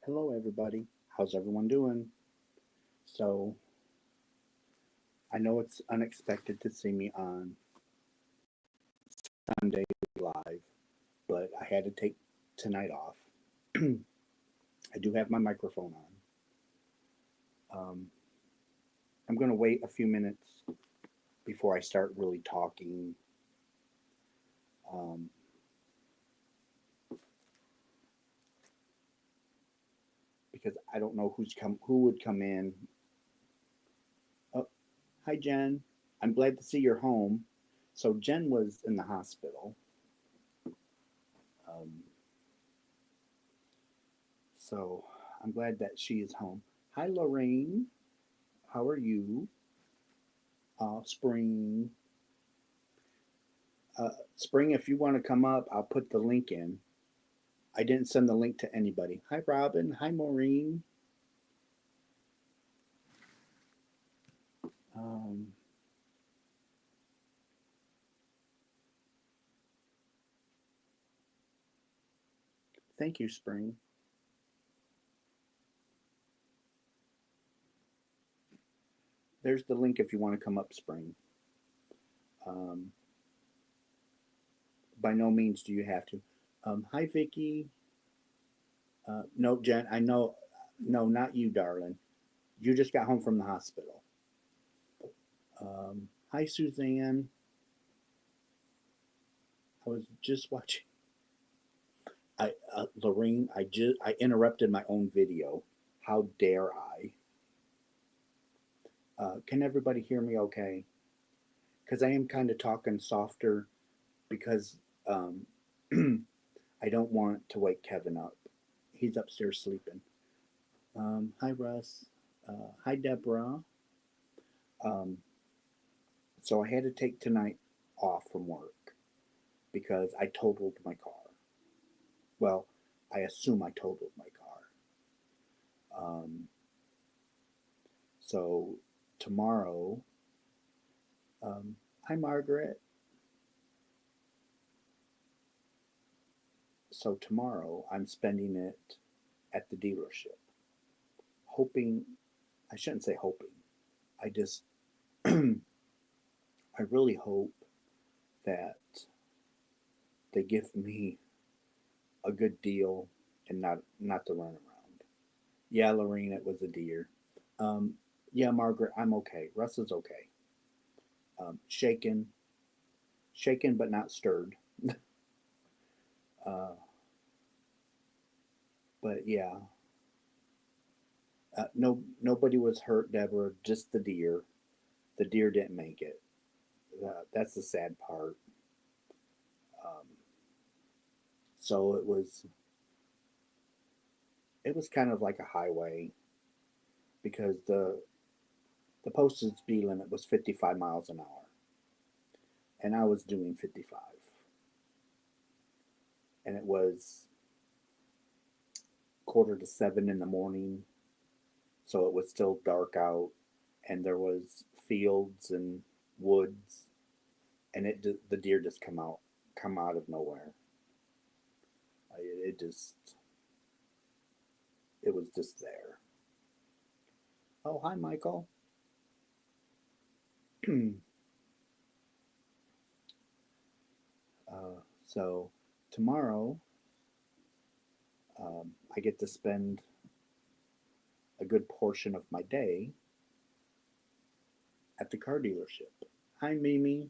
Hello, everybody. How's everyone doing? So, I know it's unexpected to see me on Sunday live, but I had to take tonight off. I do have my microphone on. I'm going to wait a few minutes before I start really talking um, because I don't know who would come in. Oh, hi, Jen. I'm glad to see you're home. So, Jen was in the hospital. Um, so, I'm glad that she is home. Hi, Lorraine. How are you? Spring. Spring, if you want to come up, I'll put the link in. I didn't send the link to anybody. Hi, Robin. Hi, Maureen. Um, Thank you, Spring. There's the link if you want to come up, Spring. Um, by no means do you have to. Hi, Vicky. No, Jen, I know. No, not you, darling. You just got home from the hospital. Hi, Suzanne. I was just watching. Lorraine, I interrupted my own video. How dare I? Can everybody hear me okay? Because I am kind of talking softer because um, I don't want to wake Kevin up. He's upstairs sleeping. Hi, Russ. Hi, Deborah. Um, so I had to take tonight off from work because I totaled my car. Well, I assume I totaled my car. So tomorrow, hi, Margaret. So tomorrow I'm spending it at the dealership, hoping, I shouldn't say hoping, I just, I really hope that they give me a good deal and not the runaround. Yeah, Lorene, it was a deer. Um, yeah, Margaret, I'm okay. Russ is okay. Shaken, shaken but not stirred. uh, but yeah, no, nobody was hurt, Deborah. Just the deer. The deer didn't make it. That's the sad part. Um, so it was kind of like a highway because the posted speed limit was 55 miles an hour, and I was doing 55, and it was quarter to 7 in the morning, so it was still dark out, and there was fields and woods, and the deer just come out of nowhere. It was just there. Oh, hi, Michael. So tomorrow, I get to spend a good portion of my day at the car dealership. Hi, Mimi.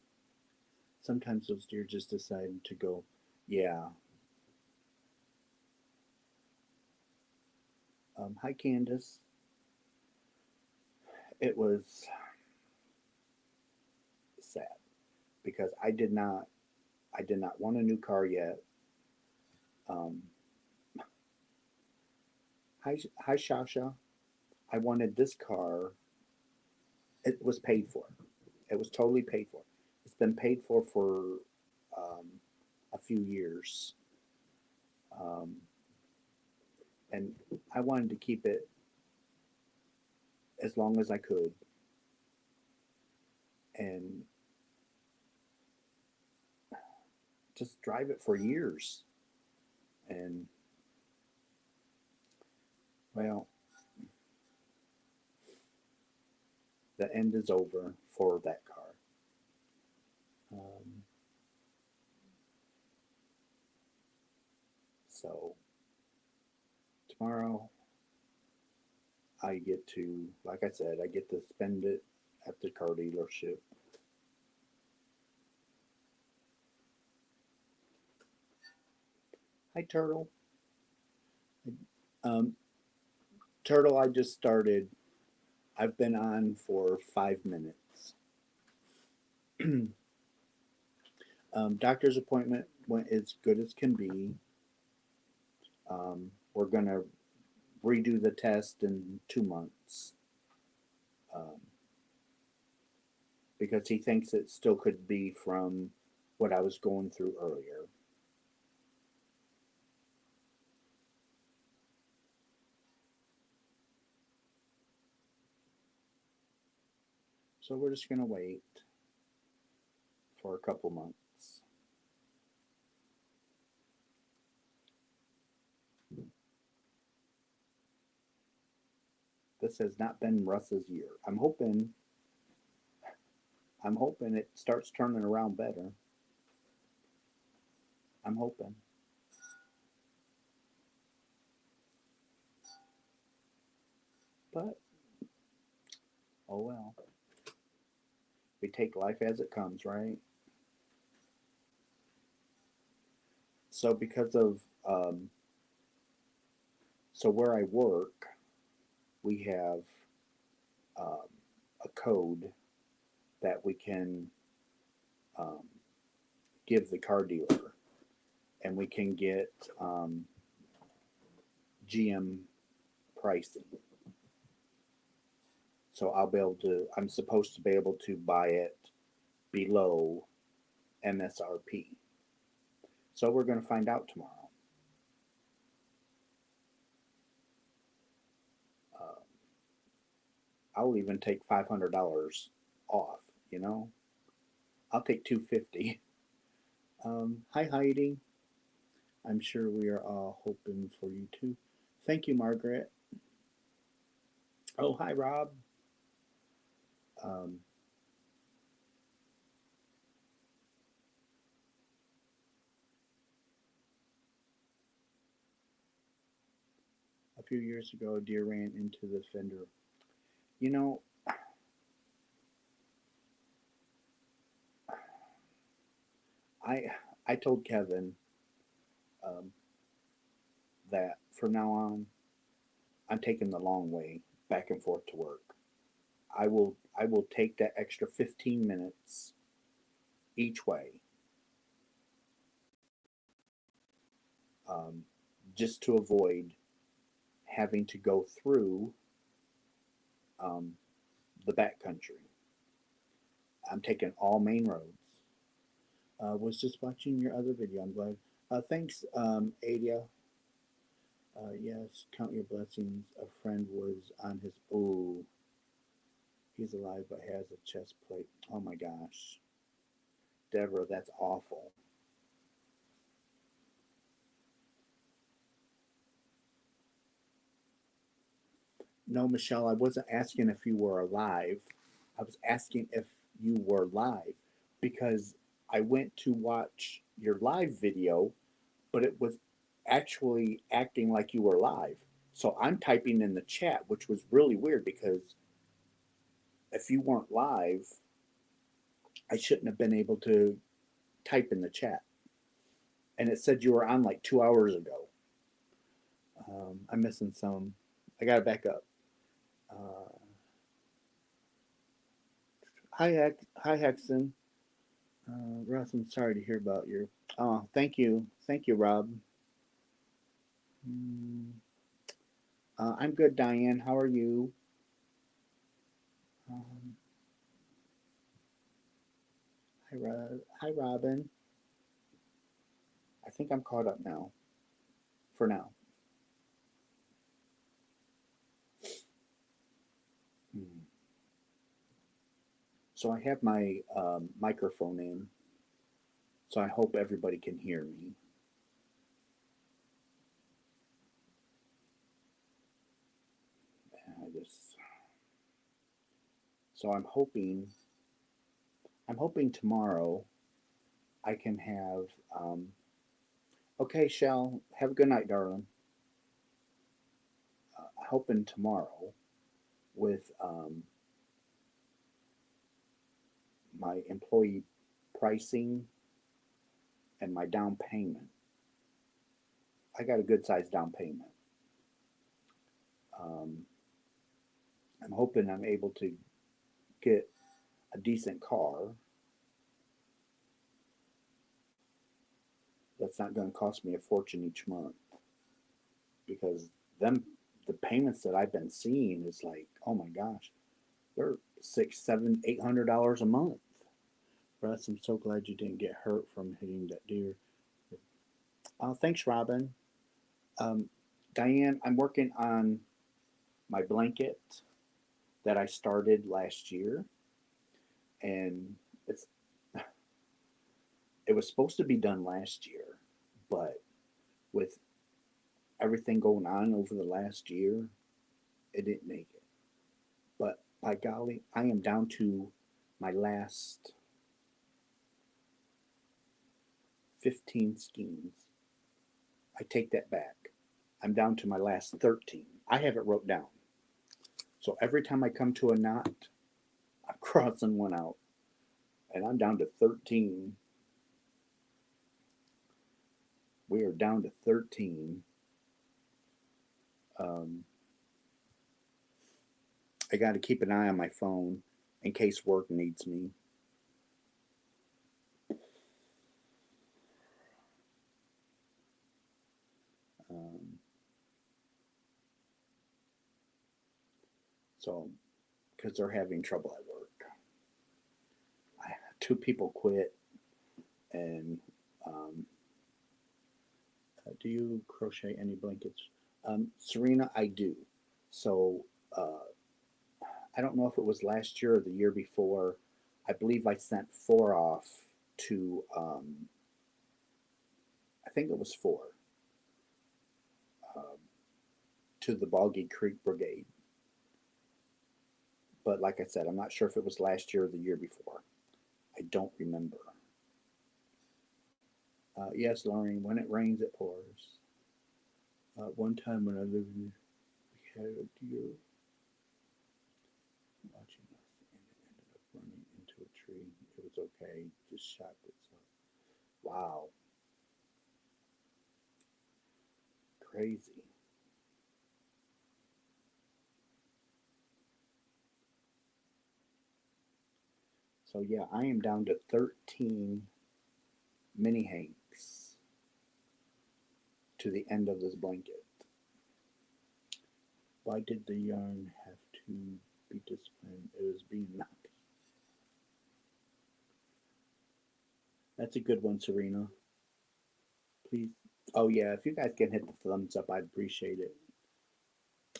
Sometimes those deer just decide to go, yeah. Hi, Candace. It was sad because I did not want a new car yet. Um, hi, Shasha. I wanted this car. It was paid for. It was totally paid for. It's been paid for um, a few years, um, and I wanted to keep it as long as I could, and just drive it for years. And Well, the end is over for that car. So tomorrow I get to, like I said, I get to spend it at the car dealership. Hi, Turtle. Um, Turtle, I just started. I've been on for 5 minutes. Doctor's appointment went as good as can be. We're going to redo the test in 2 months because he thinks it still could be from what I was going through earlier. So we're just going to wait for a couple months. This has not been Russ's year. I'm hoping it starts turning around better. I'm hoping. But, oh well. We take life as it comes, right? So because of, so where I work, we have a code that we can give the car dealer, and we can get GM pricing. So I'm supposed to be able to buy it below MSRP. So we're going to find out tomorrow. I'll even take $500 off, you know? I'll take $250. Hi, Heidi. I'm sure we are all hoping for you too. Thank you, Margaret. Oh, hi, Rob. A few years ago, a deer ran into the fender. You know, I told Kevin that from now on, I'm taking the long way back and forth to work. I will take that extra 15 minutes each way, just to avoid having to go through the back country. I'm taking all main roads. Was just watching your other video. I'm glad. Thanks, Adia. Yes, count your blessings. A friend was on his. Oh, he's alive but has a chest plate. Oh my gosh. Deborah, that's awful. No, Michelle, I wasn't asking if you were alive. I was asking if you were live because I went to watch your live video, but it was actually acting like you were live. So I'm typing in the chat, which was really weird because if you weren't live, I shouldn't have been able to type in the chat. And it said you were on like 2 hours ago. I'm missing some. I got to back up. Hi, Hexen. Russ, I'm sorry to hear about your. Oh, thank you, Rob. I'm good, Diane. How are you? Hi, Robin. I think I'm caught up now. For now. So I have my microphone in, so I hope everybody can hear me. So I'm hoping tomorrow I can have, okay, Shell, have a good night, darling. Hoping tomorrow with my employee pricing and my down payment. I got a good sized down payment. Um, I'm hoping I'm able to get a decent car that's not going to cost me a fortune each month, because them the payments that I've been seeing is like, oh my gosh, they're $600, $700, $800 a month. Russ, I'm so glad you didn't get hurt from hitting that deer. Thanks, Robin. Um, Diane, I'm working on my blanket that I started last year, and it was supposed to be done last year, but with everything going on over the last year, it didn't make it. But by golly, I am down to my last 15 skeins. I take that back. I'm down to my last 13. I have it wrote down. So every time I come to a knot, I'm crossing one out. And I'm down to 13. We are down to 13. Um, I got to keep an eye on my phone in case work needs me. Um, so, because they're having trouble at work. Two people quit, and do you crochet any blankets? Serena, I do. So, I don't know if it was last year or the year before. I believe I sent 4 off to, I think it was 4, um, to the Boggy Creek Brigade. But like I said, I'm not sure if it was last year or the year before. I don't remember. Yes, Lorraine, when it rains, it pours. One time when I lived in, we had a deer watching us, and it ended up running into a tree. It was okay, just shot itself. Wow, crazy. So yeah, I am down to 13 mini hanks to the end of this blanket. Why did the yarn have to be disciplined? It was being naughty. That's a good one, Serena. Please. Oh yeah, if you guys can hit the thumbs up, I'd appreciate it.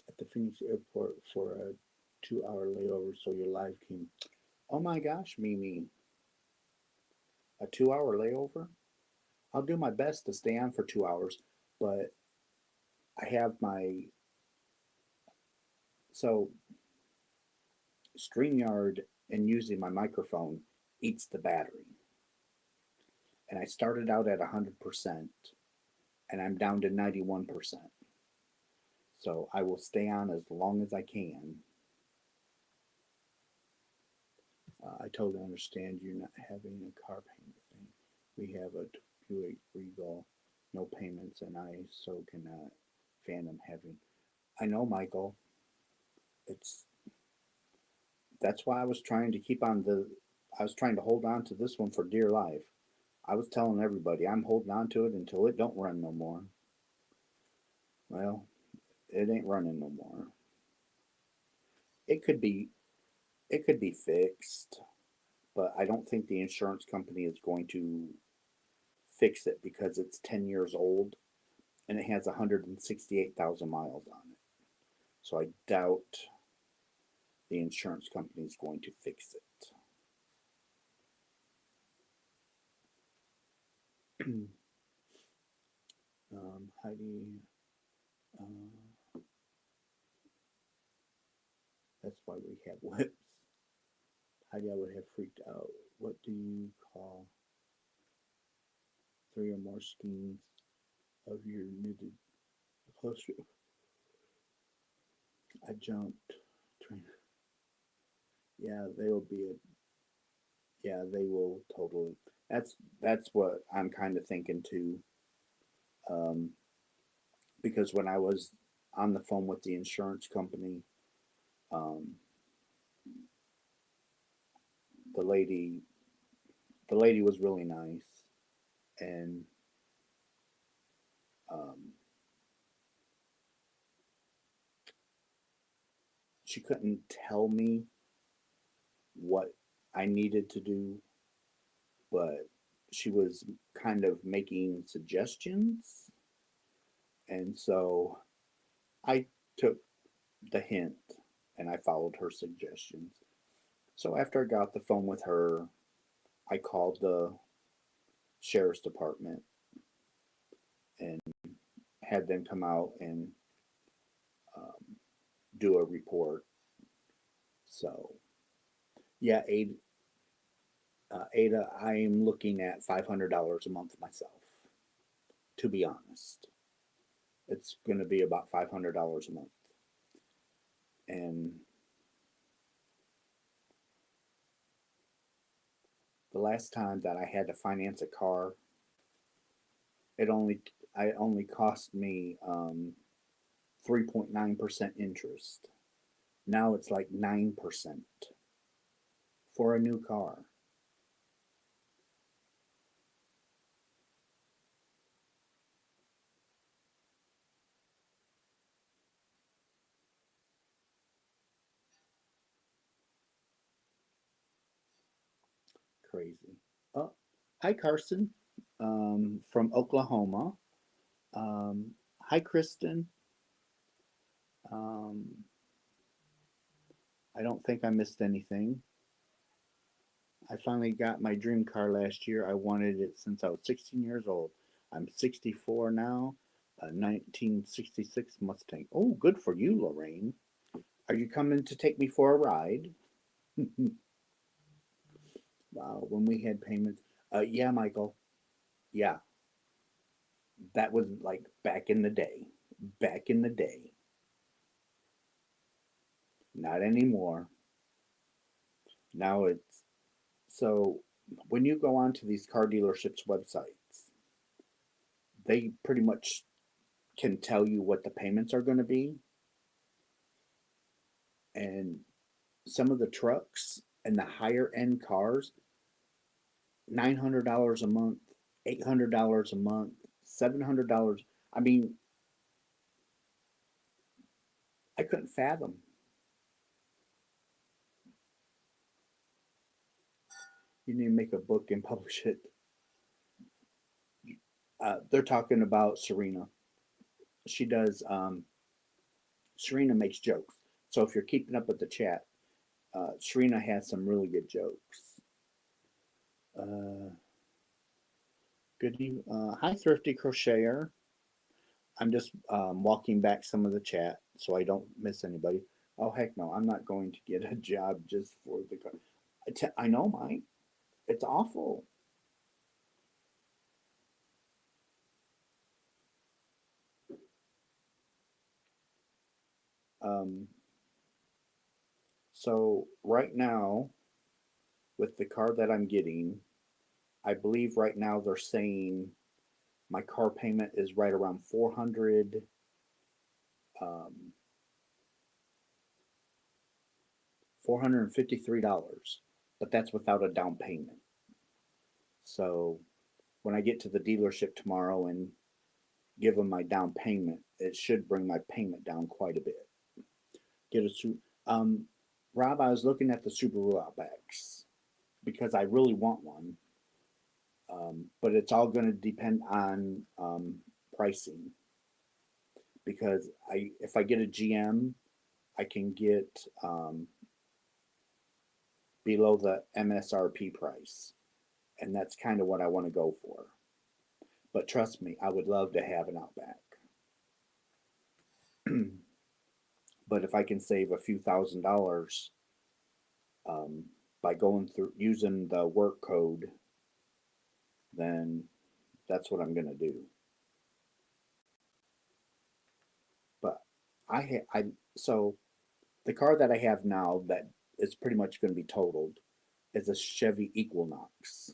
At the Phoenix airport for a 2-hour layover, so your live came. Oh my gosh, Mimi, a 2-hour layover? I'll do my best to stay on for 2 hours, but I have my, so StreamYard and using my microphone eats the battery. And I started out at 100% and I'm down to 91%. So I will stay on as long as I can. I totally understand you not having a car payment thing. We have a Buick Regal, no payments, and I so cannot fathom having. I know, Michael. It's That's why I was trying to keep on the. I was trying to hold on to this one for dear life. I was telling everybody I'm holding on to it until it don't run no more. Well, it ain't running no more. It could be it could be fixed, but I don't think the insurance company is going to fix it because it's 10 years old and it has 168,000 miles on it. So I doubt the insurance company is going to fix it. Heidi, uh, that's why we have whips. Heidi, I would have freaked out. What do you call three or more skeins of your knitted close? I jumped. Yeah, they will be a. Yeah, they will totally. That's what I'm kind of thinking too. Um, because when I was on the phone with the insurance company, um, the lady the lady was really nice, and um, she couldn't tell me what I needed to do, but she was kind of making suggestions, and so I took the hint and I followed her suggestions. So after I got off the phone with her, I called the sheriff's department and had them come out and um, do a report. So yeah, Ada, I'm looking at $500 a month myself. To be honest, it's going to be about $500 a month, and the last time that I had to finance a car, it only I only cost me 3.9% interest. Now it's like 9% for a new car. Crazy. Oh, hi Carson, from Oklahoma. Hi Kristen. Um, I don't think I missed anything. I finally got my dream car last year. I wanted it since I was 16 years old. I'm 64 now. A 1966 Mustang. Oh, good for you, Lorraine. Are you coming to take me for a ride? Wow, when we had payments. Yeah, Michael. Yeah, that was like back in the day. Back in the day. Not anymore. Now it's so when you go onto these car dealerships' websites, they pretty much can tell you what the payments are going to be. And some of the trucks and the higher end cars, $900 a month, $800 a month, $700. I mean, I couldn't fathom. You need to make a book and publish it. They're talking about Serena. She does. Serena makes jokes. So if you're keeping up with the chat, Serena has some really good jokes. Uh, good evening. Hi, Thrifty Crocheter. I'm just walking back some of the chat so I don't miss anybody. Oh heck no, I'm not going to get a job just for the car. I know, Mike. It's awful. Um, so right now, with the car that I'm getting, I believe right now they're saying my car payment is right around um, $453, but that's without a down payment. So when I get to the dealership tomorrow and give them my down payment, it should bring my payment down quite a bit. Get a suit. Rob, I was looking at the Subaru Outbacks because I really want one, but it's all going to depend on pricing. Because if I get a GM, I can get below the MSRP price, and that's kind of what I want to go for. But trust me, I would love to have an Outback. But if I can save a few $1,000s, um, by going through using the work code, then that's what I'm going to do. But so the car that I have now that is pretty much going to be totaled is a Chevy Equinox.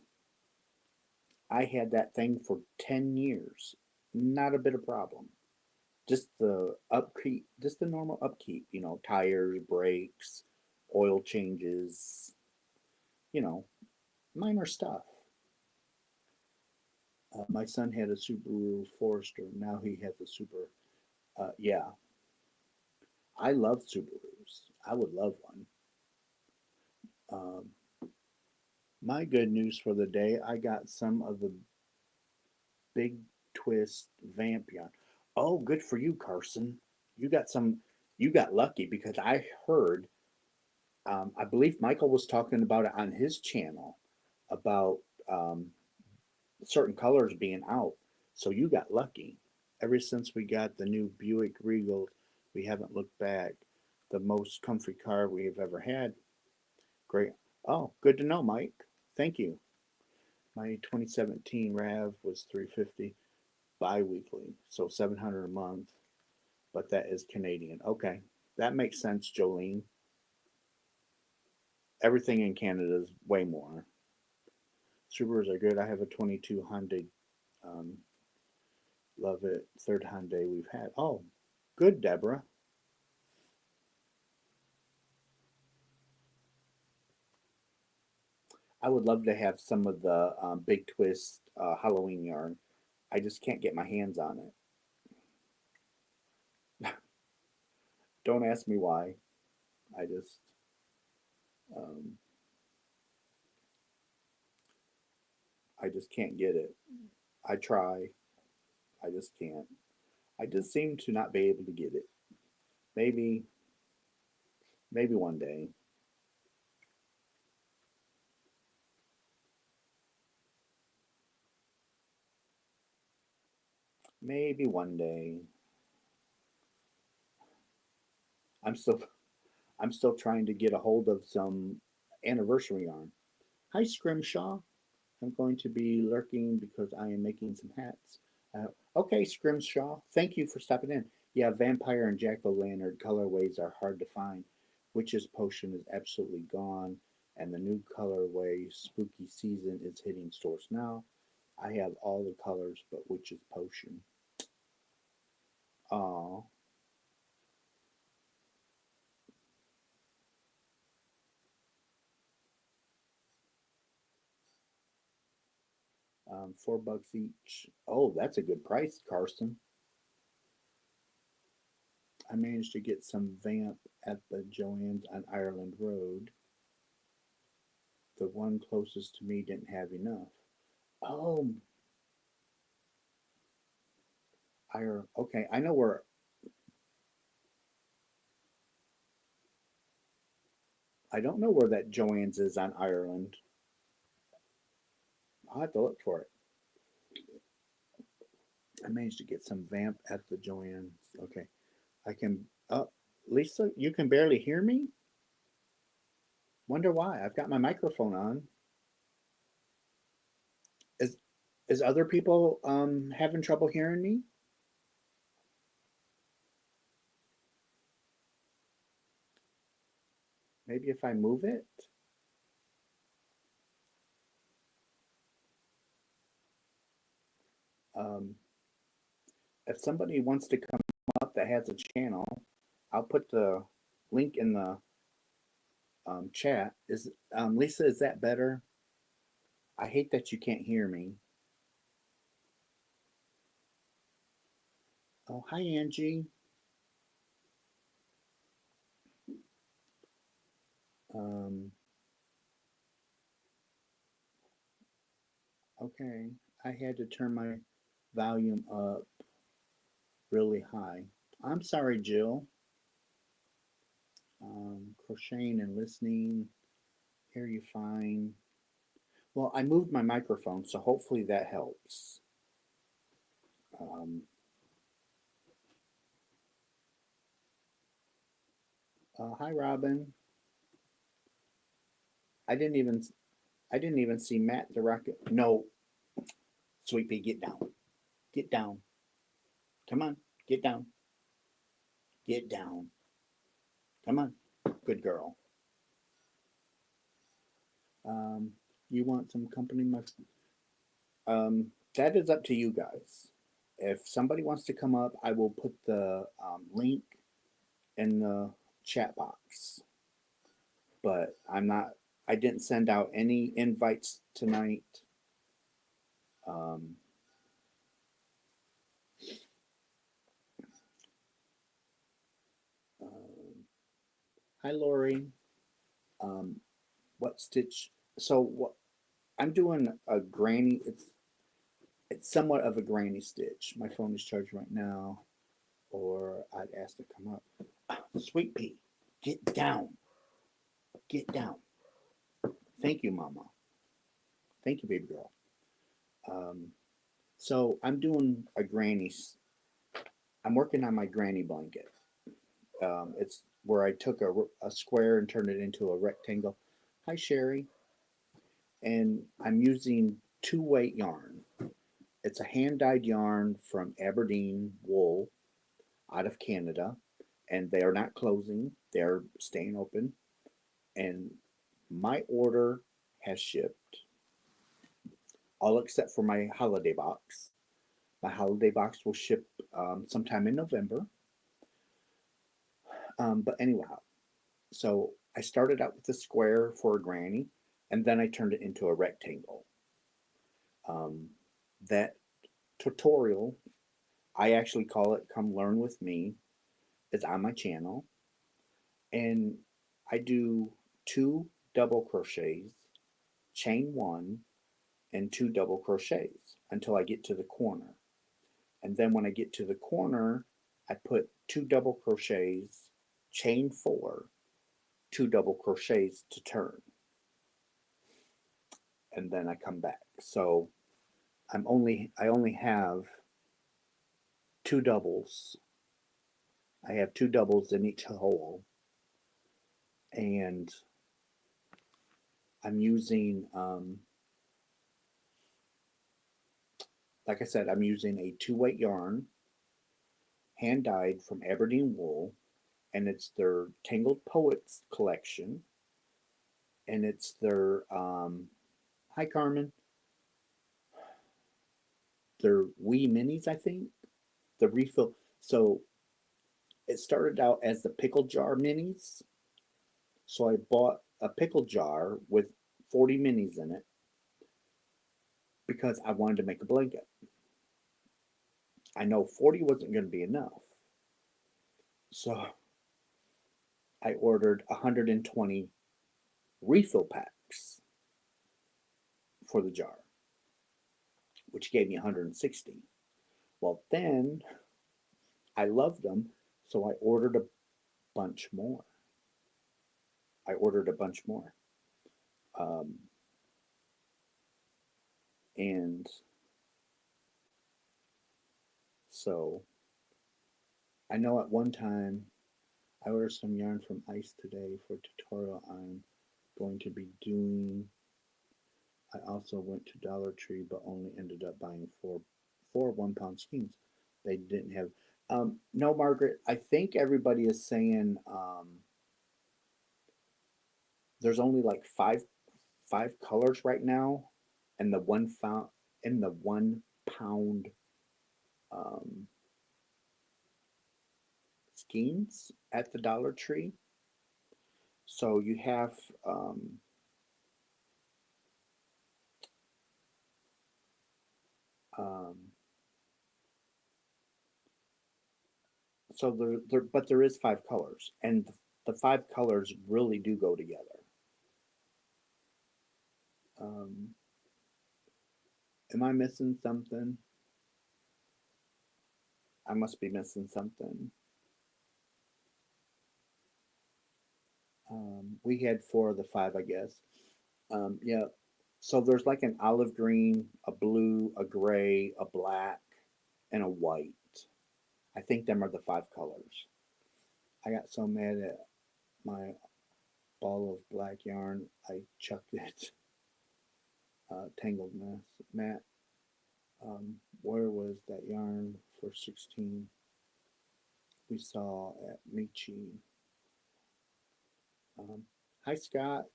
I had that thing for 10 years. Not a bit of problem. Just the upkeep, just the normal upkeep, tires, brakes, oil changes, minor stuff. My son had a Subaru Forester. Now he has a Super. Yeah, I love Subarus. I would love one. My good news for the day, I got some of the Big Twist vamp yarn. Oh, good for you, Carson. You got some. You got lucky because I heard. I believe Michael was talking about it on his channel about um, certain colors being out. So you got lucky. Ever since we got the new Buick Regal, we haven't looked back. The most comfy car we've ever had. Great. Oh, good to know, Mike. Thank you. My 2017 RAV was 350 bi-weekly, so 700 a month, but that is Canadian. Okay, that makes sense, Jolene. Everything in Canada is way more. Subarus are good. I have a 22 Hyundai. Um, love it. Third Hyundai we've had. Oh, good, Deborah. I would love to have some of the Big Twist Halloween yarn. I just can't get my hands on it. Don't ask me why. I just um, I just can't get it. I try. I just can't. I just seem to not be able to get it. Maybe maybe one day. Maybe one day. I'm still I'm still trying to get a hold of some anniversary yarn. Hi Scrimshaw. I'm going to be lurking because I am making some hats. Okay, Scrimshaw, thank you for stopping in. Yeah, vampire and jack-o'-lantern colorways are hard to find. Witch's Potion is absolutely gone, and the new colorway Spooky Season is hitting stores now. I have all the colors but Witch's Potion. Aw. 4 bucks each. Oh, that's a good price, Carson. I managed to get some vamp at the Joann's on Ireland Road. The one closest to me didn't have enough. Oh, okay. I know where. I don't know where that Joann's is on Ireland. I'll have to look for it. I managed to get some vamp at the Joann's. Okay, I can. Lisa, you can barely hear me. Wonder why? I've got my microphone on. Is is other people having trouble hearing me? Maybe if I move it. Um, if somebody wants to come up that has a channel, I'll put the link in the chat. Is Lisa? Is that better? I hate that you can't hear me. Oh, hi Angie. Um, okay, I had to turn my volume up really high. I'm sorry, Jill. Crocheting and listening. Hear you fine. Well, I moved my microphone, so hopefully that helps. Um, hi, Robin. I didn't even see Matt the Rocket. No, Sweet Pea, get down. Get down. Come on, get down. Get down. Come on. Good girl. Um, you want some company, my that is up to you guys. If somebody wants to come up, I will put the link in the chat box. But I'm not. I didn't send out any invites tonight. Um, um, Hi, Lori. Um, what stitch? So what? I'm doing a granny. It's somewhat of a granny stitch. My phone is charged right now, or I'd ask to come up. Sweet Pea, get down. Get down. Thank you, Mama. Thank you, baby girl. Um, so I'm doing a granny. I'm working on my granny blanket. It's where I took a square and turned it into a rectangle. Hi, Sherry. And I'm using 2-weight yarn. It's a hand dyed yarn from Aberdeen wool out of Canada, and they are not closing, they're staying open. And my order has shipped, all except for my holiday box. My holiday box will ship sometime in November. But anyhow, so I started out with a square for a granny, and then I turned it into a rectangle. Um, that tutorial, I actually call it Come Learn With Me, is on my channel. And I do 2 double crochets, chain 1, and 2 double crochets until I get to the corner. And then when I get to the corner, I put 2 double crochets, chain 4, 2 double crochets to turn, and then I come back. So I only have 2 doubles. I have 2 doubles in each hole, and I'm using like I said, I'm using a 2-weight yarn, hand dyed from Aberdeen wool, and it's their Tangled Poets collection, and it's their hi Carmen, their wee minis, I think, the refill. So it started out as the pickle jar minis. So I bought a pickle jar with 40 minis in it because I wanted to make a blanket. I know 40 wasn't going to be enough. So I ordered 120 refill packs for the jar, which gave me 160. Well, then I loved them, so I ordered a bunch more. I ordered a bunch more. Um, and so I know at one time I ordered some yarn from Ice today for a tutorial I'm going to be doing. I also went to Dollar Tree but only ended up buying four 1-pound skeins. They didn't have no, Margaret, I think everybody is saying there's only like five colors right now in the 1-pound um, skeins at the Dollar Tree. So you have um, so but there is 5 colors, and the 5 colors really do go together. Um, am I missing something? I must be missing something. We had 4 of the 5, I guess. Yeah. So there's like an olive green, a blue, a gray, a black, and a white. I think them are the 5 colors. I got so mad at my ball of black yarn. I chucked it. Tangled mess. Matt, where was that yarn for 16? We saw at Michi. Hi, Scott.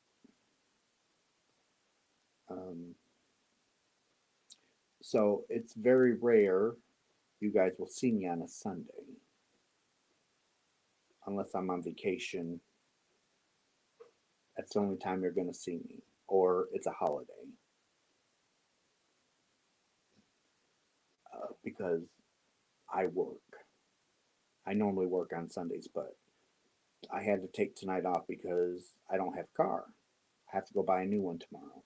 So it's very rare you guys will see me on a Sunday, unless I'm on vacation. That's the only time you're going to see me, or it's a holiday. Because I work. I normally work on Sundays, but I had to take tonight off because I don't have a car. I have to go buy a new one tomorrow.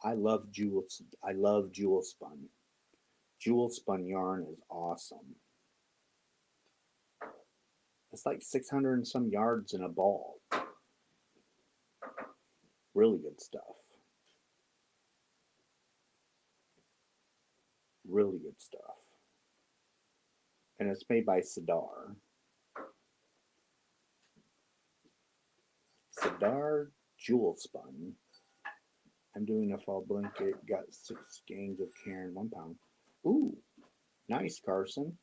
I love jewels. I love jewel spun. Jewel spun yarn is awesome. It's like 600 and some yards in a ball. Really good stuff. Really good stuff. And it's made by Sidar. Sidar Jewel Spun. I'm doing a fall blanket. Got 6 gangs of Karen, 1 pound. Ooh, nice, Carson.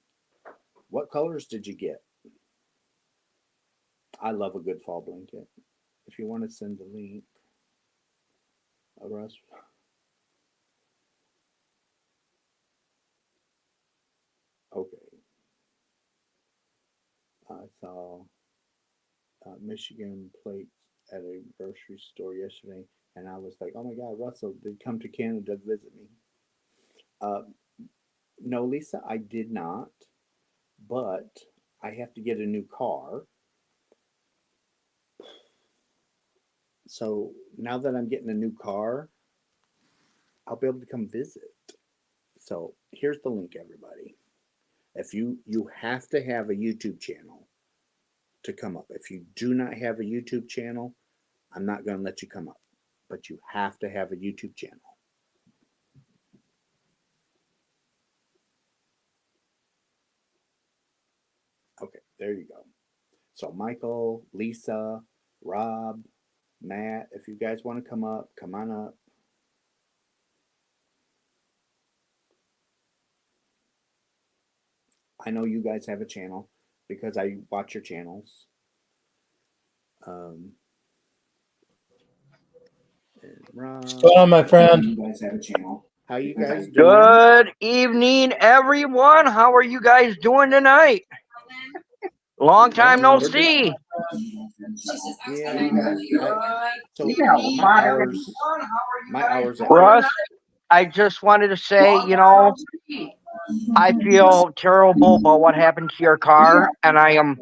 What colors did you get? I love a good fall blanket. If you want to send the link, Russ. Okay. I saw Michigan plates at a grocery store yesterday, and I was like, "Oh my God, Russell did come to Canada to visit me." No, Lisa, I did not, but I have to get a new car. So now that I'm getting a new car, I'll be able to come visit. So here's the link, everybody. If you have to have a YouTube channel to come up. If you do not have a YouTube channel, I'm not going to let you come up. But you have to have a YouTube channel. Okay, there you go. So Michael, Lisa, Rob, Matt, if you guys want to come up, come on up. I know you guys have a channel because I watch your channels. What's going on, my friend? You guys have a channel. How you guys doing? Good evening, everyone. How are you guys doing tonight? Long time no see. Yeah. So my hours at Russ, I just wanted to say, I feel terrible about what happened to your car, and I am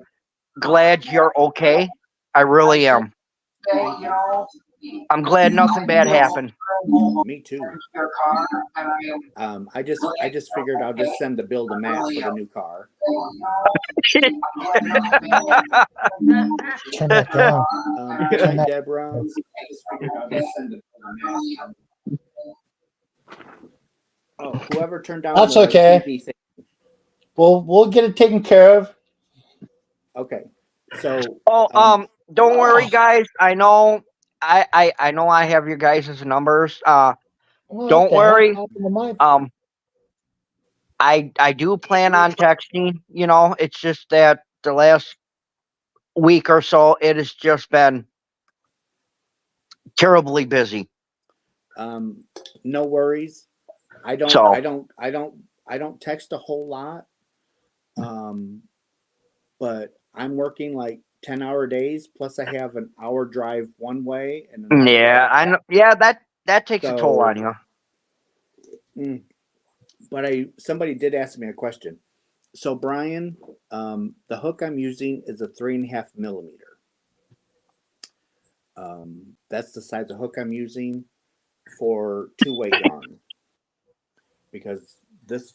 glad you're okay. I really am. I'm glad nothing bad happened. Me too. I just figured I'll just send the bill to Matt for the new car. Turn that down. Good night, Deborah. Oh, whoever turned down. That's okay. We'll get it taken care of. Okay. So. Don't worry, guys. I know. I know I have your guys' numbers. Don't worry. I do plan on texting. It's just that the last week or so it has just been terribly busy. No worries. I don't text a whole lot. But I'm working like 10-hour days, plus I have an hour drive one way and another. Yeah, I know. Yeah, that takes a toll on you. But somebody did ask me a question. So Brian, the hook I'm using is a 3.5 millimeter. That's the size of hook I'm using for 2-way yarn. Because this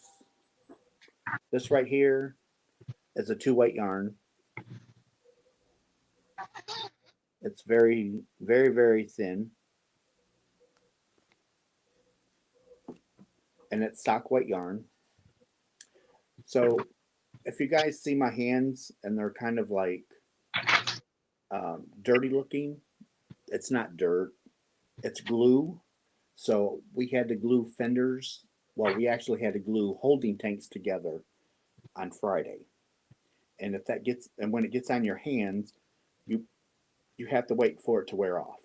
right here is a 2-weight yarn. It's very, very, very thin. And it's stock white yarn. So if you guys see my hands and they're kind of like dirty looking, it's not dirt, it's glue. So we had to glue fenders. Well, we actually had to glue holding tanks together on Friday. And if that gets, and when it gets on your hands, you you have to wait for it to wear off.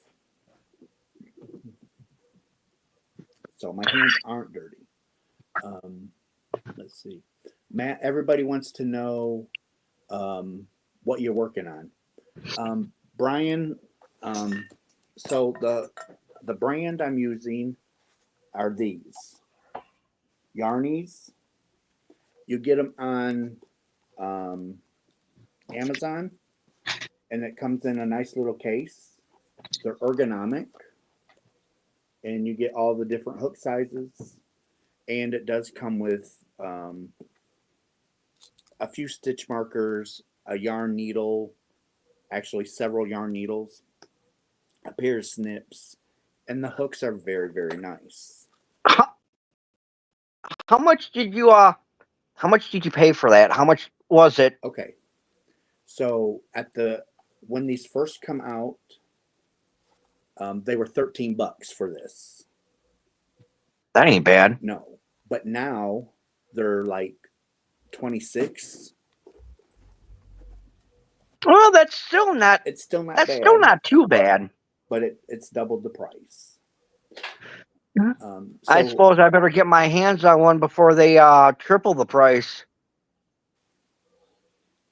So my hands aren't dirty. Um, let's see, Matt. Everybody wants to know what you're working on. Brian. So the brand I'm using are these Yarnies. You get them on Amazon, and it comes in a nice little case. They're ergonomic, and you get all the different hook sizes. And it does come with a few stitch markers, a yarn needle, actually several yarn needles, a pair of snips, and the hooks are very, very nice. How, how much did you how much did you pay for that? How much was it? Okay, so at the when these first come out, they were $13 for this. That ain't bad. No, but now they're like 26. Well, that's still not It's still not that's bad, still not too bad. but it's doubled the price. I So suppose I better get my hands on one before they triple the price.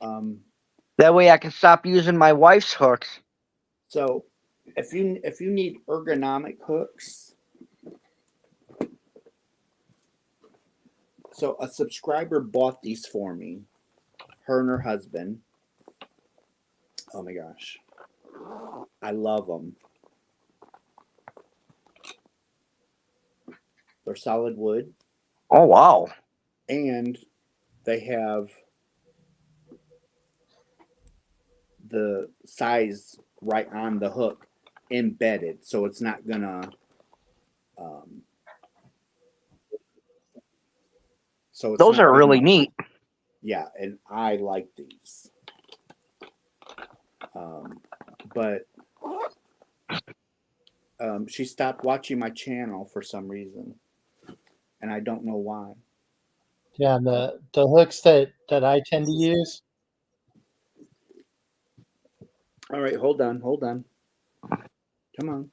um, That way I can stop using my wife's hooks. so if you need ergonomic hooks, so a subscriber bought these for me, her and her husband. Oh my gosh, I love them. They're solid wood, Oh wow. and they have the size right on the hook embedded, so it's not gonna. Um, so it's Those not are gonna. really neat. Yeah, and I like these. But she stopped watching my channel for some reason, and I don't know why. Yeah, and the hooks that I tend to use. All right, hold on, hold on. Come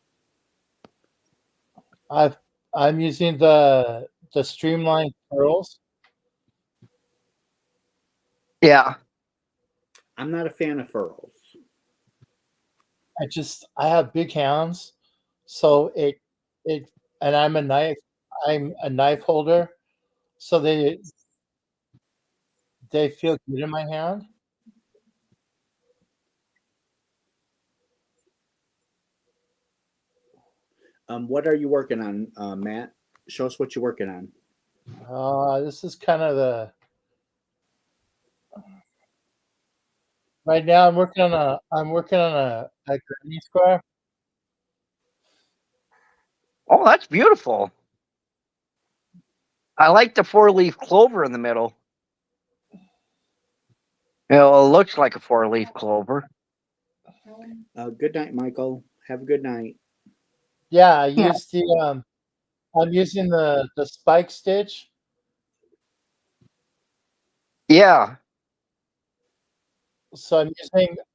on. I'm using the streamlined pearls. Yeah. I'm not a fan of furls. I have big hands, so it and I'm a knife holder, so they feel good in my hand. What are you working on, Matt? Show us what you're working on. This is kind of the right now. I'm working on a granny square. Oh, that's beautiful. I like the 4-leaf clover in the middle. You know, it looks like a 4-leaf clover. Good night, Michael. Have a good night. Yeah, Yeah. I'm using the spike stitch. Yeah. So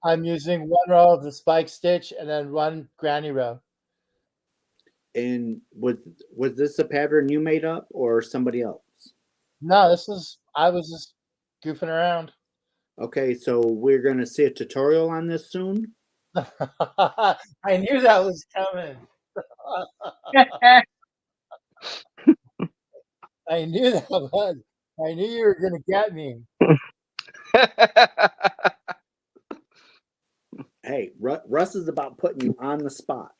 I'm using one row of the spike stitch and then one granny row. And was this a pattern you made up or somebody else? No, I was just goofing around. Okay, so we're gonna see a tutorial on this soon. I knew that was coming. I knew that was. I knew you were going to get me. Hey, Russ is about putting you on the spot.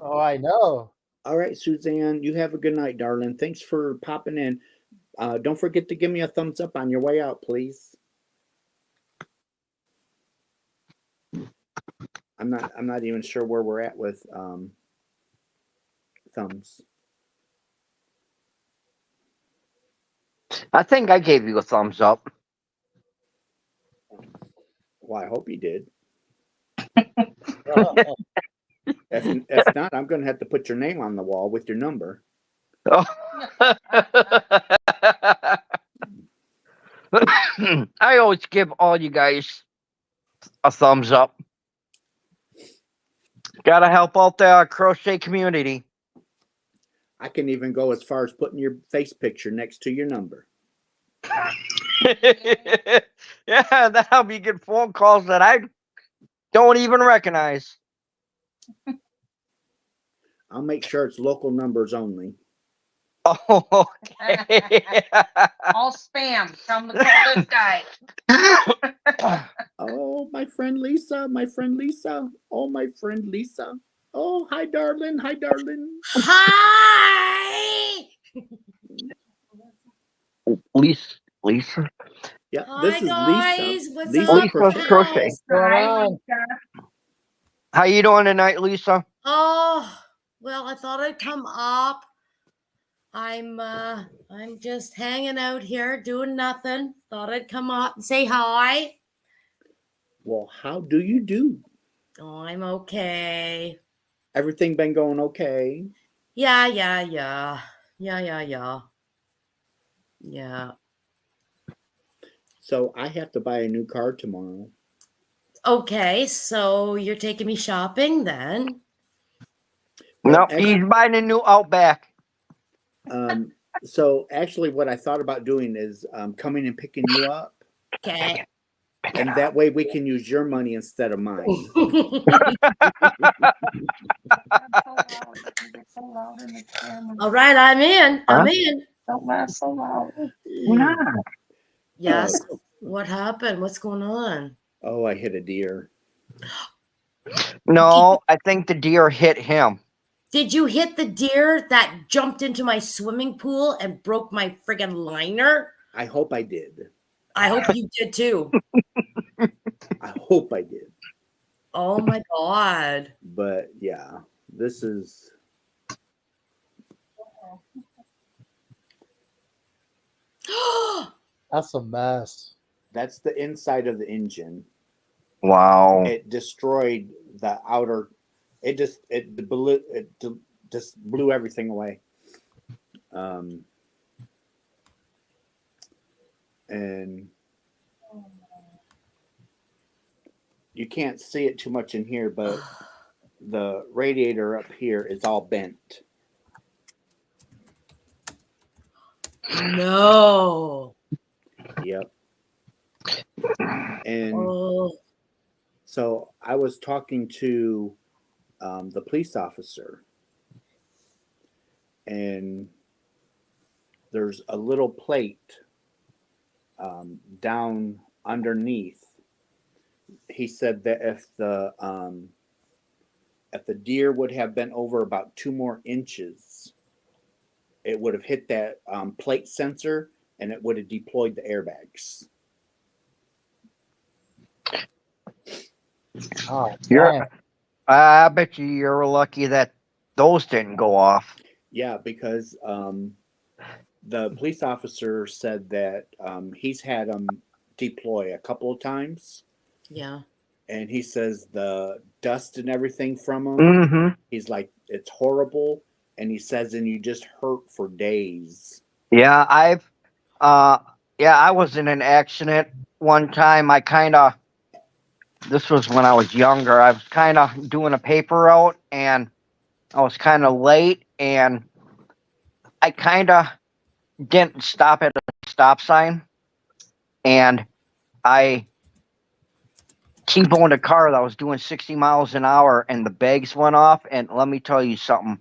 Oh, I know. All right, Suzanne, you have a good night, darling. Thanks for popping in. Don't forget to give me a thumbs up on your way out, please. I'm not even sure where we're at with thumbs. I think I gave you a thumbs up. Well, I hope you did. Oh, If not, I'm going to have to put your name on the wall with your number. Oh. I always give all you guys a thumbs up. Gotta help out the crochet community. I can even go as far as putting your face picture next to your number. Yeah, that'll be good phone calls that I don't even recognize. I'll make sure it's local numbers only. Oh, okay. All spam. Tell them to call this guy. Oh, my friend Lisa, my friend Lisa. Oh, my friend Lisa. Oh, hi, darling. Hi, darling. Hi. Lisa. Yeah, Hi this is guys. Lisa. What's Lisa up? Lisa's Crochet. Crochet. House? going Hi, on? Lisa. How you doing tonight, Lisa? Oh, well, I thought I'd come up. I'm just hanging out here doing nothing. Thought I'd come up and say hi. Well, how do you do? Oh, I'm okay. Everything been going okay? Yeah. Yeah. So I have to buy a new car tomorrow. Okay, so you're taking me shopping then? Well, Nope, he's buying a new Outback. So actually, what I thought about doing is coming and picking you up, Okay. and that way we can use your money instead of mine. All right, I'm in. Huh? I'm in. Don't laugh so loud. Yes. What happened? What's going on? Oh, I hit a deer. No, I think the deer hit him. Did you hit the deer that jumped into my swimming pool and broke my friggin' liner? I hope I did. I hope you did too. I hope I did. Oh my God. But yeah, this is. That's a mess. That's the inside of the engine. Wow. It destroyed the outer. It just blew everything away. And you can't see it too much in here, but the radiator up here is all bent. No. Yep. And Oh. so I was talking to the police officer, and there's a little plate down underneath. He said that if the deer would have been over about 2 more inches, it would have hit that plate sensor, and it would have deployed the airbags. Oh, You're- dang. I bet you're lucky that those didn't go off. Yeah, because the police officer said that he's had them deploy a couple of times, Yeah. and he says the dust and everything from them, Mm-hmm. he's like, it's horrible, and he says, and you just hurt for days. Yeah, I was in an accident one time. This was when I was younger. I was kind of doing a paper route, and I was kind of late, and I kind of didn't stop at a stop sign, and I T-boned a car that was doing 60 miles an hour, and the bags went off. And let me tell you something,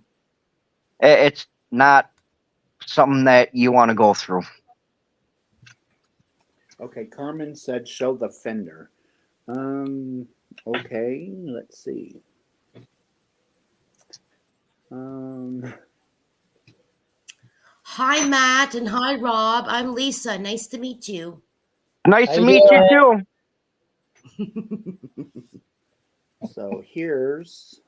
it's not something that you want to go through. Okay, Carmen said show the fender. Okay, let's see. Hi, Matt, and hi, Rob. I'm Lisa. Nice to meet you. Nice How to you meet you doing? too. So here's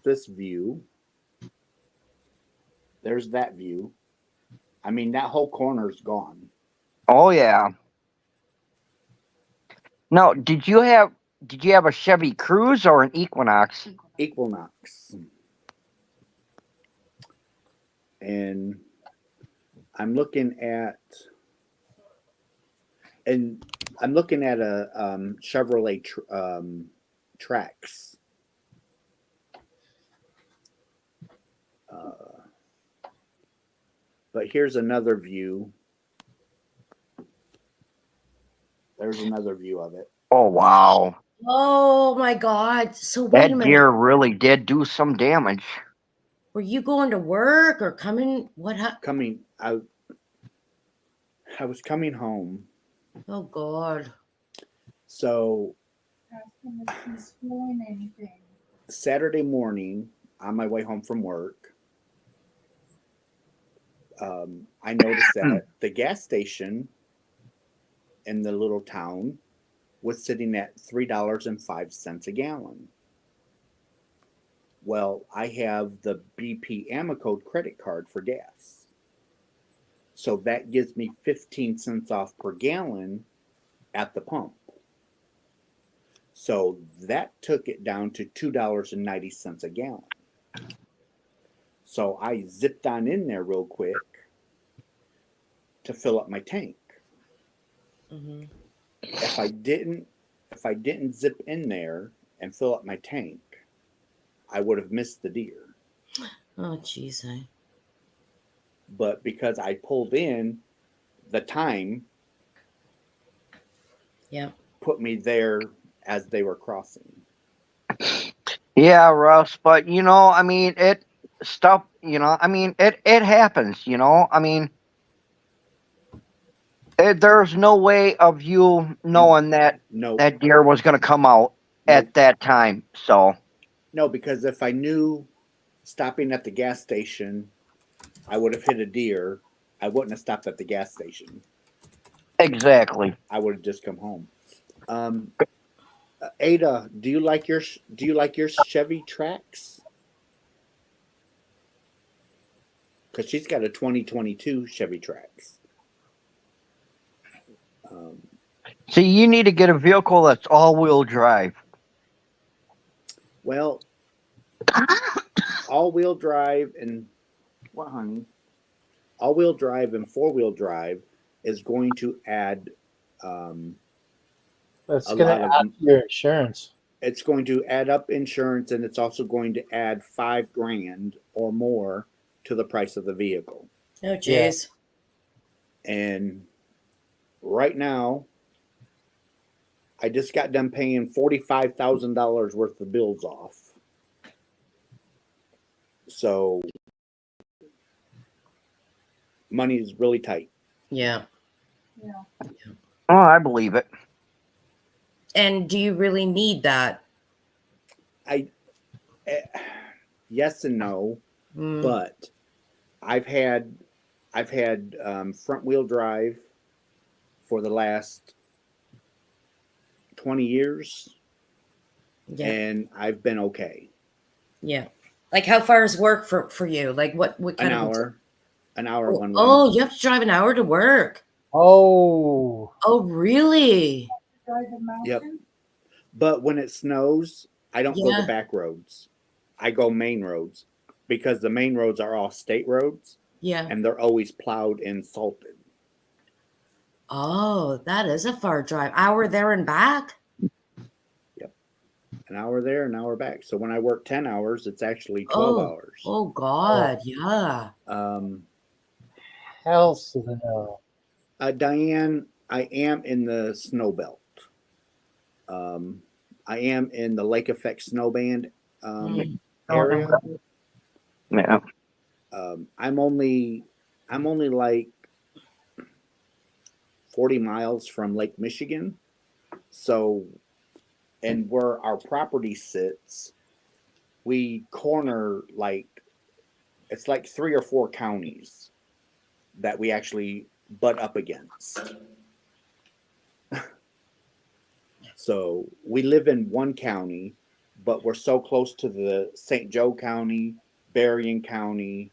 this view. there's that view. I mean, that whole corner's gone. Oh yeah. No, did you have a Chevy Cruze or an Equinox? Equinox. And I'm looking at a Chevrolet Trax. But here's another view. There's another view of it. Oh wow. Oh my God. So wait a That minute. deer really did do some damage. Were you going to work or coming? What happened? I was coming home. Oh God. So Saturday morning, on my way home from work, I noticed that the gas station in the little town was sitting at $3.05 a gallon. Well, I have the BP Amicode credit card for gas. So that gives me 15 cents off per gallon at the pump. So that took it down to $2.90 a gallon. So I zipped on in there real quick to fill up my tank. Mm-hmm. If I didn't zip in there and fill up my tank, I would have missed the deer. Oh jeez. But because I pulled in, the time put me there as they were crossing. Yeah, Russ, but I mean, it happens, I mean, there's no way of you knowing that that deer was going to come out at that time. So no, because if I knew stopping at the gas station, I would have hit a deer, I wouldn't have stopped at the gas station. Exactly. I would have just come home. Ada, do you like your Chevy Trax? Because she's got a 2022 Chevy Trax. See, you need to get a vehicle that's all-wheel drive. Well, all-wheel drive and what, honey? All-wheel drive and four-wheel drive is going to add. It's going to add to your insurance. It's going to add up insurance, and it's also going to add $5,000 or more to the price of the vehicle. Oh jeez. Yeah. And right now, I just got done paying $45,000 worth of bills off. So money is really tight. Yeah. Oh, I believe it. And do you really need that? Yes and no, but I've had front wheel drive for the last 20 years, and I've been okay. Yeah. Like how far is work for you? Like what kind of an hour one way. Oh, you have to drive an hour to work. Oh really? Yep. But when it snows, I don't go the back roads. I go main roads because the main roads are all state roads. Yeah. And they're always plowed and salted. Oh, that is a far drive. Hour there and back? Yep. An hour there, an hour back. So when I work 10 hours, it's actually 12 hours. Oh God, yeah. Hell to the no. Diane, I am in the snow belt. I am in the Lake Effect snow band area. Yeah. I'm only like 40 miles from Lake Michigan. So, and where our property sits, we corner it's like 3 or 4 counties that we actually butt up against. So we live in one county, but we're so close to the St. Joe County, Berrien County,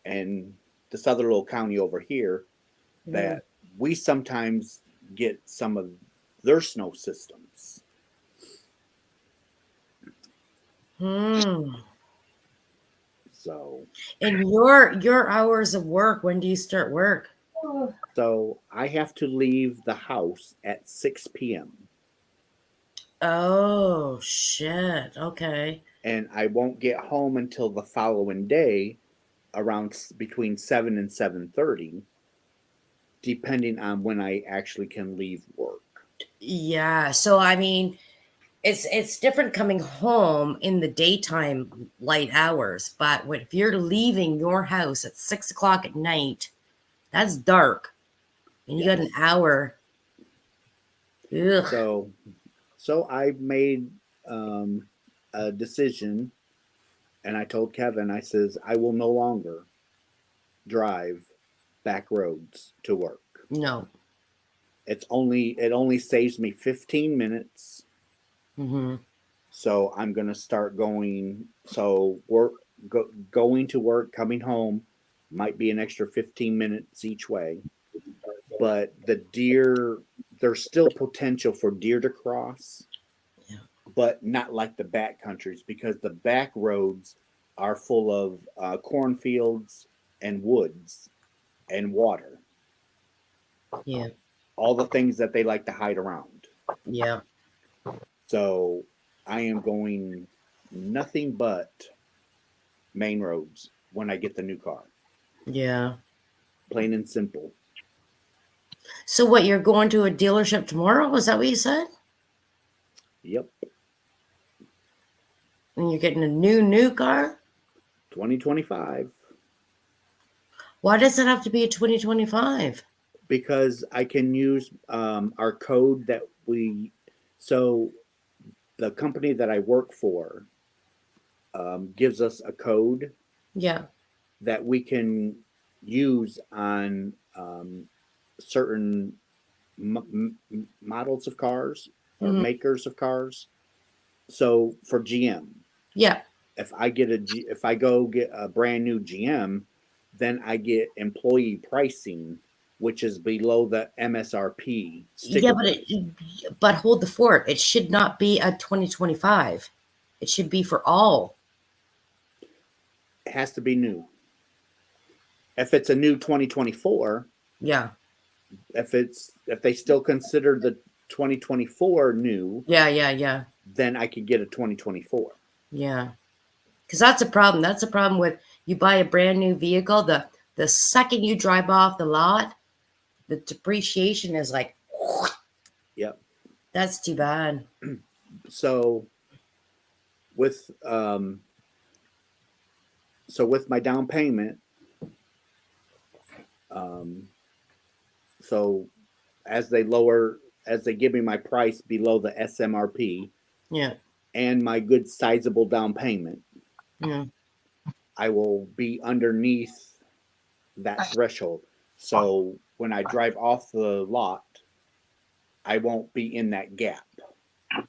and this other little county over here that we sometimes get some of their snow systems. Hmm. So, And your hours of work, when do you start work? so I have to leave the house at 6 p.m. Oh shit. Okay. and I won't get home until the following day around between 7 and 7:30, depending on when I actually can leave work. Yeah. So I mean, it's different coming home in the daytime light hours, but if you're leaving your house at 6 o'clock at night, that's dark, and you got an Yes. hour. Ugh. So I made a decision, and I told Kevin, I says, I will no longer drive back roads to work. No. It only saves me 15 minutes. Mm-hmm. So I'm gonna start going. So going to work, coming home, might be an extra 15 minutes each way. But the deer, there's still potential for deer to cross, Yeah. but not like the back countries because the back roads are full of cornfields and woods and water. Yeah. All the things that they like to hide around. Yeah. So I am going nothing but main roads when I get the new car. Yeah. Plain and simple. So what, you're going to a dealership tomorrow? Was that what you said? Yep. And you're getting a new car? 2025. Why does it have to be a 2025? Because I can use our code that so the company that I work for gives us a code Yeah. that we can use on certain models of cars or Mhm. makers of cars. So for GM, Yeah. if I go get a brand new GM, then I get employee pricing, which is below the MSRP sticker Yeah, price. but hold the fort. It should not be a 2025. It should be for all. It has to be new. If it's a new 2024, Yeah. if they still consider the 2024 new, Yeah. then I could get a 2024. Yeah. Because that's a problem. That's a problem with you buy a brand new vehicle. The second you drive off the lot, the depreciation is like, Yep. that's too bad. So with with my down payment, so as they give me my price below the SMRP Yeah. and my good sizable down payment, Yeah. I will be underneath that threshold. So when I drive off the lot, I won't be in that gap.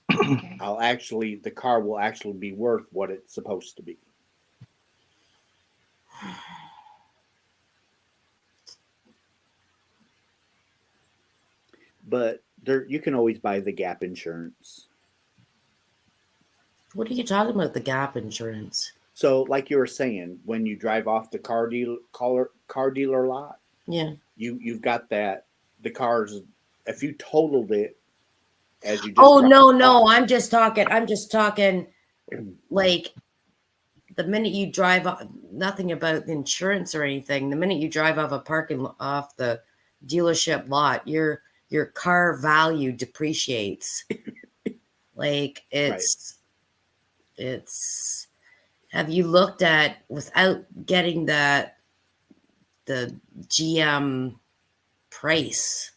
The car will actually be worth what it's supposed to be. But you can always buy the gap insurance. What are you talking about? The gap insurance? So, like you were saying, when you drive off the car dealer lot, Yeah. you've got that the cars. If you totaled it as you just Oh dropped no! off, I'm just talking like the minute you drive off. Nothing about insurance or anything. The minute you drive off off the dealership lot, your car value depreciates. Like right? it's. Have you looked at, without getting the GM price,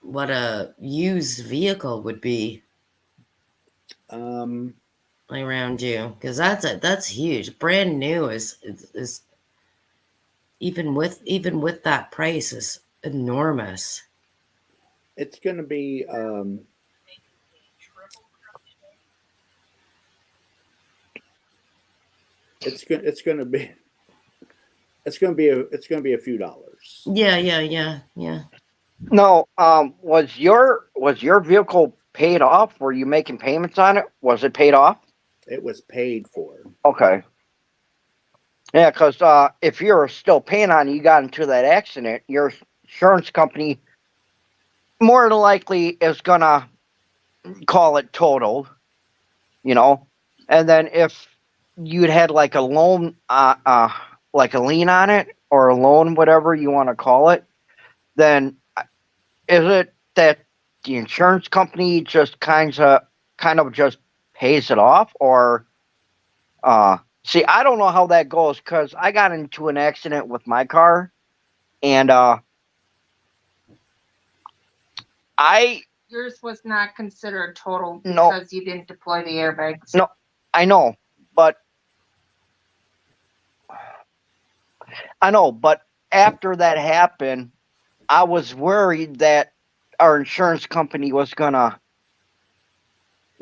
what a used vehicle would be Um, around you? Because that's huge. Brand new is even with that price is enormous. it's going to be it's going to be It's gonna be a few dollars. Yeah. No, was your vehicle paid off? Were you making payments on it? Was it paid off? It was paid for. Okay. Yeah, because if you're still paying on it, you got into that accident, your insurance company more than likely is gonna call it totaled, you know. And then if you'd had like a loan, like a lien on it or a loan, whatever you want to call it, then is it that the insurance company just kind of just pays it off, or see, I don't know how that goes because I got into an accident with my car, and I Yours was not considered total No. because you didn't deploy the airbags. No. I know, but after that happened, I was worried that our insurance company was gonna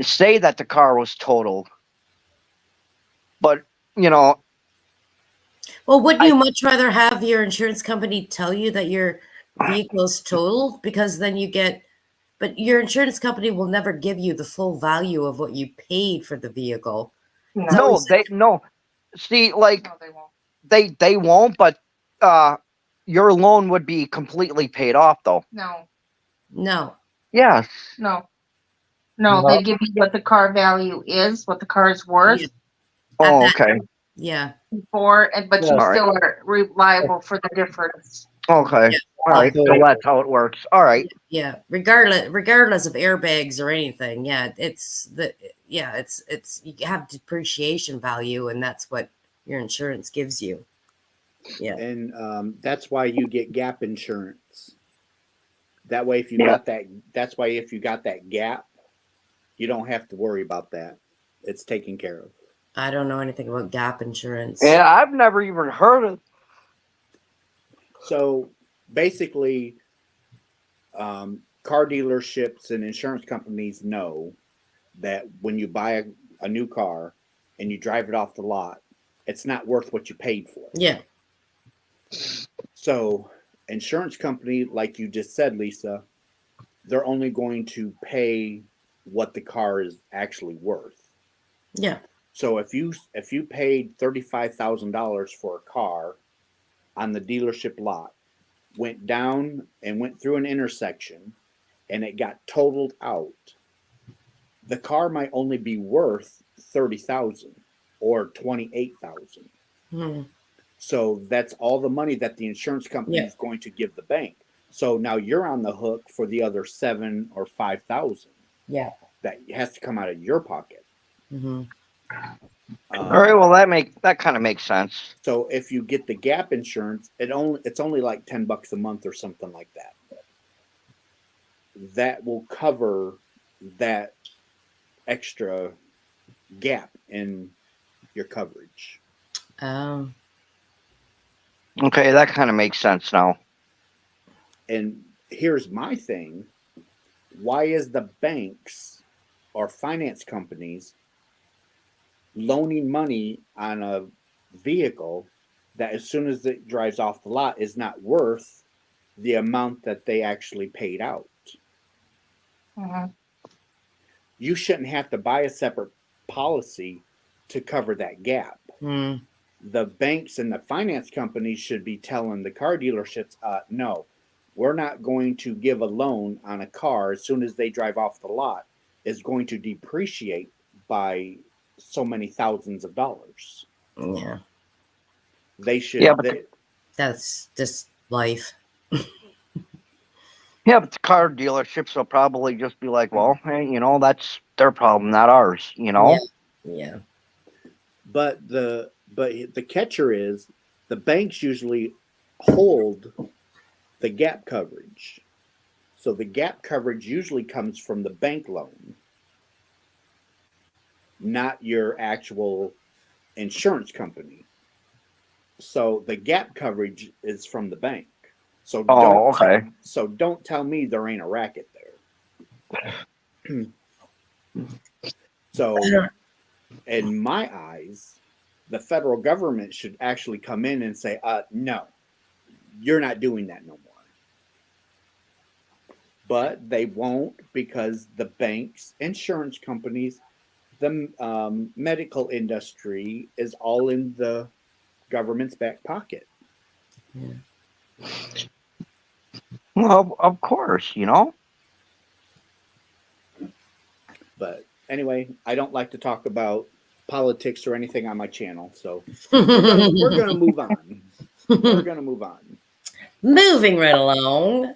say that the car was totaled. But Well, wouldn't you much rather have your insurance company tell you that your vehicle's totaled? Because then you get, but your insurance company will never give you the full value of what you paid for the vehicle. no, no. See, like No, they won't. they won't, but your loan would be completely paid off, though. No. Yes. No, No. they give you what the car value is, what the car is worth Yeah. Oh, At that- okay. Yeah. for, but you Yeah. still are liable for the difference. Okay. Yeah. All right. Okay. So that's how it works. All right. Yeah. Regardless of airbags or anything. Yeah. It's you have depreciation value, and that's what your insurance gives you. Yeah. And that's why you get gap insurance. That way, if you Yeah. got that, that's why if you got that gap, you don't have to worry about that. It's taken care of. I don't know anything about gap insurance. Yeah, I've never even heard of. So basically, car dealerships and insurance companies know that when you buy a new car and you drive it off the lot, it's not worth what you paid for. Yeah. So, insurance company, like you just said, Lisa, they're only going to pay what the car is actually worth. Yeah. So if you paid $35,000 for a car on the dealership lot, went down and went through an intersection, and it got totaled out, the car might only be worth $30,000 or $28,000. Hmm. So that's all the money that the insurance company is going to give the bank. So now you're on the hook for the other $7,000 or $5,000. Yeah. That has to come out of your pocket. Mm-hmm. All right. Well, that kind of makes sense. So if you get the gap insurance, it's only like $10 a month or something like that. That will cover that extra gap in your coverage. Okay, that kind of makes sense now. And here's my thing. Why is the banks or finance companies loaning money on a vehicle that as soon as it drives off the lot is not worth the amount that they actually paid out? Mm-hmm. You shouldn't have to buy a separate policy to cover that gap. Mm. The banks and the finance companies should be telling the car dealerships, no, we're not going to give a loan on a car as soon as they drive off the lot. Is going to depreciate by so many thousands of dollars. Yeah. They should. Yeah, but that's just life. Yeah, but the car dealerships will probably just be like, well, hey, that's their problem, not ours, Yeah. But the catcher is the banks usually hold the gap coverage. So the gap coverage usually comes from the bank loan, not your actual insurance company. So the gap coverage is from the bank. So don't tell me there ain't a racket there. So in my eyes, the federal government should actually come in and say, no, you're not doing that no more. But they won't, because the banks, insurance companies, the medical industry is all in the government's back pocket. Yeah. Well, of course, you know. But anyway, I don't like to talk about politics or anything on my channel, so we're gonna move on. We're gonna move on. Moving right along.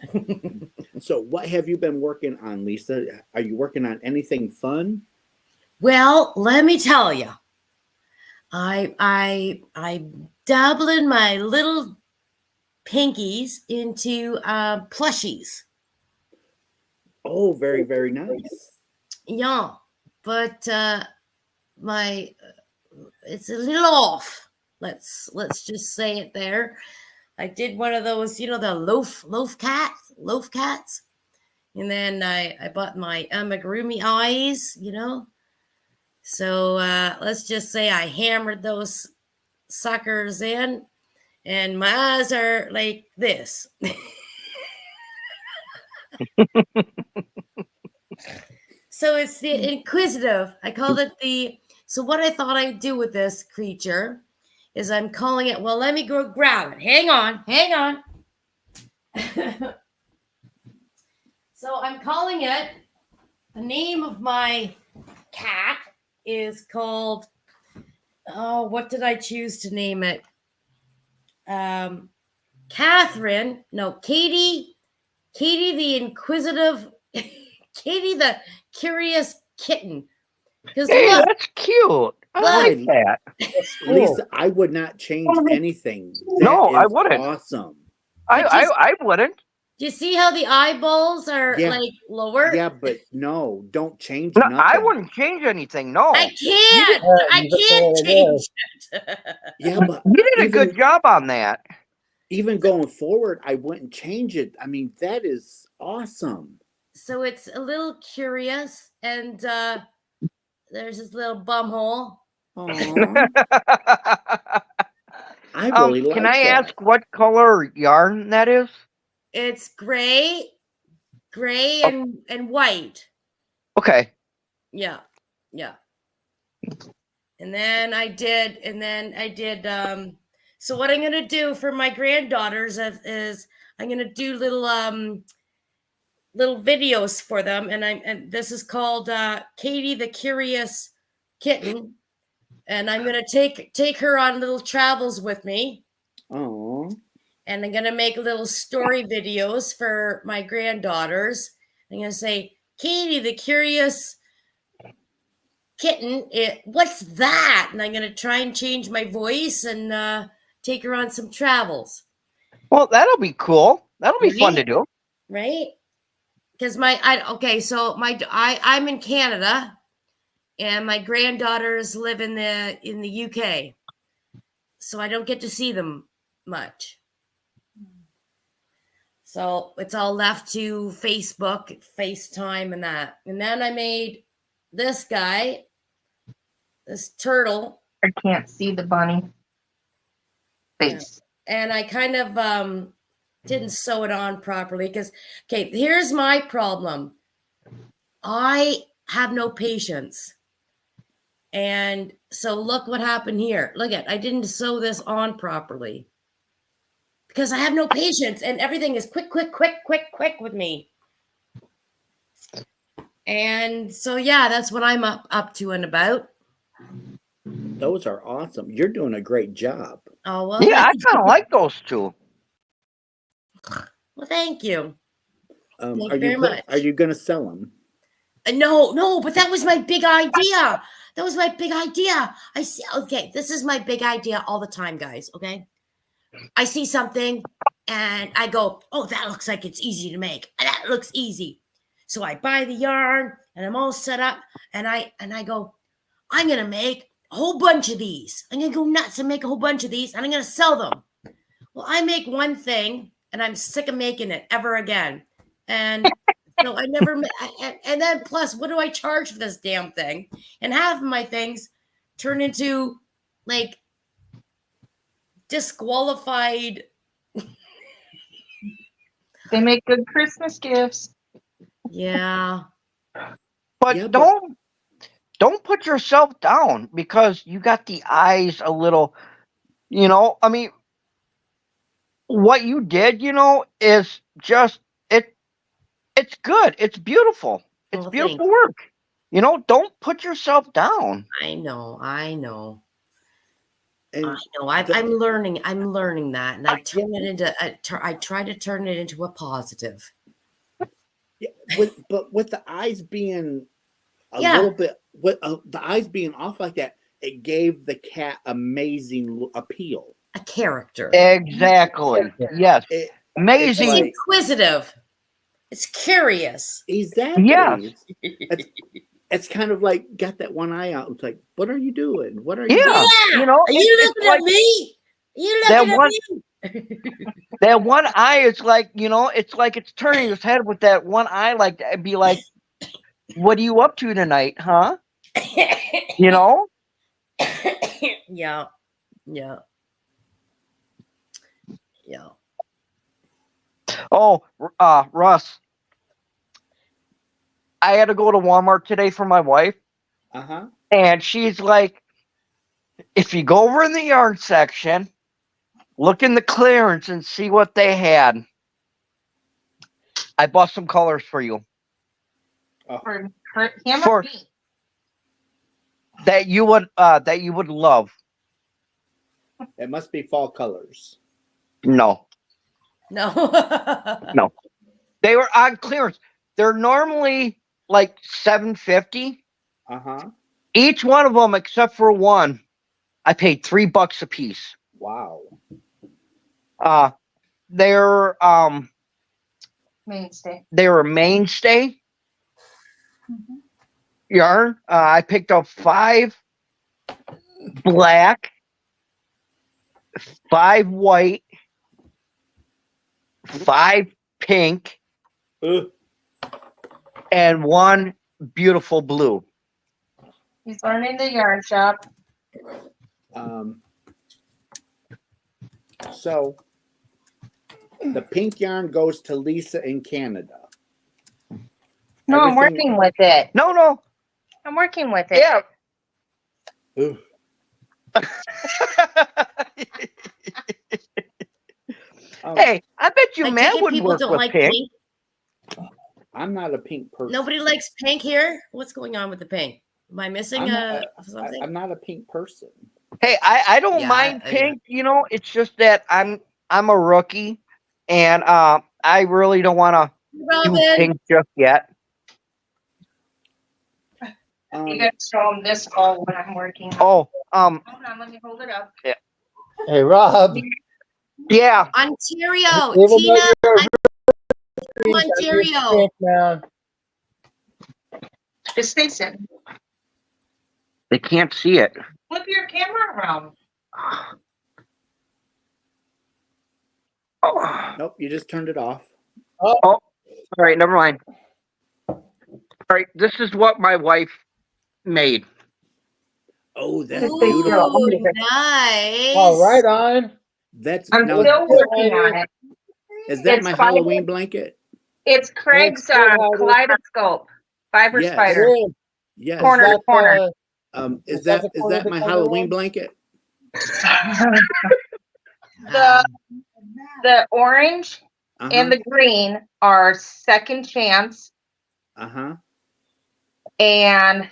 So, what have you been working on, Lisa? Are you working on anything fun? Well, let me tell you, I dabbling my little pinkies into plushies. Oh, very, very nice. Yeah, but my it's a little off. Let's just say it there. I did one of those, you know, the loaf cats, and then I bought my amigurumi eyes, you know. So let's just say I hammered those suckers in, and my eyes are like this. So it's the inquisitive. I called it the. So what I thought I'd do with this creature is I'm calling it. Well, let me go grab it. Hang on. So I'm calling it. The name of my cat is called. Oh, what did I choose to name it? Catherine. No, Katie. Katie the inquisitive. Katie the curious kitten. Because Hey, that's cute. I like that. Cool. Lisa, I would not change anything. No, I is wouldn't. Awesome. I wouldn't. Do you see how the eyeballs are Yeah. like lower? Yeah, but no, don't change No, nothing. I wouldn't change anything. No, I can't. I You just can't say it change it. Yeah, but you did a even- good job on that. even going forward, I wouldn't change it. I mean, that is awesome. So it's a little curious, and there's this little bum hole. Aw, I really like can I that. ask what color yarn that is? It's gray and white. Okay. Yeah. And then I did. So what I'm gonna do for my granddaughters is I'm gonna do little videos for them, and this is called Katie the Curious Kitten, and I'm gonna take her on little travels with me, Oh, and I'm gonna make little story videos for my granddaughters. I'm gonna say, Katie the Curious Kitten, what's that? And I'm gonna try and change my voice and take her on some travels. Well, that'll be cool. That'll be fun to do. Right? Because I'm in Canada, and my granddaughters live in the UK, so I don't get to see them much. So it's all left to Facebook, FaceTime, and that. And then I made this guy, this turtle, I can't see the bunny face. and I kind of didn't sew it on properly because, okay, here's my problem. I have no patience. And so look what happened here. Look I didn't sew this on properly because I have no patience, and everything is quick with me. And so, yeah, that's what I'm up to and about. those are awesome. You're doing a great job. Oh, well. Yeah, I kind of like those two. Well, thank you. Thank Are you very much. Are you going to sell them? No, but that was my big idea. I see. Okay, this is my big idea all the time, guys. Okay, I see something and I go, "Oh, that looks like it's easy to make. That looks easy." So I buy the yarn and I'm all set up, and I go, "I'm gonna make a whole bunch of these. I'm gonna go nuts and make a whole bunch of these, and I'm gonna sell them." Well, I make one thing and I'm sick of making it ever again, and. No, I never. And then plus, what do I charge for this damn thing? And half of my things turn into like disqualified. They make good Christmas gifts. Yeah. But Yeah, but don't put yourself down because you got the eyes a little, I mean, what you did, is just it's good. It's beautiful. It's Oh, beautiful thanks. work. Don't put yourself down. I know. I know. and I know. I'm learning. I'm learning that, and I turn it into. I try to turn it into a positive. yeah, but with the eyes being a Yeah. little bit, with the eyes being off like that, it gave the cat amazing appeal. A character. Exactly. Yes. It's Amazing. It's like, inquisitive. It's curious. exactly. Yes. It's kind of like got that one eye out. It's like, what are you doing? What are you Yeah. doing? Are you it's looking at me? Are you that looking one- at me? That one eye is like, it's like it's turning its head with that one eye, like it'd be like, what are you up to tonight, huh? Yeah. Yeah. Yeah. Oh, Russ, I had to go to Walmart today for my wife, Uh-huh. and she's like, if you go over in the yarn section, look in the clearance and see what they had. I bought some colors for you For him For- or me? that you would love. It must be fall colors. No, No. No. They were on clearance. They're normally like $7.50. Uh-huh. Each one of them, except for one, I paid $3 a piece. Wow. They're Mainstay. mainstay Mhm. yarn. I picked up 5 black, 5 white, 5 pink, Ugh. and 1 beautiful blue. He's learning the yarn shop. So the pink yarn goes to Lisa in Canada. No, I'm Everything- working with it. No. I'm working with it. Yeah. Ugh. Hey, I bet you I Matt take it would people work don't with like pink. pink. I'm not a pink person. Nobody likes pink here. What's going on with the pink? Am I missing something? I'm not a pink person. Hey, I don't Yeah, mind yeah. pink. It's just that I'm a rookie, and I really don't want to do Robin. pink just yet. You got to show him this all when I'm working. Oh, Hold on, let me hold it up. Hey, Rob. yeah. Ontario. Even though Tina, you're I'm from Ontario. pink, man. Just face it. They can't see it. Flip your camera around. Oh. Nope, you just turned it off. All right, never mind. All right, this is what my wife made. Oh, that's Ooh. beautiful. Ooh, nice. All right, on. That's I'm now, still working on it. is that it's my fiber- Halloween blanket? It's Craig's still hiding. kaleidoscope. Fiber Yes. spider. It is. Yes. Corner to corner. Is Is that that the corner of the my corner Halloween one? blanket? The orange Uh-huh. and the green are second chance, Uh-huh. and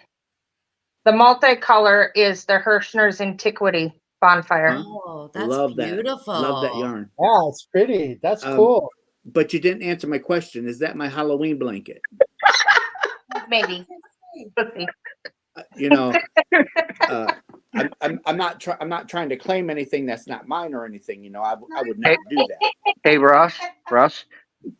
the multicolor is the Hirschner's Antiquity bonfire. Huh? Oh, that's Love that. beautiful. Love that yarn. Yeah, it's pretty. That's Um, cool. But you didn't answer my question. Is that my Halloween blanket? Maybe. Let's see. You know, I'm not trying to claim anything that's not mine or anything. I would not do that. Hey, Russ,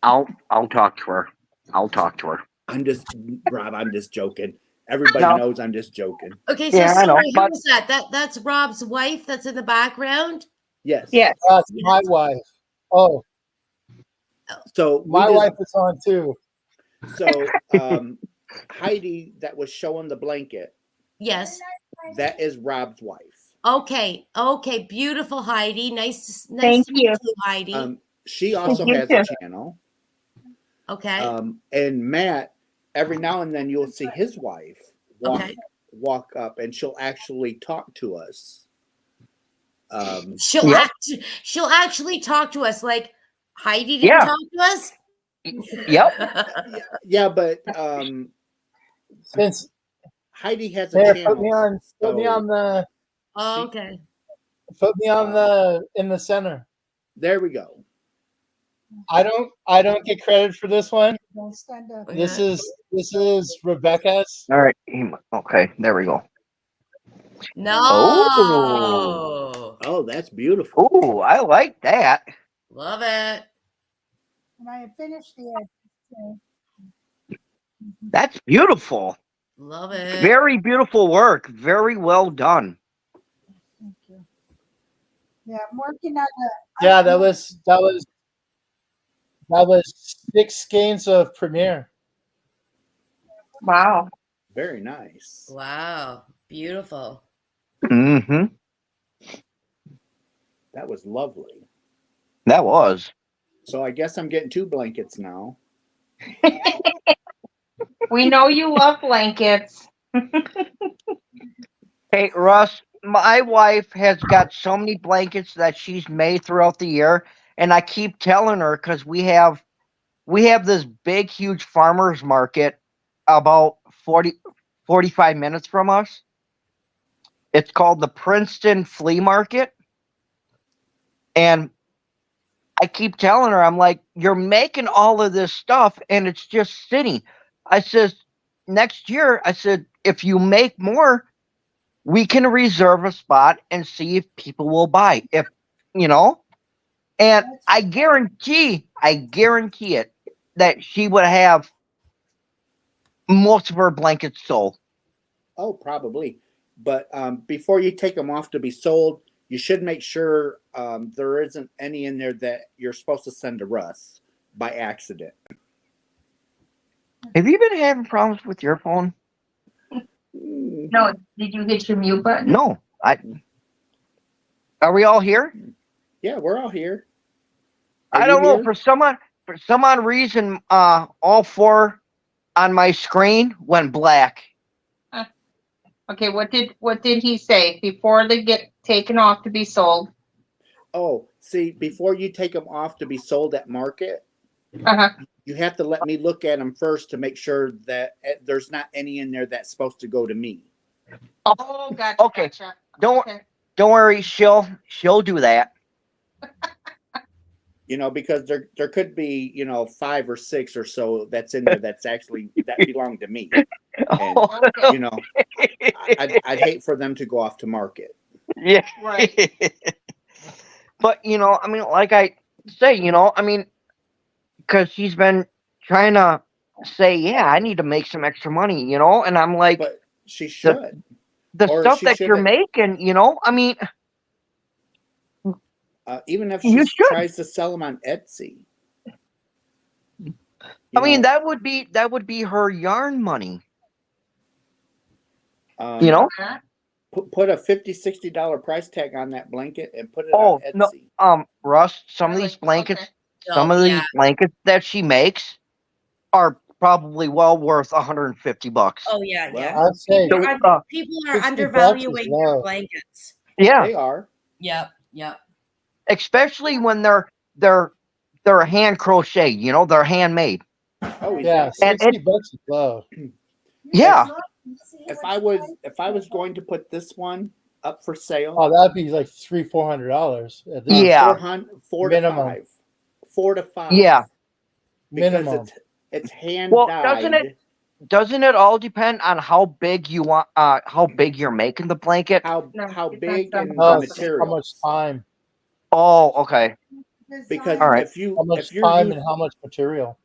I'll talk to her. I'll talk to her. I'm just Rob. I'm just joking. Everybody No. knows I'm just joking. Okay, so Yeah, I know, sorry, who but- was that? That's Rob's wife that's in the background? Yes. Yes. That's my wife. Oh, So we my just- wife is on too. So Heidi, that was showing the blanket. Yes. That is Rob's wife. Okay. Okay. Beautiful, Heidi. Nice Thank to meet you. you, Heidi. She also You has a too. channel. Okay. And Matt, every now and then you'll see his wife Okay. walk up, and she'll actually talk to us. She'll Yep. she'll actually talk to us. Like Heidi didn't Yeah. talk to us. Yep. yeah, but Since Heidi has a there, channel. put me on the, Oh, she- okay. put me on the in the center. There we go. I don't get credit for this one. Don't stand up. This Okay. is Rebecca's. All right. Okay. There we go. No. Oh, that's beautiful. Ooh, I like that. Love it. And I have finished the edge. That's beautiful. Love it. Very beautiful work. Very well done. Thank you. Yeah, I'm working on the. Yeah, that was 6 skeins of Premiere. Wow. Very nice. Wow. Beautiful. Mm-hmm. That was lovely. That was. So I guess I'm getting 2 blankets now. We know you love blankets. Hey, Russ, my wife has got so many blankets that she's made throughout the year, and I keep telling her because we have this big, huge farmers market about 45 minutes from us. It's called the Princeton Flea Market. And I keep telling her, I'm like, you're making all of this stuff and it's just sitting. I says, next year, I said, if you make more, we can reserve a spot and see if people will buy. If, you know, and I guarantee it that she would have most of her blankets sold. Oh, probably. But before you take them off to be sold, you should make sure there isn't any in there that you're supposed to send to Russ by accident. Have you been having problems with your phone? No, did you hit your mute button? No. Are we all here? Yeah, we're all here. Are I you don't know. here? For some odd reason, all 4 on my screen went black. Okay, what did he say before they get taken off to be sold? Oh, see, before you take them off to be sold at market, Uh-huh. you have to let me look at them first to make sure that there's not any in there that's supposed to go to me. Oh, gotcha. Okay. Gotcha. Don't Okay. don't worry, she'll do that. You know, because there could be, 5 or 6 or so that's in there that's actually that belong to me. And Okay. you know, I'd hate for them to go off to market. Yeah. Right. But I mean, like I say, I mean, because she's been trying to say, yeah, I need to make some extra money, and I'm like, But she should. the or stuff she that you're should- making, I mean, even if You she should. tries to sell them on Etsy. I mean, that would be her yarn money, Uh-huh. Put a $50-$60 price tag on that blanket and put it Oh, on no. Etsy. Russ, some of Really? these blankets, Okay. some Oh, of yeah. these blankets that she makes are probably well worth $150. Oh yeah, Well, yeah. I'd say So, People are 60 bucks is undervaluing their low. blankets. yeah, They are. Yep. Yep. especially when they're hand crochet, they're handmade. Oh, Yeah, exactly. And 60 bucks is low. Yeah, If I was going to put this one up for sale, Oh, that'd be like $300-$400 at least. Yeah. 4 to Minimum. 5. 4 to 5. Yeah. Because Minimum. it's hand Well, dyed. doesn't it all depend on how big you want, how big you're making the blanket? How No, big depends and on the the material. How much time? Oh, okay, Because All right. How much time and how much material?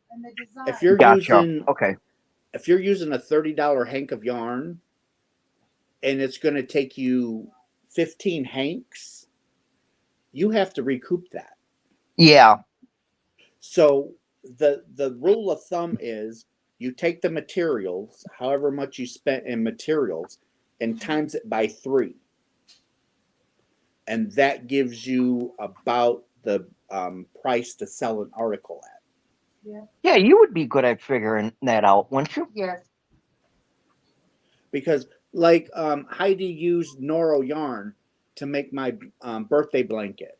if you're gotcha. using Okay, if you're using a $30 hank of yarn and it's going to take you 15 hanks, you have to recoup that. yeah, So the rule of thumb is you take the materials, however much you spent in materials, and times it by 3. and that gives you about the price to sell an article at. Yeah, you would be good at figuring that out, wouldn't you? Yes. Because like Heidi used Noro yarn to make my birthday blanket.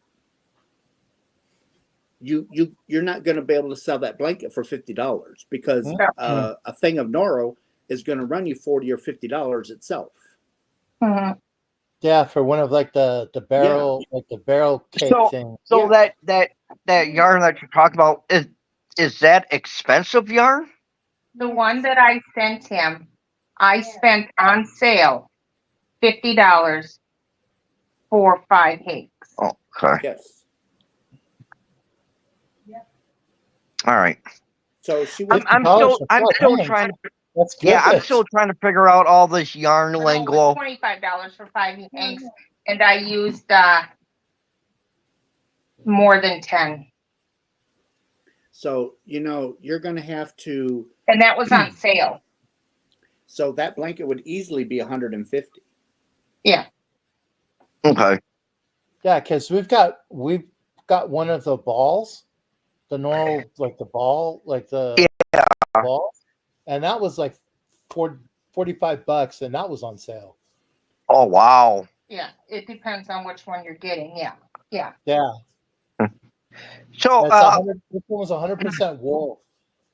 You're not going to be able to sell that blanket for $50 because a thing of Noro is going to run you $40 or $50 itself. Mhm. Yeah, for one of like the barrel like the barrel cake thing. So Yeah. that yarn that you talked about is that expensive yarn? The one that I sent him, I spent on sale $50 for 5 cakes. Oh, okay. Yes. All right. So she was. I'm $50 still for 5 trying to That's good. yeah, I'm still trying to figure out all this yarn No, it lingo. was $25 for 5 cakes, and I used more than 10. So you're going to have to. And that was on sale. So that blanket would easily be $150. Yeah. Okay. Yeah, because we've got one of the balls, the normal like the ball, like the ball, and that was like $45, and that was on sale. Oh wow. Yeah. It depends on which one you're getting. Yeah. Yeah. Yeah, So this one was 100% wool,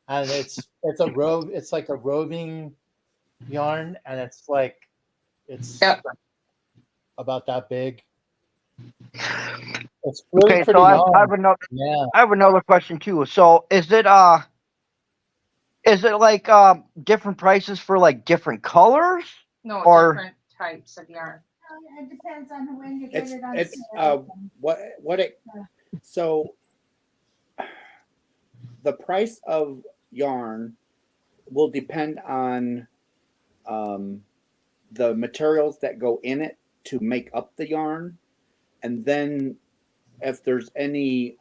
and it's like a roving yarn, and it's Yep. about that big. It's really okay, pretty so I yarn. I have another question too. So is it like different prices for like different colors? No, Or- different types of yarn. It depends on when you get It's it on it's sale. what it. So the price of yarn will depend on the materials that go in it to make up the yarn, and then if there's any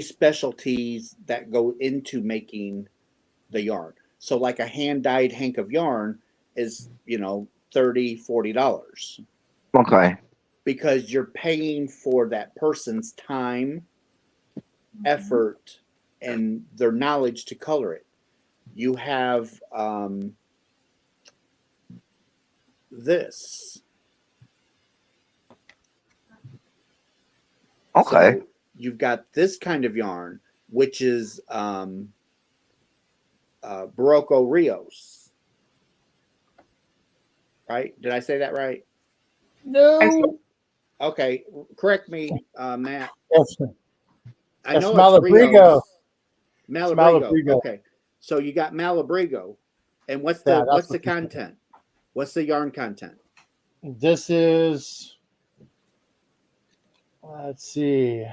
specialties that go into making the yarn. So like a hand dyed hank of yarn is $30-$40 Okay. because you're paying for that person's time, effort, and their knowledge to color it. You have this. Okay. So you've got this kind of yarn, which is Barocco Rios. Right? Did I say that right? No, Okay, correct me, Matt. it's I That's know Malabrigo. it's Rios. Malabrigo. Malabrigo. Okay, so you got Malabrigo, and what's the content? What's the yarn content? This is, let's see,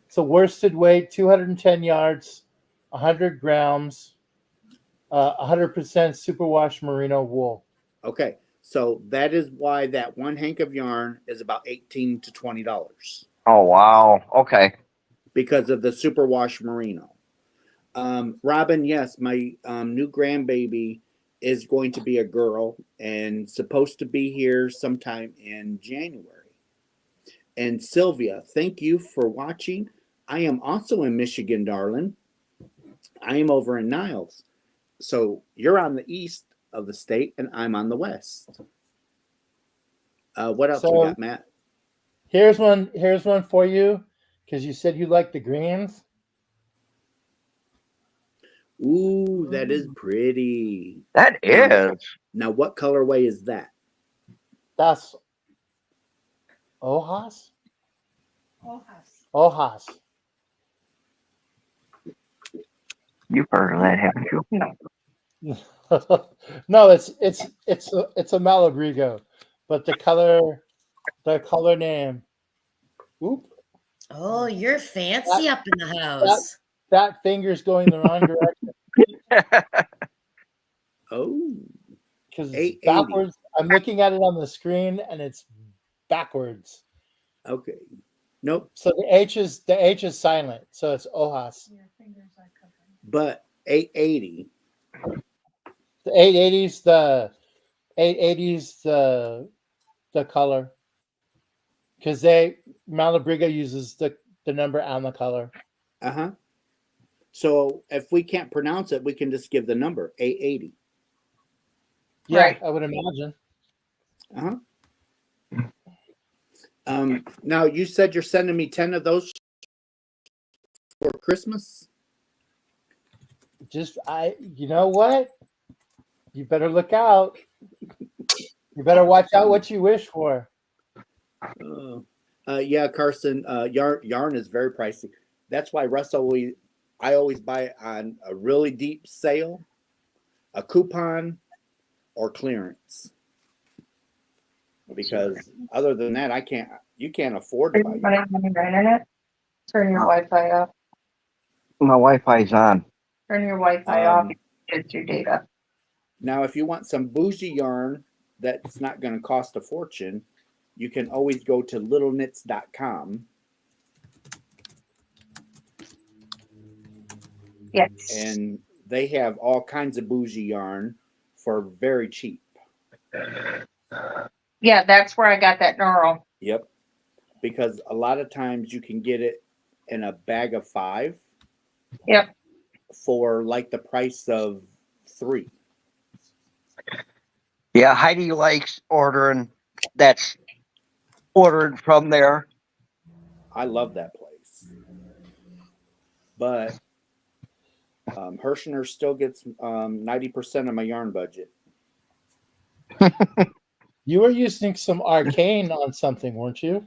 it's a worsted weight, 210 yards, 100 grams, 100% superwash merino wool. Okay, so that is why that one hank of yarn is about $18 to $20 Oh wow. Okay. because of the superwash merino. Robin, yes, my new grandbaby is going to be a girl and supposed to be here sometime in January. And Sylvia, thank you for watching. I am also in Michigan, darling. I am over in Niles. So you're on the east of the state and I'm on the west. What else we got, Matt? Here's one for you because you said you like the greens. Ooh, that is pretty. That is. Now, what colorway is that? That's Ojos. You've heard of that, haven't you? No, it's a Malabrigo, but the color name. Oop, Oh, you're fancy up in the house. that finger's going the wrong direction Oh, because it's 880. backwards. I'm looking at it on the screen and it's backwards. Okay. Nope. So the H is silent. So it's Ojos. But 880 The 880's the color. Because Malabriga uses the number and the color. Uh-huh. So if we can't pronounce it, we can just give the number 880. Yeah, Right. I would imagine. Uh-huh. Now you said you're sending me 10 of those for Christmas. You know what? You better look out. You better watch out what you wish for. Yeah, Carson, yarn is very pricey. That's why I always buy it on a really deep sale, a coupon, or clearance. Because other than that, you can't afford to buy yarn. Internet? Turn your Wi-Fi off. My Wi-Fi's on. Turn your Wi-Fi off. Get your data. Now, if you want some bougie yarn that's not going to cost a fortune, you can always go to littleknits.com. Yes. And they have all kinds of bougie yarn for very cheap. Yeah, that's where I got that knurl. Yep. Because a lot of times you can get it in a bag of 5. Yep. For like the price of 3. Yeah, Heidi likes ordering. That's ordered from there. I love that place. But Hirschner still gets 90% of my yarn budget. You were using some arcane on something, weren't you?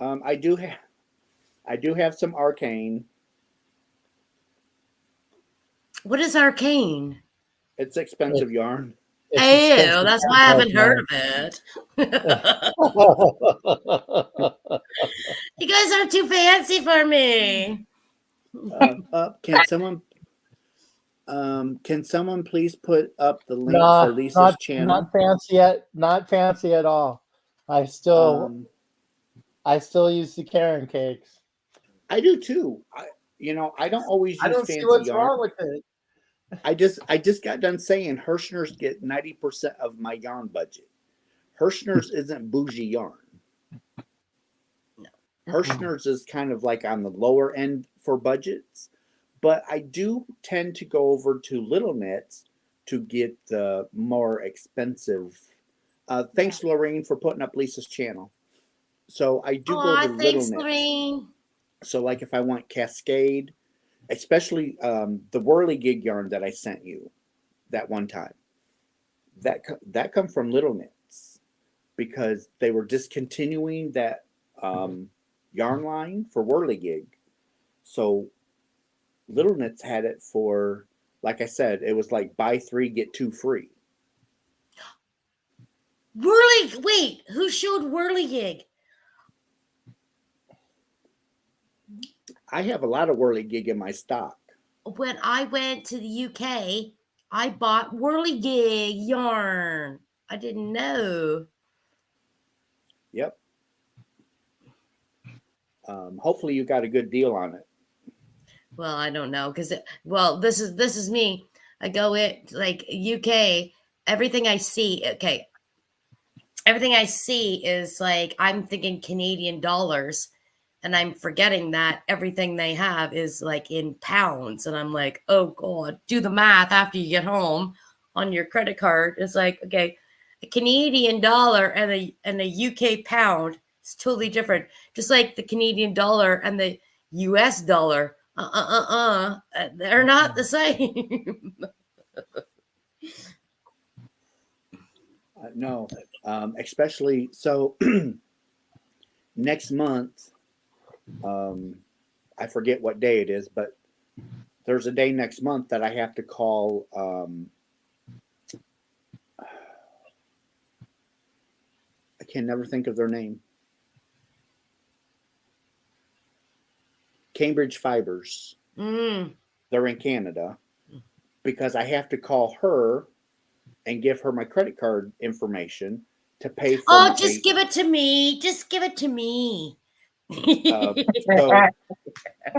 I do have some arcane. What is arcane? It's expensive yarn. Ew, that's why I haven't heard of it. You guys are too fancy for me. Can someone please put up the link for Lisa's channel? Not fancy yet. Not fancy at all. I still use the Karen cakes. I do too. I don't always use I don't fancy see what's yarn. wrong with it. I just got done saying Hirschner's get 90% of my yarn budget. Hirschner's isn't bougie yarn. Hirschner's is kind of like on the lower end for budgets, but I do tend to go over to Little Knits to get the more expensive. Thanks, Lorraine, for putting up Lisa's channel. So I do go to Little thanks, Knits. Lorraine. So like if I want Cascade, especially the whirligig yarn that I sent you that one time, that come from Little Knits because they were discontinuing that yarn line for whirligig. So Little Knits had it for, like I said, it was like buy 3 get 2 free. Wait, who showed Whirligig? I have a lot of whirligig in my stock. When I went to the UK, I bought Whirligig yarn. I didn't know. Yep. Hopefully you got a good deal on it. Well, I don't know because this is me. I go in like UK. Everything I see, okay. Everything I see is like I'm thinking Canadian dollars, and I'm forgetting that everything they have is like in pounds, and I'm like, oh god, do the math after you get home on your credit card. It's like, okay, a Canadian dollar and a UK pound is totally different. Just like the Canadian dollar and the US dollar. They're not the same. No, especially so next month, I forget what day it is, but there's a day next month that I have to call I can never think of their name. Cambridge Fibers. They're in Canada because I have to call her and give her my credit card information to pay for. Oh, just give it to me. Just give it to me. So,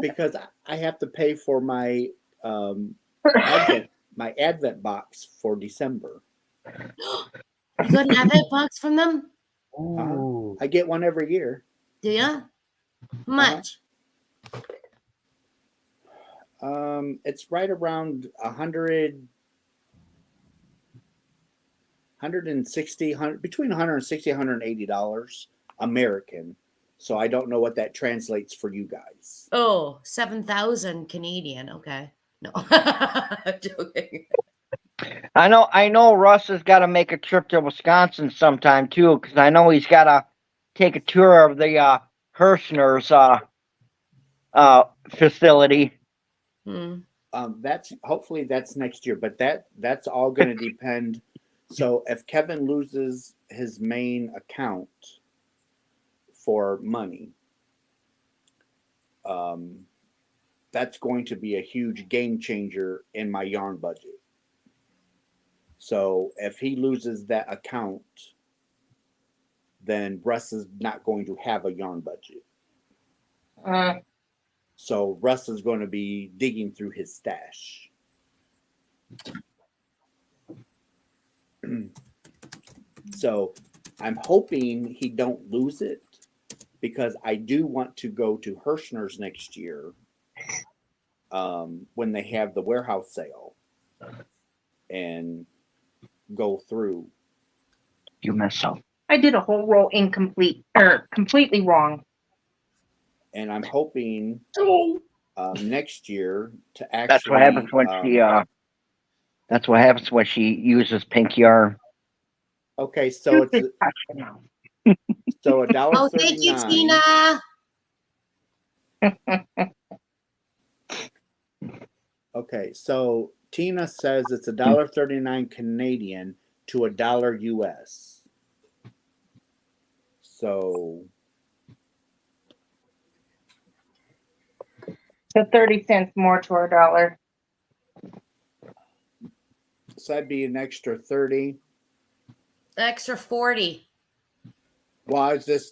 because I have to pay for my my Advent box for December. You got an Advent box from them? Ooh. I get one every year. Do you? How much? It's right around 160, between 160 $180 American. So I don't know what that translates for you guys. Oh, 7,000 Canadian. Okay. No. I'm joking. I know Russ has got to make a trip to Wisconsin sometime too, because I know he's got to take a tour of the Hirschner's facility. That's hopefully that's next year, but that's all going to depend. So if Kevin loses his main account for money, that's going to be a huge game changer in my yarn budget. So if he loses that account, then Russ is not going to have a yarn budget. So Russ is going to be digging through his stash. So I'm hoping he don't lose it, because I do want to go to Hirschner's next year when they have the warehouse sale and go through. You mess up. I did a whole row incomplete or completely wrong. And I'm hoping next year to actually. That's what happens when she. That's what happens when she uses pink yarn. Okay, so it's so $1.39. Oh, thank you, Tina. Okay, so Tina says it's $1.39 Canadian to $1 US. So 30 cents more to our dollar. So that'd be an extra 30. Extra 40. Why is this?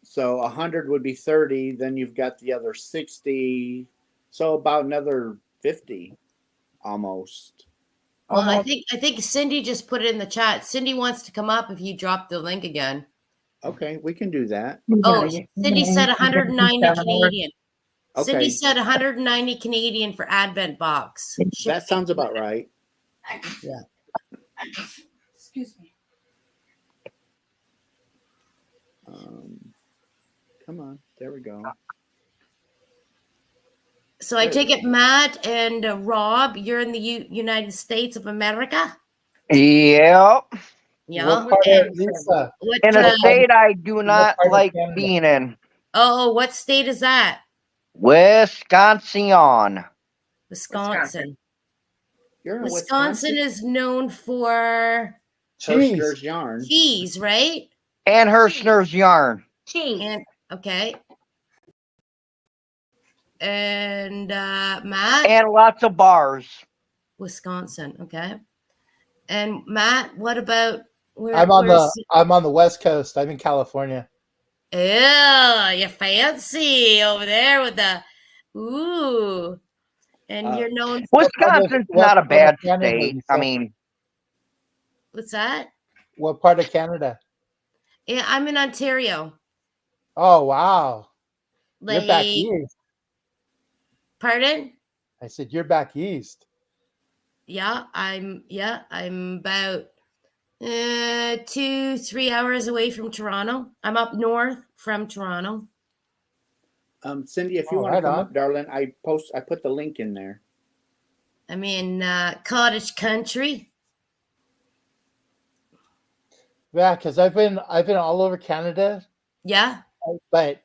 So 100 would be 30. Then you've got the other 60. So about another 50, almost. Well, I think Cindy just put it in the chat. Cindy wants to come up if you drop the link again. Okay, we can do that. Oh, Cindy said 190 Canadian. Okay. Cindy said 190 Canadian for Advent box. That sounds about right. Yeah. Excuse me. Come on, there we go. So I take it Matt and Rob, you're in the United States of America? Yep. Yeah. What part of Lisa? In a state I do not like being in. Oh, what state is that? Wisconsin. Wisconsin. You're in Wisconsin is known for Hirschner's yarn. cheese, right? And Hirschner's yarn. Cheese. And okay. And Matt? And lots of bars. Wisconsin, okay. And Matt, what about where? I'm on the West Coast. I'm in California. Yeah, you're fancy over there with the ooh. And you're known for Wisconsin's not a bad state. I mean, what's that? What part of Canada? Yeah, I'm in Ontario. Oh wow. Like, you're back east. Pardon? I said you're back east. Yeah, I'm about 2-3 hours away from Toronto. I'm up north from Toronto. Cindy, if you want to come up, darling, I put the link in there. I'm in cottage country. Yeah, because I've been all over Canada. Yeah. But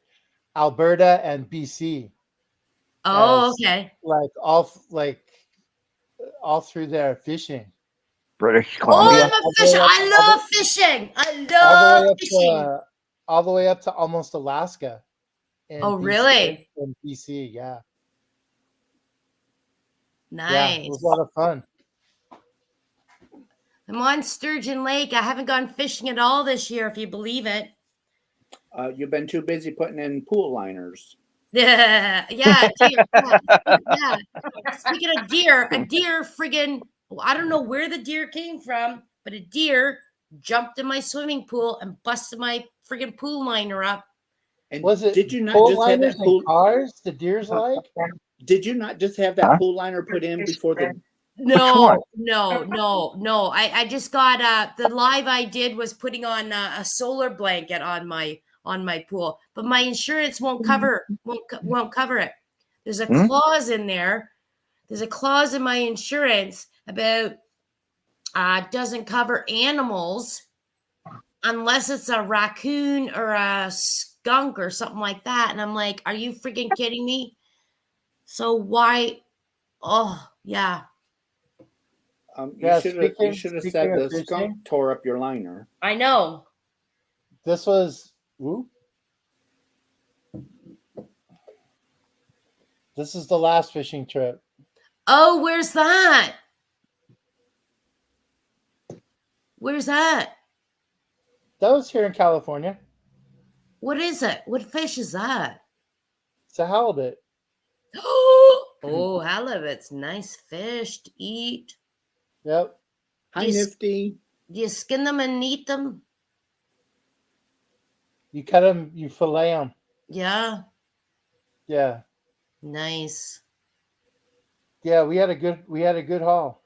Alberta and BC. Oh, okay. Like all through there fishing. British Columbia. Oh, I'm a fisher. I love fishing. I love fishing. All the way up to almost Alaska. Oh, really? In BC, yeah. Nice. Yeah, it was a lot of fun. I'm on Sturgeon Lake. I haven't gone fishing at all this year, if you believe it. You've been too busy putting in pool liners. Yeah, yeah, deer. Yeah. Speaking of deer, a deer friggin' I don't know where the deer came from, but a deer jumped in my swimming pool and busted my friggin' pool liner up. And Was it did you not pool just have liners that and pool? cars the deer's like? Did you not just have that pool liner put in before the? No, no. I just got the live I did was putting on a solar blanket on my pool, but my insurance won't cover it. There's a clause in there. There's a clause in my insurance about doesn't cover animals unless it's a raccoon or a skunk or something like that. And I'm like, are you freaking kidding me? So why? Oh yeah. Yeah, You should have said speaking the of fishing, skunk tore up your liner. I know. this was this is the last fishing trip. Oh, where's that? Where's that? That was here in California. What is it? What fish is that? It's a halibut. Oh, halibut's nice fish to eat. Yep. Hi, Yes. Nifty. Do you skin them and eat them? You cut them, you fillet them. Yeah, Yeah. nice. Yeah, we had a good haul.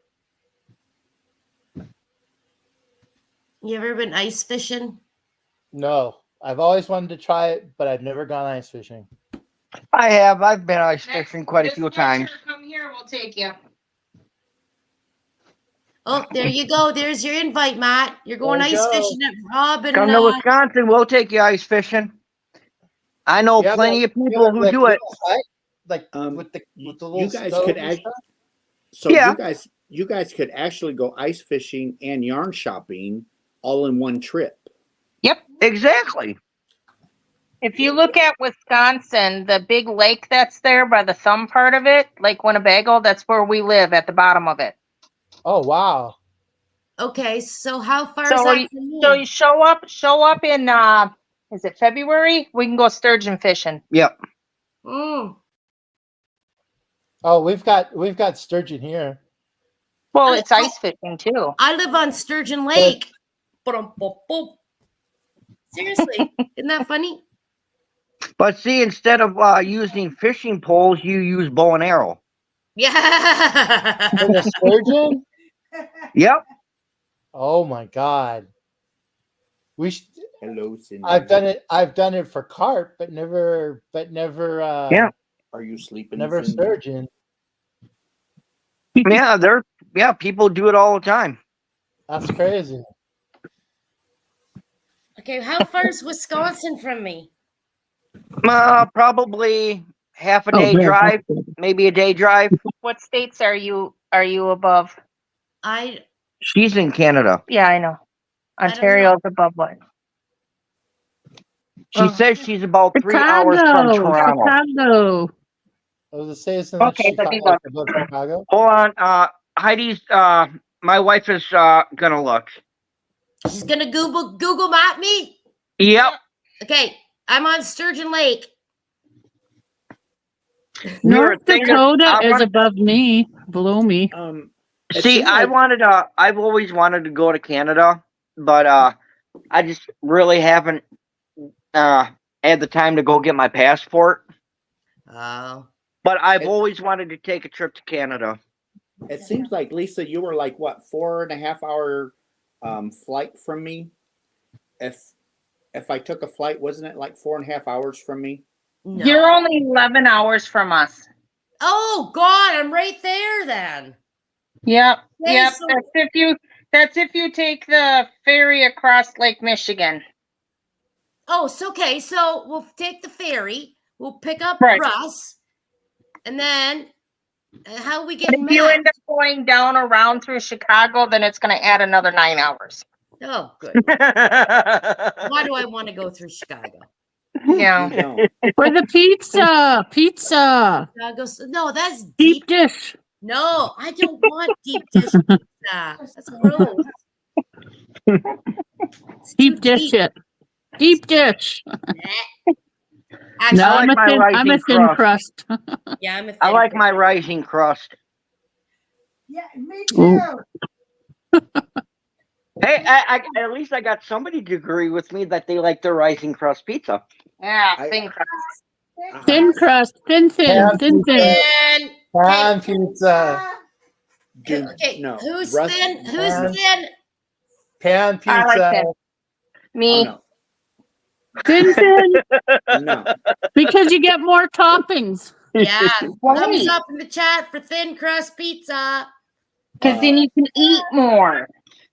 You ever been ice fishing? No. I've always wanted to try it, but I've never gone ice fishing. I have. I've been ice fishing quite a few times. Come here, we'll take you. Oh, there you go. There's your invite, Matt. You're going There you ice go. fishing at Rob and Come to Wisconsin, we'll take you ice fishing. I know Yeah, plenty of Yeah, people who like do it. little hut, like with the You little guys stove could and act. stuff. So Yeah. you guys could actually go ice fishing and yarn shopping all in one trip. Yep. Exactly. If you look at Wisconsin, the big lake that's there by the thumb part of it, Lake Winnebago, that's where we live at the bottom of it. Oh wow. Okay, so how far is So that you, from me? so you show up in is it February? We can go sturgeon fishing. Yep. Mm. Oh, we've got sturgeon here. Well, it's ice fishing too. I live on Sturgeon Lake. Ba-dum-bum-bum. Seriously, isn't that funny? But see, instead of using fishing poles, you use bow and arrow. Yeah. For the sturgeon? Yep. Oh my god. Hello, Cindy. I've done it for carp, but never Yeah. Are you sleeping? never Cindy? sturgeon. Yeah, people do it all the time. That's crazy. Okay, how far is Wisconsin from me? Probably half a day drive, maybe a day drive. What states are you above? She's in Canada. Yeah, I know. I don't Ontario's above what? She says she's about 3 hours from Toronto. Chicago. I was gonna say it's in the Okay, but Chicago, above Chicago. Hold on. Heidi's my wife is gonna look. She's gonna Google map me. Yep. Okay, I'm on Sturgeon Lake. We were North thinking- Dakota I is wanna- above me, below me. It See, seemed I like- wanted to. I've always wanted to go to Canada, but I just really haven't had the time to go get my passport. Oh. But I've always wanted to take a trip to Canada. It seems like, Lisa, you were like what, 4.5 hour flight from me. If I took a flight, wasn't it like 4.5 hours from me? No. You're only 11 hours from us. Oh God, I'm right there then. Yep. Okay, Yep. so- That's if you take the ferry across Lake Michigan. Oh, so okay. So we'll take the ferry. We'll pick up Right. Russ, and then how we get If you Matt? end up going down around through Chicago, then it's going to add another 9 hours. Oh, good. Why do I want to go through Chicago? Yeah. You don't. For the pizza. Pizza. Chicago. No, that's Deep deep. dish. No, I don't want deep dish pizza. That's gross. It's too Deep dish deep. it. Deep dish. Actually, No, I like my I'm a rising thin crust. crust. yeah, I'm a thin I like crust. my rising crust. Yeah, me Ooh. too. Hey, at least I got somebody to agree with me that they like the rising crust pizza. Yeah, I- thin crust. Thin crust, thin. Pan Thin. pizza. And Pan pizza. Do okay, no. who's Russ, thin? Who's Pan- thin? Pan I like pizza. that. Oh Me. no, Thin, no. because you get more toppings. Yeah, thumbs Right. up in the chat for thin crust pizza. Because then you can eat more.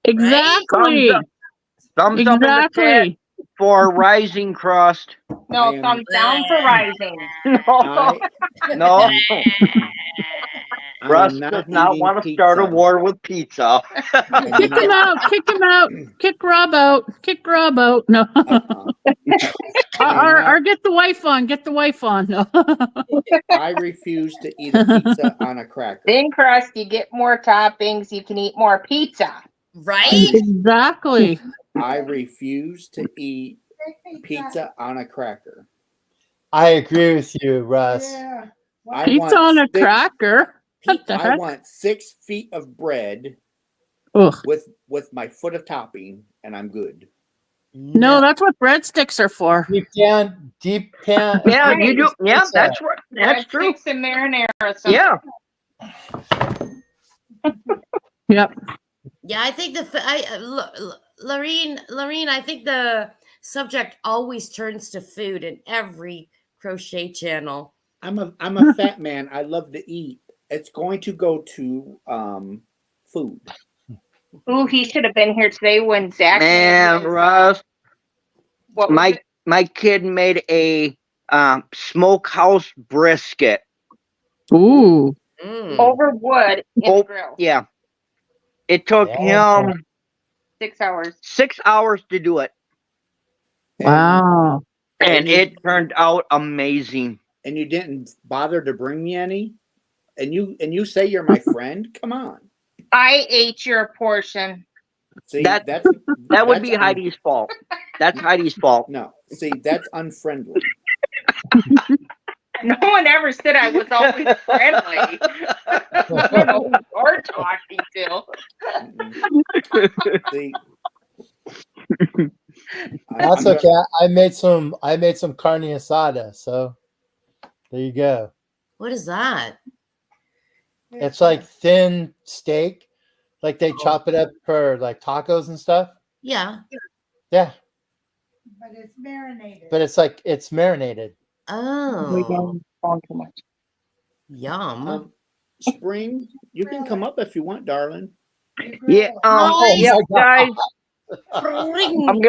Exactly. Thumbs up in the chat Exactly. for rising crust. No, I am- thumbs down for rising. No, I no. I Russ am does not not eating want to start a pizza. war with pizza. I'm Kick him not- out. Kick him out. Kick Rob out. Kick Rob out. No. uh-uh. I am not- Or get the wife on. Get the wife on. No. I refuse to eat a pizza on a cracker. Thin crust, you get more toppings, you can eat more pizza. Right? Exactly. I refuse to eat pizza on a cracker. I agree with you, Russ. Yeah. I Pizza want on a 6 cracker. What the I heck? want 6 feet of bread Ugh. with my foot of topping, and I'm good. No, that's what breadsticks are for. Deep pan. Yeah, you do. Yeah, Pizza. that's right. That's true. Breadsticks and marinara. Yeah. Yep. Yeah, I think Lorene, I think the subject always turns to food in every crochet channel. I'm a fat man. I love to eat. It's going to go to food. Ooh, he should have been here today when Zach Man, made his, Russ, what was it? my kid made a smokehouse brisket. Ooh. Mm. Over wood in Oh, the grill. yeah. It took Yeah. him 6 hours. 6 hours to do it, Wow. and you- it turned out amazing. And you didn't bother to bring me any. And you say you're my friend. Come on. I ate your portion. See, That- that's That would that's be Heidi's fault. That's Heidi's fault. No, see, that's unfriendly. No one ever said I was always friendly. I don't know who you're talking to. Mm-mm. See, That's I'm okay. I made some carne asada, so there you go. What is that? It's like thin steak, like they chop it up for like tacos and stuff. Yeah. Yeah, But it's marinated. but it's marinated. Oh. Yum. Spring, you can come up if you want, darling. Yeah, Nice. yeah, Oh my guys. Ring. I'm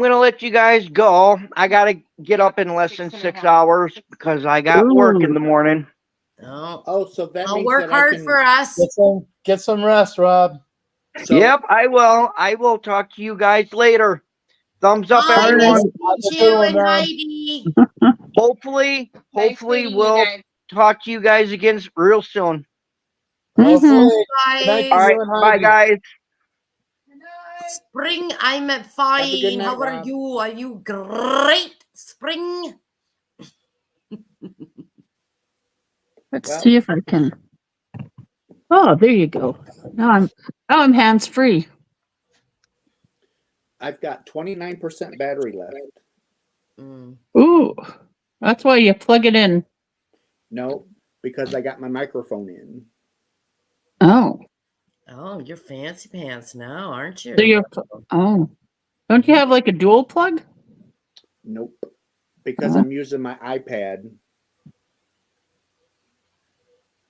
gonna let you guys go. I gotta get up in less than 6 hours because I got work in the morning. Oh. Oh, so that I'll means work that I hard can, for us. Get some rest, Rob. So, Yep, I will. I will talk to you guys later. Thumbs up, Bye, everyone. nice to meet Have a good you one, and Rob. Heidi. Hopefully Nice meeting you we'll guys. talk to you guys again real soon. Hopefully. Bye. Good night, All right, you and bye, Heidi. guys. Good night. Spring, I'm Have a good fine. night, How are Rob. you? Are you great? Spring? Let's Well- see if I can. Oh, there you go. Now I'm hands free. I've got 29% battery left. Mm. Ooh. That's why you plug it in. No, because I got my microphone in. Oh. Oh, you're fancy pants now, aren't you? So you're oh. Don't you have like a dual plug? Nope. Because I'm using my iPad.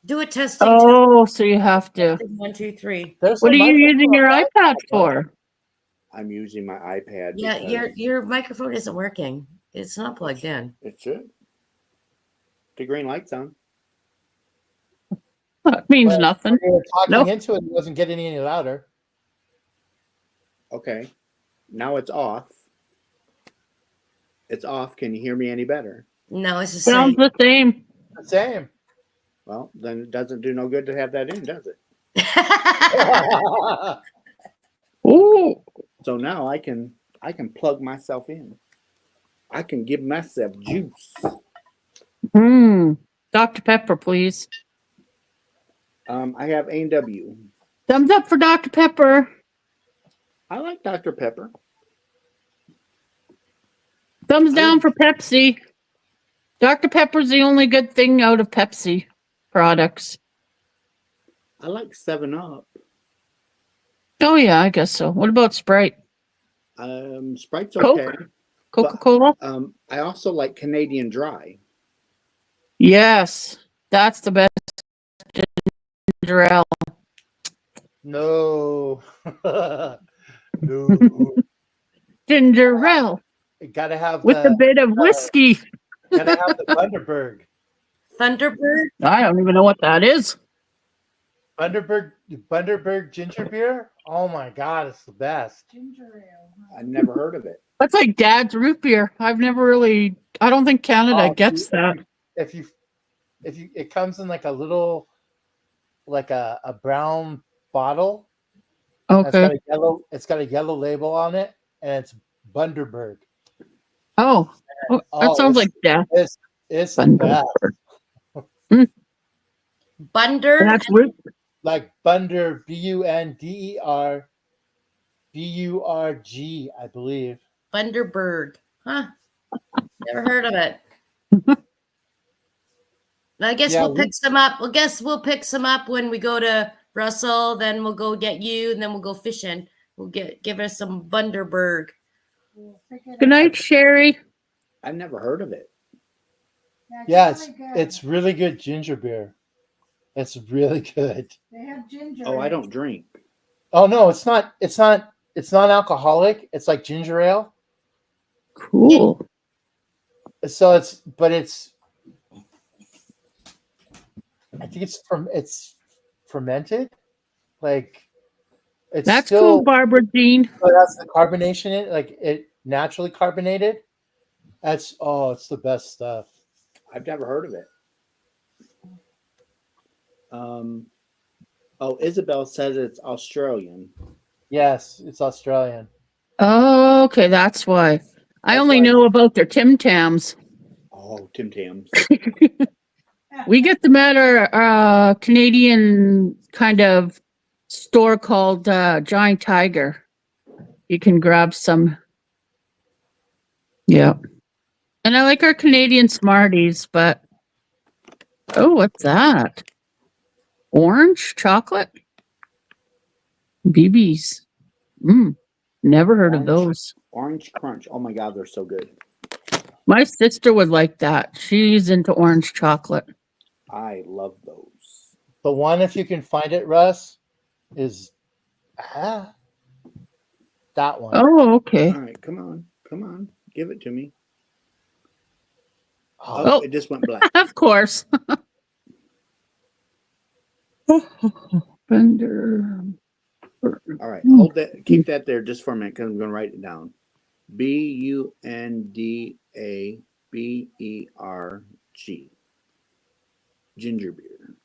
Do a testing. Oh, so you have to. Testing. 1, 2, 3. There's What a are you using your microphone. iPad for? I'm using my iPad. Yeah, because your microphone isn't working. It's not plugged in. It should. The green light's on. That means But nothing. when you were talking Nope. into it, it wasn't getting any louder. Okay. Now it's off. It's off. Can you hear me any better? No, it's the Sounds same. the same. The same. Well, then it doesn't do no good to have that in, does it? Ooh. So now I can plug myself in. I can give myself juice. Dr. Pepper, please. I have A&W. Thumbs up for Dr. Pepper. I like Dr. Pepper. Thumbs I down like- for Pepsi. Dr. Pepper's the only good thing out of Pepsi products. I like 7-Up. Oh, yeah, I guess so. What about Sprite? Sprite's Coke? okay. Coca-Cola? I also like Canadian Dry. Yes, that's the best ginger ale. No. No. Ginger ale You gotta have with a bit of whiskey. gotta have the Bundaberg. Thunderbird. I don't even know what that is. Bundaberg ginger beer. Oh my god, it's the best. Ginger ale. Huh? I've never heard of it. That's like Dad's root beer. I've never really. I don't think Canada Oh, gets that. If you, it comes in like a little, like a brown bottle. Okay. It's got a yellow label on it, and it's Bundaberg. Oh, that sounds like Dad. It's the best. Bunder. That's root. Like Bunder, Bunderberg, Burg, I believe. Bunderberg. Huh. Never heard of it. I guess Yeah, we'll pick some up. Well, guess we'll pick some up when we go to Russell. Then we'll go get you, and then we'll go fishing. We'll give us some Bunderberg. We'll pick it Good up. night, Sherry. I've never heard of it. Yeah, really good. it's really good ginger beer. It's really good. They have ginger. Oh, in I it. don't drink. Oh no, it's not alcoholic. It's like ginger ale. Cool. So it's I think it's fermented. Like it's That's still cool, Barbara Jean. It has the carbonation in it, like it naturally carbonated. It's the best stuff. I've never heard of it. Isabel says it's Australian. Yes, it's Australian. Oh, okay, that's why. I That's only why- know about their Tim Tams. Oh, Tim Tams. We get them at our Canadian kind of store called Giant Tiger. You can grab some. Yeah. And I like our Canadian Smarties, but oh, what's that? Orange chocolate? BBs. Never heard of those. Orange Crunch. Oh my God, they're so good. My sister would like that. She's into orange chocolate. I love those. The one, if you can find it, Russ, is that one. Oh, okay. All right, come on. Give it to me. Oh. It just went black. Of course. Bender. All right, hold that. Keep that there just for a minute because I'm going to write it down. Bundaberg. Ginger beer.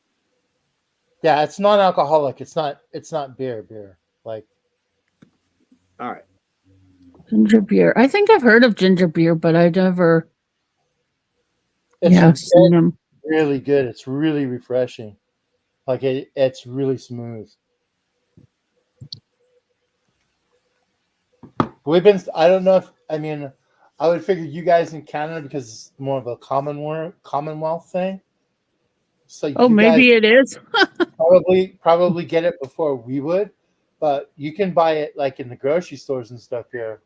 Yeah, it's non-alcoholic. It's not beer. Like, all right. Ginger beer. I think I've heard of ginger beer, but I never. it's Seen them. really good. It's really refreshing. Like it's really smooth. I don't know if, I would figure you guys in Canada, because it's more of a Commonwealth thing. So Maybe it is. probably get it before we would, but you can buy it like in the grocery stores and stuff here.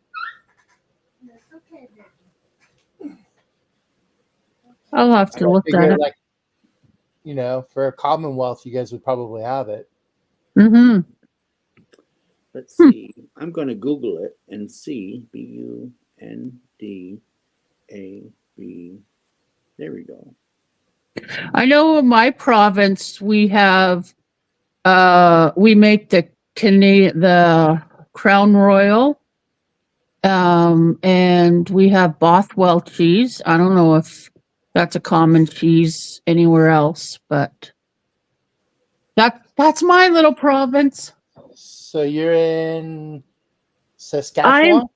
Yes, okay, baby. I'll have to look that up. Like, for a Commonwealth, you guys would probably have it. Mm-hmm. Let's see. I'm going to Google it and see. Bundaberg. There we go. I know in my province we have we make the Crown Royal, and we have Bothwell cheese. I don't know if that's a common cheese anywhere else, but that's my little province. So you're in Saskatchewan?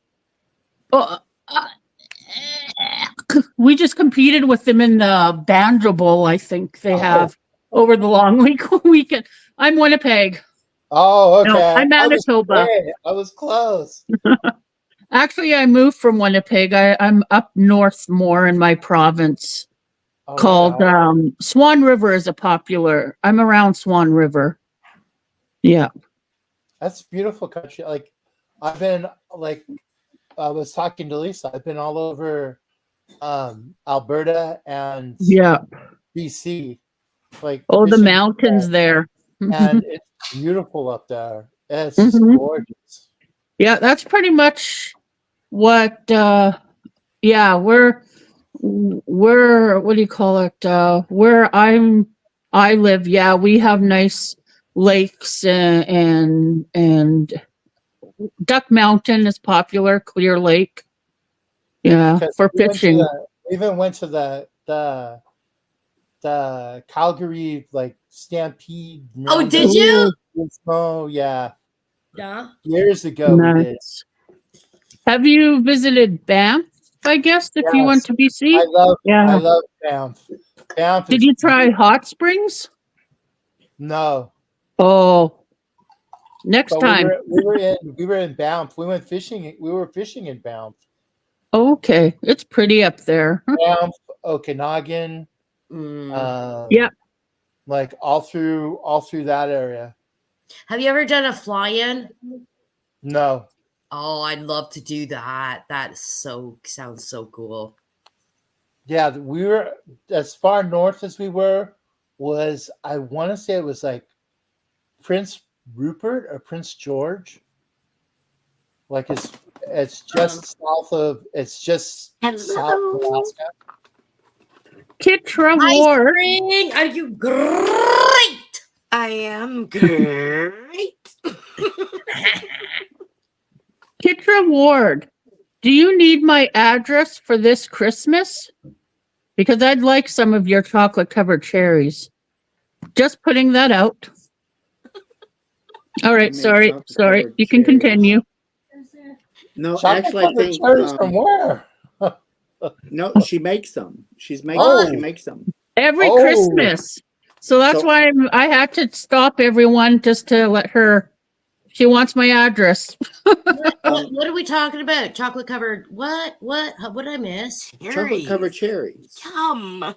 We just competed with them in the Banjo Bowl, I think they Oh. have over the long weekend. I'm Winnipeg. Oh, okay. No, I'm I was, Manitoba. hey, I was close. Actually, I moved from Winnipeg. I'm up north more in my province Oh, called yeah. Swan River is a popular. I'm around Swan River. Yeah. That's beautiful country. Like, I've been, like, I was talking to Lisa. I've been all over Alberta and Yeah. BC. Like, Oh, the fishing, mountains there. and it's beautiful up there. It's just Mhm. gorgeous. Yeah, that's pretty much what yeah, we're what do you call it? Where I live, yeah, we have nice lakes and Duck Mountain is popular, Clear Lake. Yeah, Because for we went to fishing. we even went to the Calgary like Stampede. Oh, did you? Oh yeah, Yeah. years ago we did. Nice. Have you visited Banff, I guess, if you went Yes, to BC? I Yeah. love Banff. Banff Did is you try hot springs? no, Oh, next but time. we were in Banff. We went fishing. We were fishing in Banff. Okay, it's pretty up there. Banff, Okanagan, Yeah. like all through that area. Have you ever done a fly-in? No, Oh, I'd love to do that. That sounds so cool. yeah, we were as far north as we were was I want to say it was like Prince Rupert or Prince George. Like it's just south of south of Alaska. Kitra Hi, Ward. Spring. Are you great? I am great. Kitra Ward, do you need my address for this Christmas? Because I'd like some of your chocolate covered cherries. Just putting that out. All right, Handmade sorry. chocolate-covered You can cherries. continue. No, Chocolate actually, I covered think cherries from where? no, she makes them. She Oh. makes them. Every Oh. Christmas. So that's So- why I had to stop everyone just to let her. She wants my address. What are we talking about? Chocolate covered what? What did I miss? Chocolate covered cherries. Yum.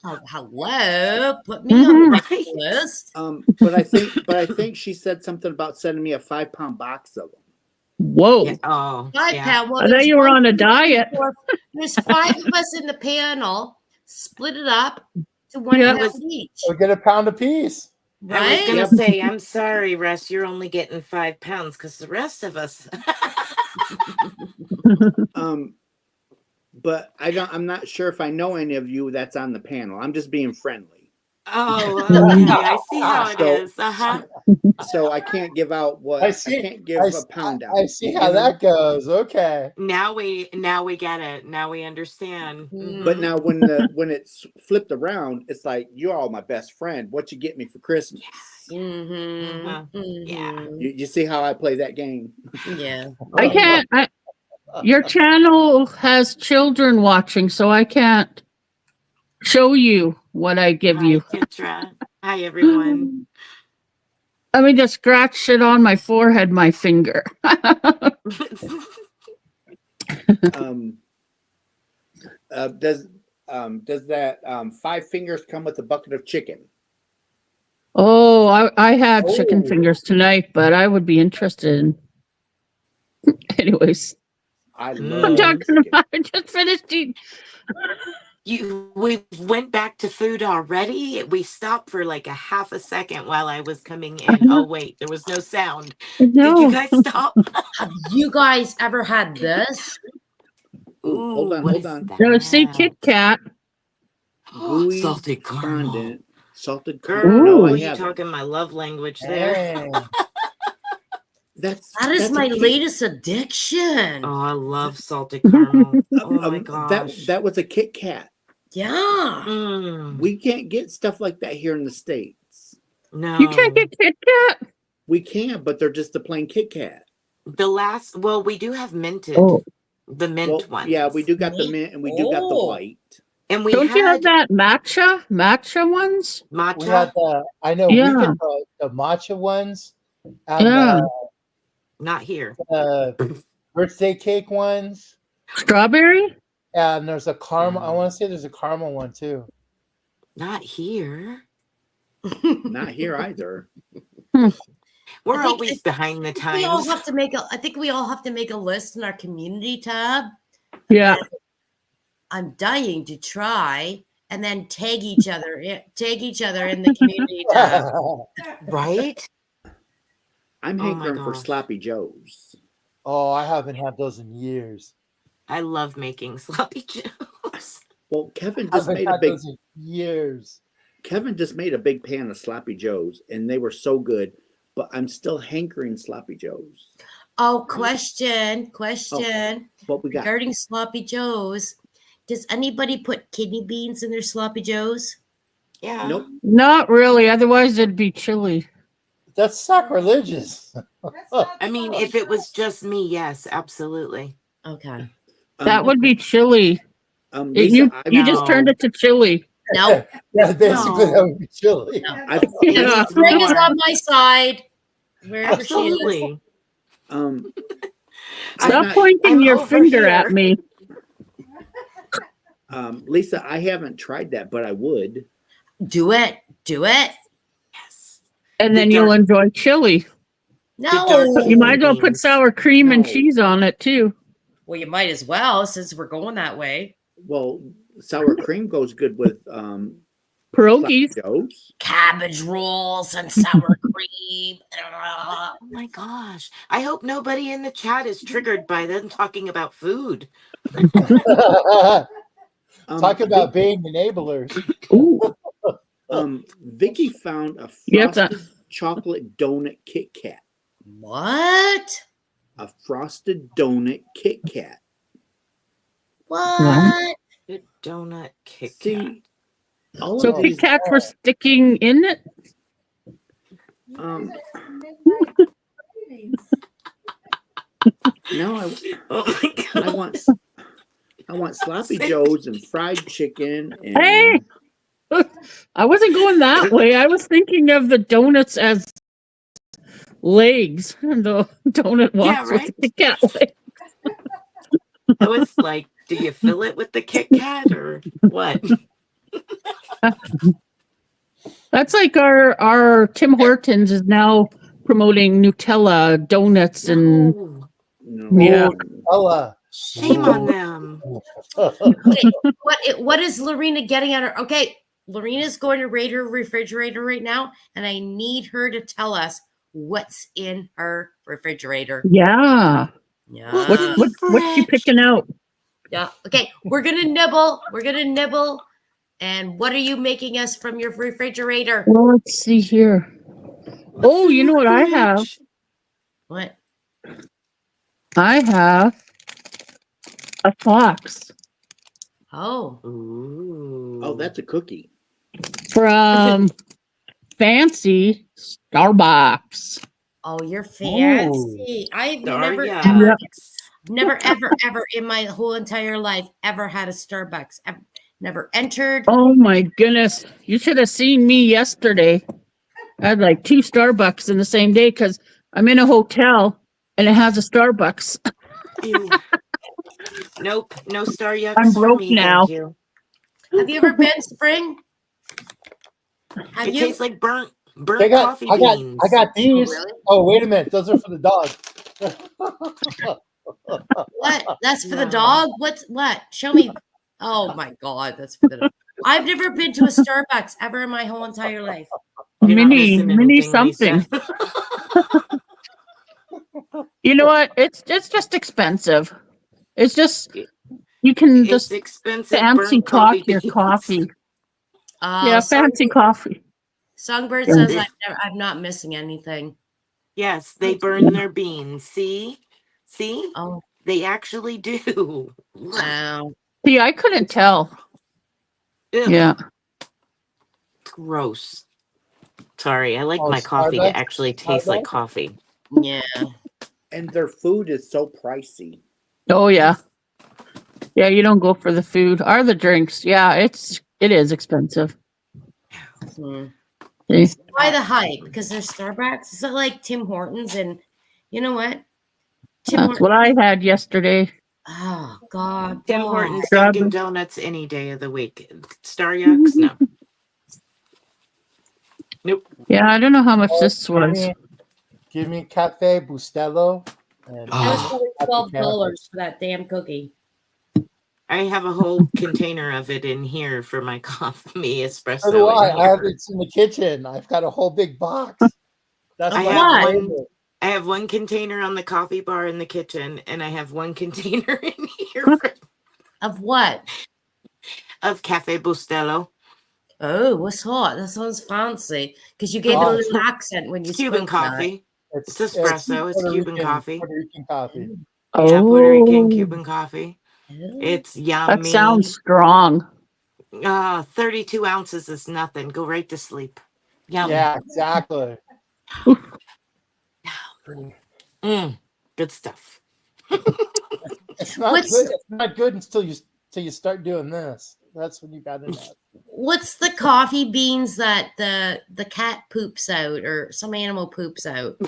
Oh, hello. Put me on the Right. list. But I think she said something about sending me a 5-pound box of them. Whoa. Yeah. Oh, 5 yeah. pound. Well, I thought there's you were 1, on a 2, 3, diet. 4. There's 5 of us in the panel. Split it up to 1 Yeah. pound each. We'll get a pound apiece. I was Right? gonna Yep. say, I'm sorry, Russ. You're only getting 5 pounds because the rest of us. But I'm not sure if I know any of you that's on the panel. I'm just being friendly. Oh, okay. I see how it So- is. Uh-huh. So I can't give out what I see. I can't give a pound out. I see You how know? that goes. Okay. Now we get it. Now we understand. But now when it's flipped around, it's like you're all my best friend. What you get me for Christmas? Mm-hmm. Uh-huh. Yeah. You see how I play that game? Yeah. I can't. Your channel has children watching, so I can't show you what I give Hi, you. Kitra. Hi, everyone. Let me just scratch it on my forehead, my finger. Does that 5 fingers come with a bucket of chicken? Oh, I had chicken Oh. fingers tonight, but I would be interested in. Anyways, I I'm love talking chicken. about. I just finished eating. We went back to food already. We stopped for like a half a second while I was coming in. Oh wait, there was no sound. Did No. you guys stop? Have you guys ever had this? Ooh, hold on, what hold is on. No, see, that? Kit Kat. Gooey Salted caramel. fondant, salted Girl, caramel. No, I you haven't. talking my love language there. Hey. That is that's a my Kit- latest addiction. Oh, I love salted caramel. Oh my that gosh. that was a Kit Kat. Yeah. Mm, We can't get stuff like that here in the States. no. You can't get Kit Kat. We can, but they're just a plain Kit Kat. Well, we do have minted. Oh. The mint ones. Yeah, we do got the mint and we do got the Oh. white. And we Don't you have had that matcha ones? We had matcha. the, I know we Yeah. get the matcha ones and Yeah. Not here. the birthday cake ones. Strawberry? And there's a caramel. I want to say there's a caramel one too. Not here. Not here either. We're I think- always behind the We all times. have to make I think we all have to make a list in our community tab. Yeah. I'm dying to try and then tag each other in the community tab. Right? I'm Oh my hankering for gosh. sloppy joes. Oh, I haven't had those in years. I love making sloppy joes. Well, Kevin I just haven't made a had big those in years. Kevin just made a big pan of sloppy joes, and they were so good. But I'm still hankering sloppy joes. Oh, question. What we got? Regarding sloppy joes, does anybody put kidney beans in their sloppy joes? Yeah. Nope. Not really. Otherwise, it'd be chili. That's sacrilegious. That's not I mean, true. if it was just me, yes, absolutely. Okay. That would be chili. Lisa, You I've, just turned No. it to chili. No. Yeah, basically No. that would be chili. I've, Yeah. Spring is More. on my side. Wherever she is. Absolutely. I've Stop not- pointing I'm your over finger here. at me. Lisa, I haven't tried that, but I would. Do it. Yes. And The then you'll dark- enjoy chili. No. dark You might as well put beans. sour cream and No. cheese on it too. Well, you might as well since we're going that way. Well, sour cream goes good with sloppy Pierogies. joes. Cabbage rolls and sour cream. Oh my gosh. I hope nobody in the chat is triggered by them talking about food. Talk about being enablers. Ooh. Vicky found a Yep, frosted chocolate donut Kit Kat. What? A frosted donut Kit Kat. What? Good donut Kit Kat. See, all So of Kit these. Kats were sticking in it? Um, Midnight cravings. no, Oh my god. I want sloppy joes and fried chicken and Hey! I wasn't going that way. I was thinking of the donuts as legs. The donut walks right? with the Kit Kat legs. I was like, do you fill it with the Kit Kat or what? That's like our Tim Hortons is now promoting Nutella donuts and No. no. Yeah. Ella. Shame on them. Okay, what is Lorena getting at her? Okay, Lorena's going to rate her refrigerator right now, and I need her to tell us what's in her refrigerator. yeah. Yeah. What's she picking out? Yeah. Okay, we're gonna nibble. And what are you making us from your refrigerator? Well, let's see here. Oh, you know what I have? Fridge. What? I have a fox Oh, Ooh. Oh, that's a cookie. from Fancy Starbucks. oh, you're fancy. I've never, Starbucks. ever in my whole entire life ever had a Starbucks. I've never entered. Oh my goodness. You should have seen me yesterday. I had like 2 Starbucks in the same day because I'm in a hotel and it has a Starbucks. Ew. Nope, no star yucks I'm for broke me, now. thank you. Have you ever been, Spring? Have It you? tastes like burnt I got, coffee I got, beans. I got these. really? Oh, wait a minute. Those are for the dog. What? That's for the Wow. dog? What? Show me. Oh my God, that's for the dog. I've never been to a Starbucks ever in my whole entire life. You're not mini missing anything, something. Lisa. You know what? It's just expensive. It's just you can It's just expensive fancy burnt coffee talk your beans. coffee. Yeah, fancy coffee. Songbird Yeah. says I'm not missing anything. Yes, they burn their beans. See? Oh, They actually do. wow. See, I couldn't tell. Ew, Yeah. gross. Sorry, I like Oh, my coffee Starbucks? to actually taste like Starbucks? coffee. Yeah. And their food is so pricey. Oh yeah. Yeah, you don't go for the food or the drinks. Yeah, it is expensive. Hmm. Eh, Why the hype? Because there's Starbucks. Is it like Tim Hortons? And you know what? Tim That's Hortons. what I had yesterday. Oh God. Tim why? Hortons, Strawberry. Dunkin' Donuts any day of the week. Starbucks, no. Nope. Yeah, I don't know how much Oh, this was. Give me Cafe Bustelo. And That was Oh, probably Happy $12 for that damn cookie. I have a whole container of it in here for my coffee So do espresso in I. I have here. it in the kitchen. I've got a whole big box. That's Of I my have what? one. favorite. I have one container on the coffee bar in the kitchen, and I have one container in here Of what? of Cafe Bustelo. Oh, what's hot? That sounds fancy. Because you gave it a Oh, little accent when you It's Cuban spoke that. coffee. It's it's espresso. It's Puerto Cuban Rican coffee. Puerto Rican coffee. Yeah, Puerto Rican Oh, Cuban coffee. Oh. It's that sounds yummy. strong. 32 ounces is nothing. Go right to sleep. Yum. Yeah, exactly. Good stuff. It's not What's- good. It's not good until you start doing this. That's when you got to know. What's the coffee beans that the cat poops out or some animal poops out?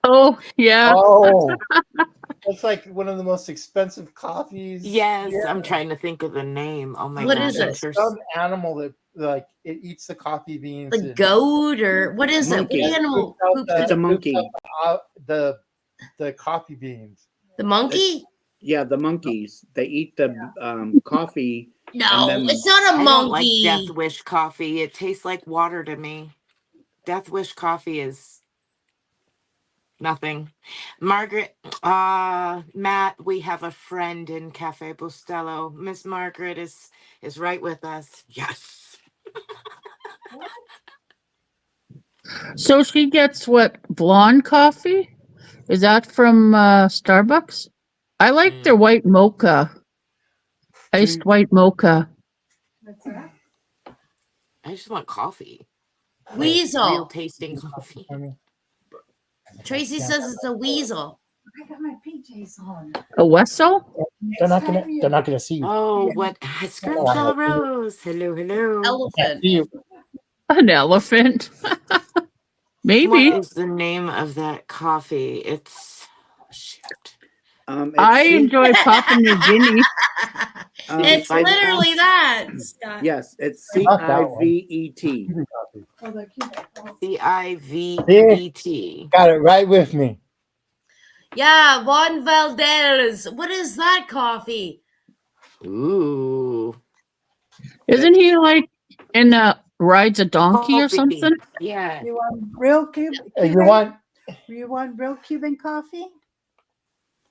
Oh, yeah. Oh, it's like one of the most expensive coffees. Yes, Yeah. I'm trying to think of the name. Oh my What gosh, is I'm it? sure. Some animal that like it eats the coffee beans. The goat or what is Monkey. it? What animal poops It's a out? monkey. The coffee beans. The monkey? Yeah, the monkeys. They eat the coffee. No, then- it's not a I don't like monkey. Death Wish coffee. It tastes like water to me. Death Wish coffee is nothing. Margaret, Matt, we have a friend in Cafe Bustelo. Miss Margaret is right with us. Yes. So she gets what, blonde coffee? Is that from Starbucks? I like their white mocha. Iced white mocha. What's that? I just want coffee. Real Weasel. tasting coffee. Tracy says it's a weasel. I got my PJs on. A Wessel? They're not gonna see you. Oh, what? Scrimshaw Rose. Hello, hello. Elephant. An elephant. Maybe. What is the name of that coffee? It's shoot. I enjoy Papua New Guinea. It's literally that, Scott. Yes, it's Not that one. CIVET. Oh, the cute. CIVET. Got it right with me. Yeah, Juan Valdez. What is that coffee? Ooh. Isn't he like in rides a donkey or Coffee. something? Yeah. You want real Cuban? You want real Cuban coffee?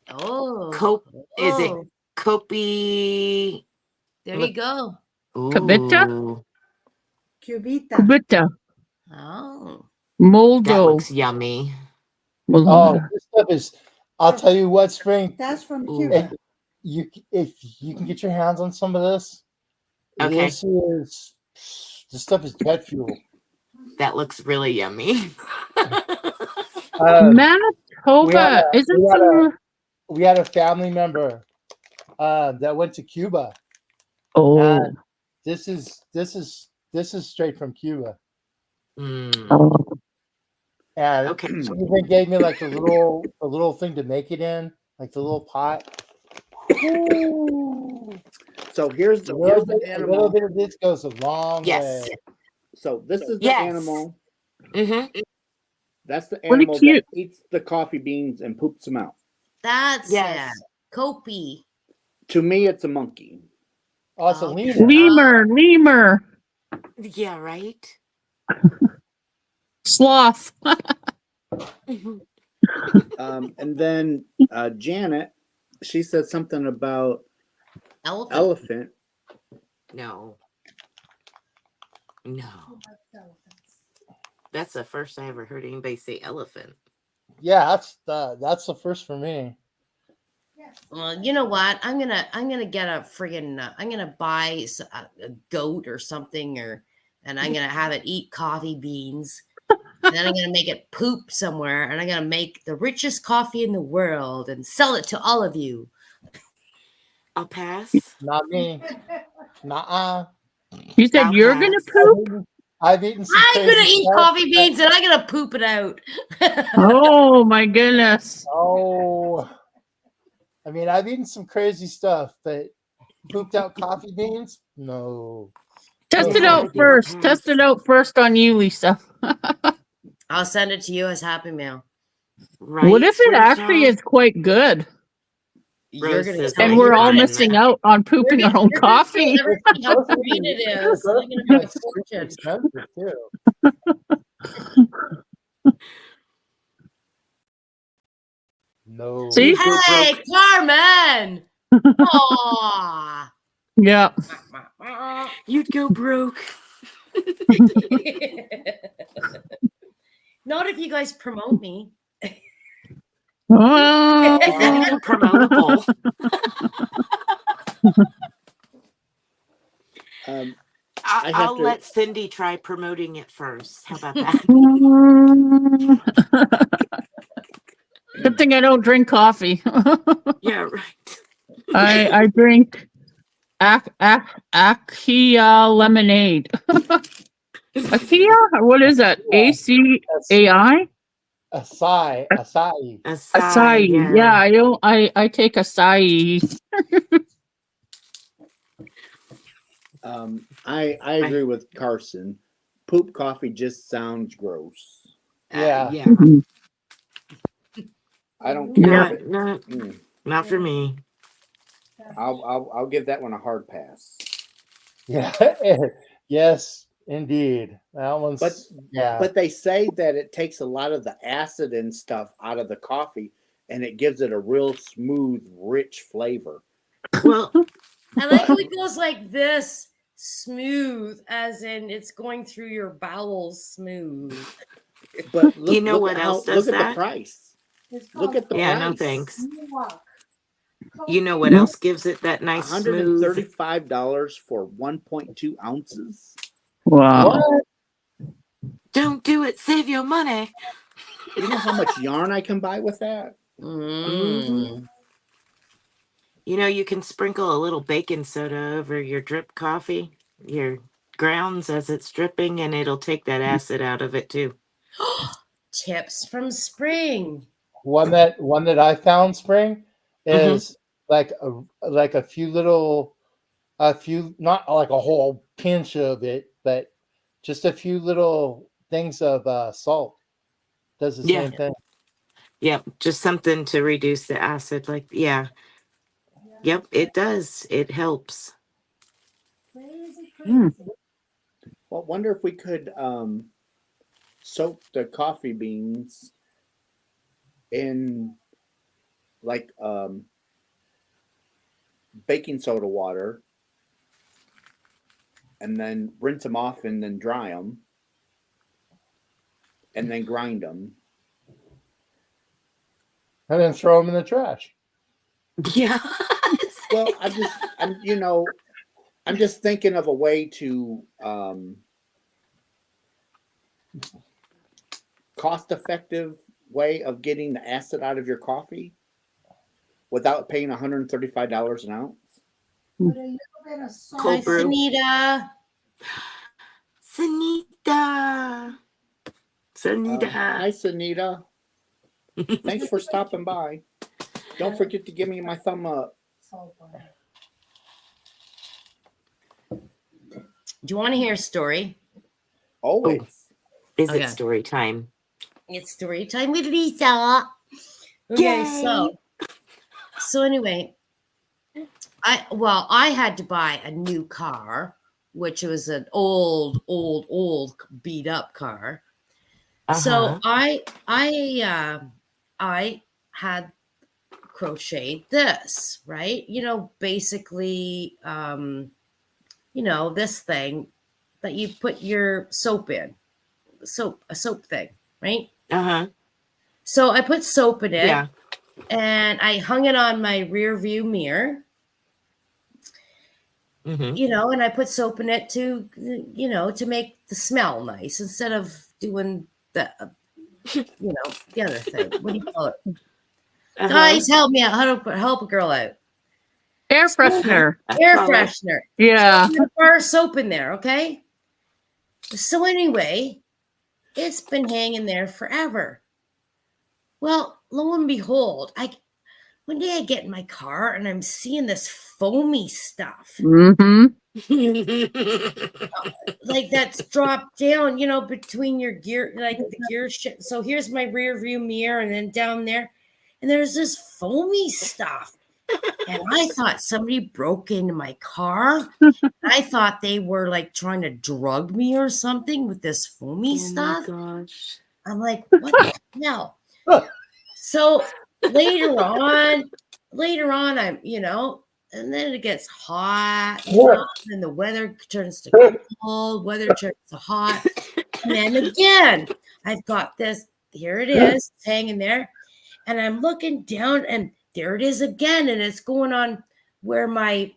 Oh. Is it Oh, Kopi? there you go. Kabita? Ooh, Cubita. Kubita. Oh. that Moldo. looks yummy. Oh, this stuff is. I'll tell you what, Spring. That's from Ooh. Cuba. If you can get your hands on some of this, Okay. this stuff is jet fuel. That looks really yummy. Manitoba. Isn't some... We had a family member that went to Cuba. Oh. And this is straight from Cuba. Mm. Oh. And Okay. she even gave me like a little thing to make it in, like the little pot. So here's A the little bit animal. of this goes a long Yes. way. So this is the Yes. animal. Mm-hmm. That's the Pretty animal cute. that eats the coffee beans and poops them out. That's Yes. it. Kopi. To me, it's a monkey. Oh, it's a Okay. lemur. Lemur. Yeah, right. Sloth. And then Janet, she said something about Elephant. elephant. No. That's the first I ever heard anybody say elephant. Yeah, that's the first for me. Well, you know what? I'm gonna get a friggin' I'm gonna buy a goat or something, and I'm gonna have it eat coffee beans, and then I'm gonna make it poop somewhere, and I'm gonna make the richest coffee in the world and sell it to all of you. I'll pass. Not me. Nuh-uh. You said I'll you're gonna pass. poop? I've eaten some I'm crazy gonna eat stuff, coffee but- beans and I'm gonna poop it out. Oh my goodness. Oh, I mean, I've eaten some crazy stuff, but pooped out coffee beans? No. Test No, it Yeah, out thank you. first. Test it out first on you, Lisa. I'll send it to you as Happy Mail. Right, What if it actually Rochelle? is quite good? You're Rose gonna says tell And I'm we're all fine. missing out on pooping our own you're gonna coffee. tell everybody how great it is. And I'm gonna pay a fortune. Expensive too. No. See? You'd go Hey, broke. Carmen! Aww. Yeah. You'd go broke. Not if you guys promote me. Oh. Is that even promotable? I have I'll to- let Cindy try promoting it first. How about that? Good thing I don't drink coffee. Yeah, right. I drink Akia lemonade. Akia? What is that? ACAI? Acai. Acai. Yeah, I take acai. I agree with Carson. Poop coffee just sounds gross. Yeah. Yeah. I don't care. Yeah. If it, Not for me. I'll give that one a hard pass. Yeah. Yes, indeed. That one's yeah. But they say that it takes a lot of the acid and stuff out of the coffee, and it gives it a real smooth, rich flavor. Well, I like how it goes like this, smooth, as in it's going through your bowels smooth. But look, You know what else does look at that? the price. It's Look called at the yeah, price. no thanks. Newark. You know what else gives it that nice smooth? $135 for 1.2 ounces. Wow. What? Don't do it. Save your money. You know how much yarn I can buy with that? Mm. You know, you can sprinkle a little baking soda over your drip coffee, your grounds as it's dripping, and it'll take that acid out of it too. Tips from spring. One that I found, Spring, Mhm. is like a few not like a whole pinch of it, but just a few little things of salt. Does the Yeah. same thing. Yep, just something to reduce the acid. Like, yeah. Yep, it does. It helps. Crazy, Mm. crazy. Well, wonder if we could soak the coffee beans in like baking soda water and then rinse them off and then dry them and then grind them. And then throw them in the trash. Yeah. Well, I'm just thinking of a way to cost-effective way of getting the acid out of your coffee without paying $135 an ounce. Put a little bit of salt. Cold Hi, brew. Sunita. Sanita. Sanita. Hi, Sunita. Thanks for stopping by. Don't forget to give me my thumb up. Salt on it. Do you want to hear a story? Always. Is Okay. it story time? It's story time with Lisa. Okay, so anyway, I had to buy a new car, which was an old beat up car. So I had crocheted this, right? You know, basically, this thing that you put your soap in, a soap thing, right? Uh-huh. So I put soap in it, Yeah. and I hung it on my rear view mirror, Mm-hmm. and I put soap in it to, to make the smell nice instead of doing the, the other thing. What do you call it? Uh-huh. Guys, help me out. Help a girl out. Air freshener. Air Follow. freshener. Yeah. So bar soap in there, okay? So anyway, it's been hanging there forever. Well, lo and behold, one day I get in my car and I'm seeing this foamy stuff. Mm-hmm. Like that's dropped down, between your gear, like the gear shit. So here's my rear view mirror, and then down there, and there's this foamy stuff. And I thought somebody broke into my car. I thought they were like trying to drug me or something with this foamy stuff. Oh my gosh. I'm like, what the hell? So later on, I'm, and then it gets hot, and the weather turns to cold, weather turns to hot. And then again, I've got this, here it is, it's hanging there. And I'm looking down, and there it is again. And it's going on where my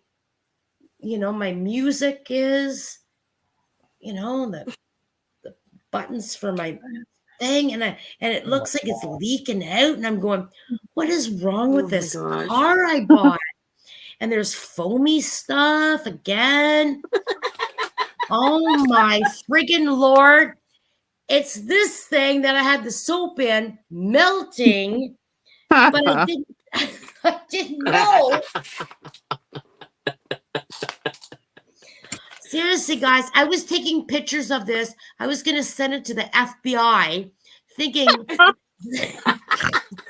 music is, the buttons for my thing. And it looks like it's leaking out. And I'm going, what is wrong with this car I bought? And there's foamy stuff again. Oh my friggin' Lord. It's this thing that I had the soap in melting, but I didn't know. Seriously, guys, I was taking pictures of this. I was going to send it to the FBI, thinking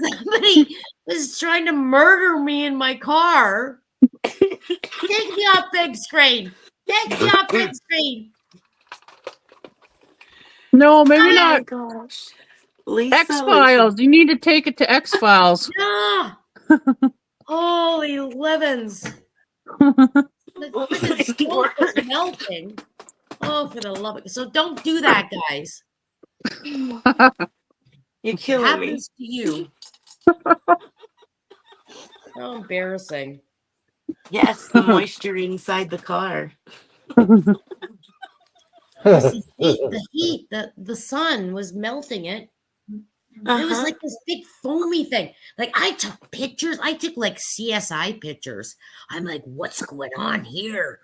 somebody was trying to murder me in my car. Take me off big screen. Take me off big screen. No, maybe not. Gosh. Lisa, X-Files. You need to take it to X-Files. Yeah. Holy levens. The freaking stove was melting. Oh, for the love of it. So don't do that, guys. You're It killing me. happens to you. How embarrassing. Yes, the moisture inside the car. The heat, the sun was melting it. It was like this big foamy thing. Like I took pictures. I took like CSI pictures. I'm like, what's going on here?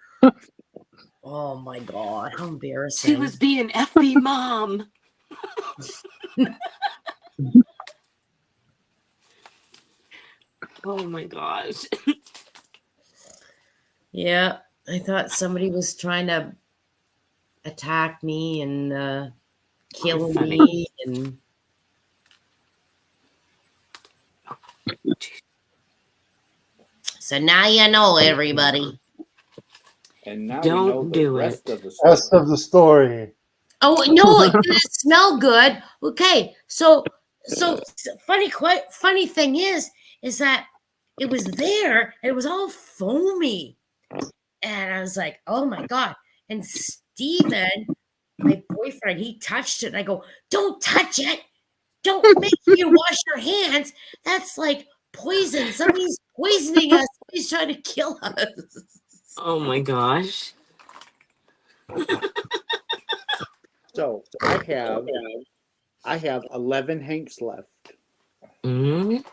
Oh my God, how embarrassing. She was being FB mom. Oh my gosh. Yeah, I thought somebody was trying to attack me and kill me. And so now you know, everybody. And now Don't we know the do rest it. of the story. Rest of the story. Oh no, it didn't smell good. Okay, so funny thing is that it was there and it was all foamy, and I was like, oh my God. And Steven, my boyfriend, he touched it, and I go, don't touch it. Don't make you wash your hands. That's like poison. Somebody's poisoning us. Somebody's trying to kill us. Oh my gosh. So I have 11 hanks left. Mm.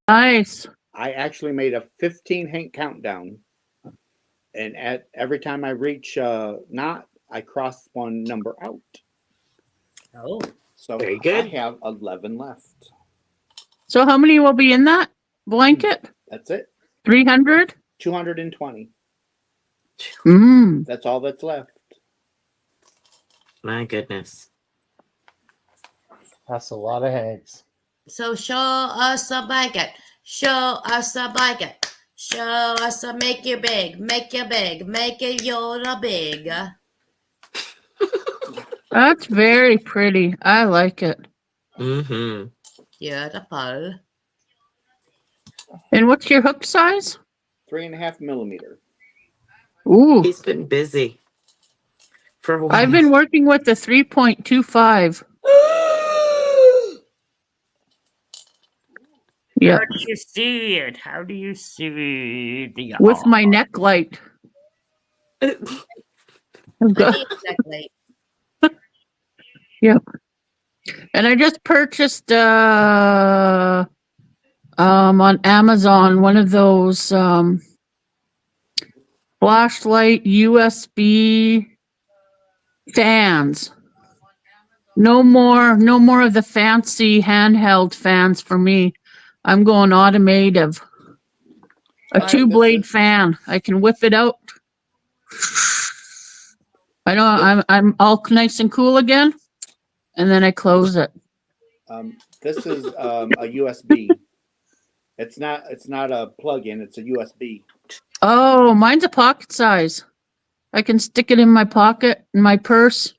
Nice. I actually made a 15 hank countdown, and at every time I reach knot, I cross one number out. Oh, So Very good. I have 11 left. So how many will be in that blanket? That's it. 300? 220. That's all that's left. My goodness. That's a lot of hanks. so show us a blanket. Show us a blanket. Show us a make it big. Make it big. Make it Yoda big. That's very pretty. I like it. Mm-hmm. Beautiful. And what's your hook size? 3.5 millimeter. Ooh. He's been busy for a while. I've been working with the 3.25. Yeah. How do you see it? How do you see the With my neck light. I've got- Exactly. Yep. And I just purchased on Amazon, one of those flashlight USB fans. No more of the fancy handheld fans for me. I'm going automotive. A Okay, two this blade is fan. I can whip it out. I know I'm all nice and cool again, and then I close it. this is a USB. It's not a plug-in. It's a USB. Oh, mine's a pocket size. I can stick it in my pocket, in my purse.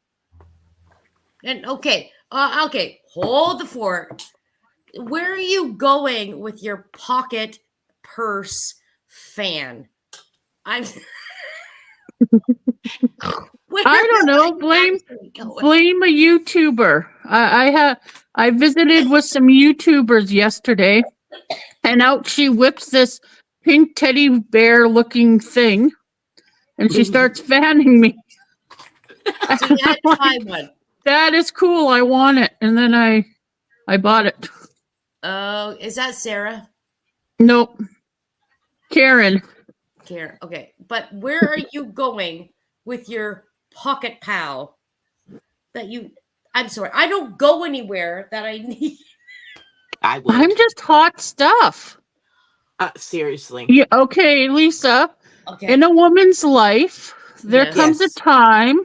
And okay, hold the fort. Where are you going with your pocket purse fan? I'm. I don't know. Blame a YouTuber. I visited with some YouTubers yesterday, and out she whips this pink teddy bear looking thing, and she starts fanning me. So you had to buy one. That is cool. I want it, and then I bought it. Oh, is that Sarah? Nope, Karen. Karen. Okay, but where are you going with your pocket pal? That you. I'm sorry. I don't go anywhere that I need. I would. I'm just hot stuff. Seriously. Yeah. Okay, Lisa. Okay. In a woman's life, there Yes. comes a time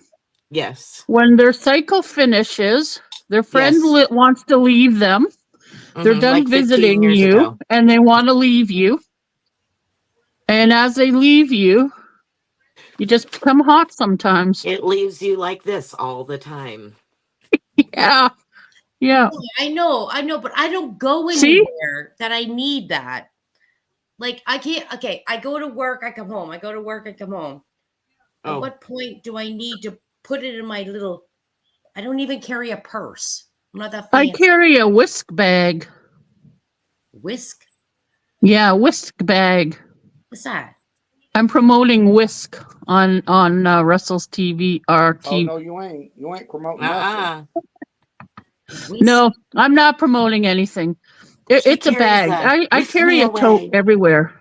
Yes. when their cycle finishes, their friend Yes. wants to leave them. They're done Like 15 visiting years you, ago. and they want to leave you. And as they leave you, you just become hot sometimes. It leaves you like this all the time. Yeah. Yeah. I know, but I don't go See? anywhere that I need that. Like I can't. Okay, I go to work, I come home. I go to work, I come home. At Oh. what point do I need to put it in my little? I don't even carry a purse. I'm not that I fancy. carry a whisk bag. Whisk. Yeah, whisk bag. What's that? I'm promoting Whisk on Russell's TV. Oh no, you ain't. You ain't promoting nothing. Whisk. No, I'm not promoting anything. It's a bag. I carry a tote everywhere.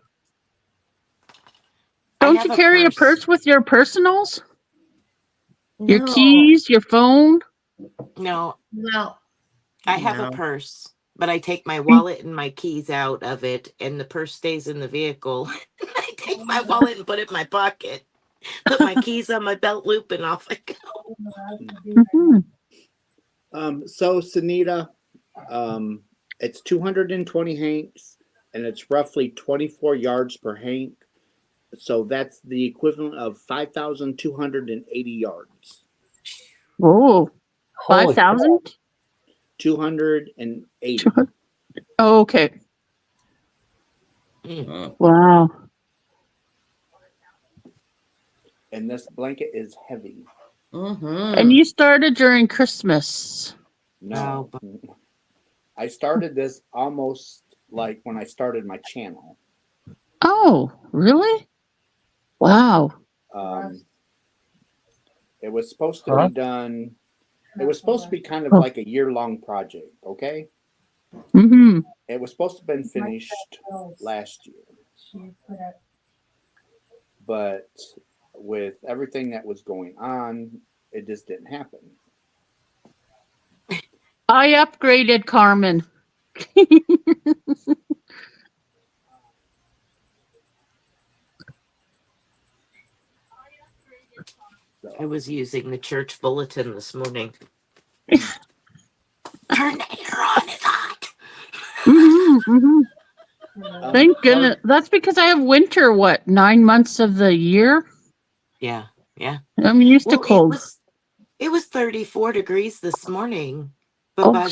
Don't you carry a purse with your personals? Your No. keys, your phone? No, Well, I have a purse, but I take my wallet and my keys out of it, and the purse stays in the vehicle. I take my wallet and put it in my pocket, put my keys on my belt loop, and off I go. Mm-hmm. So Sunita, it's 220 hanks, and it's roughly 24 yards per hank. So that's the equivalent of 5,280 yards. Oh, 5,000? 280. Oh, okay. Wow. And this blanket is heavy. And you started during Christmas. No. I started this almost like when I started my channel. Oh, really? Wow. It was supposed to be done. It was supposed to be kind of like a year-long project, okay? Mm-hmm. It was supposed to have been finished last year. But with everything that was going on, it just didn't happen. I upgraded Carmen. I was using the church bulletin this morning. Turn the heater on, it's hot. Thank goodness. That's because I have winter, 9 months of the year? Yeah. I'm used to cold. It was 34 degrees this morning, but Oh, by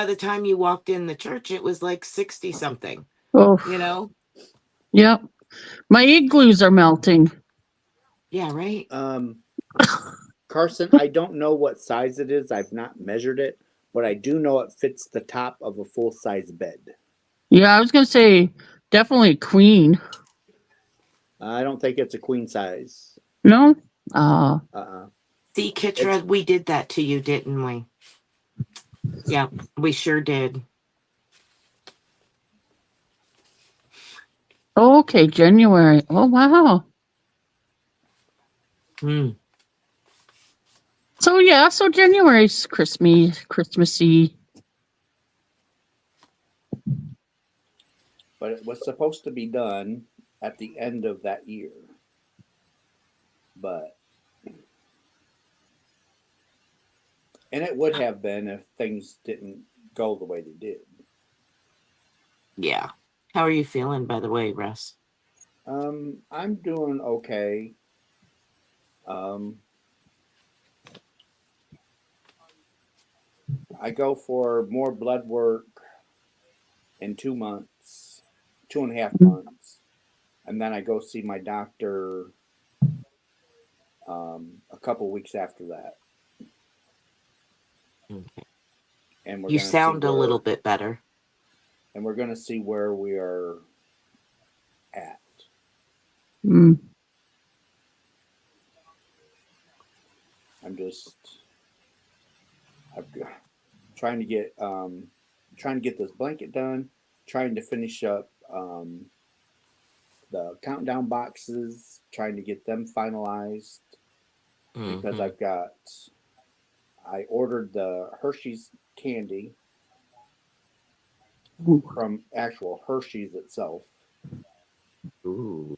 the time you walked in the church, it was like 60 something. Oh, you know. Yep. My igloos are melting. Yeah, right. Carson, I don't know what size it is. I've not measured it, but I do know it fits the top of a full-size bed. Yeah, I was gonna say definitely queen. I don't think it's a queen size. No. See, Kitra, we did that to you, didn't we? Yeah, we sure did. Okay, January. Oh wow. Mm. So yeah, so January's Christmassy. But it was supposed to be done at the end of that year. But and it would have been if things didn't go the way they did. Yeah. How are you feeling, by the way, Russ? I'm doing okay. I go for more blood work in 2 months, 2.5 months, and then I go see my doctor a couple weeks after that. Okay. And we're You gonna sound see a where, little bit better. and we're gonna see where we are at. Mm. I'm just trying to get this blanket done, trying to finish up the countdown boxes, trying to get them finalized because Mhm. I ordered the Hershey's candy Ooh. from actual Hershey's itself, Ooh.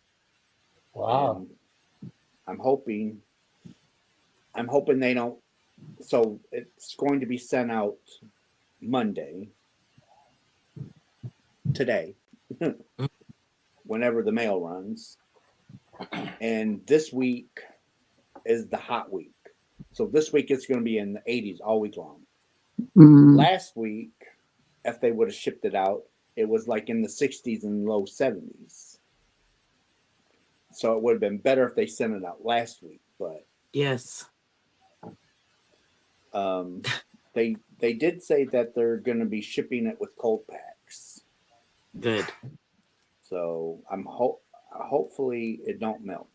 Wow. and I'm hoping they don't. So it's going to be sent out Monday, today, whenever the mail runs, and this week is the hot week. So this week it's going to be in the 80s all week long. Mm. Last week, if they would have shipped it out, it was like in the 60s and low 70s. So it would have been better if they sent it out last week, but Yes. they did say that they're going to be shipping it with cold packs. Good. So I'm hopefully it don't melt.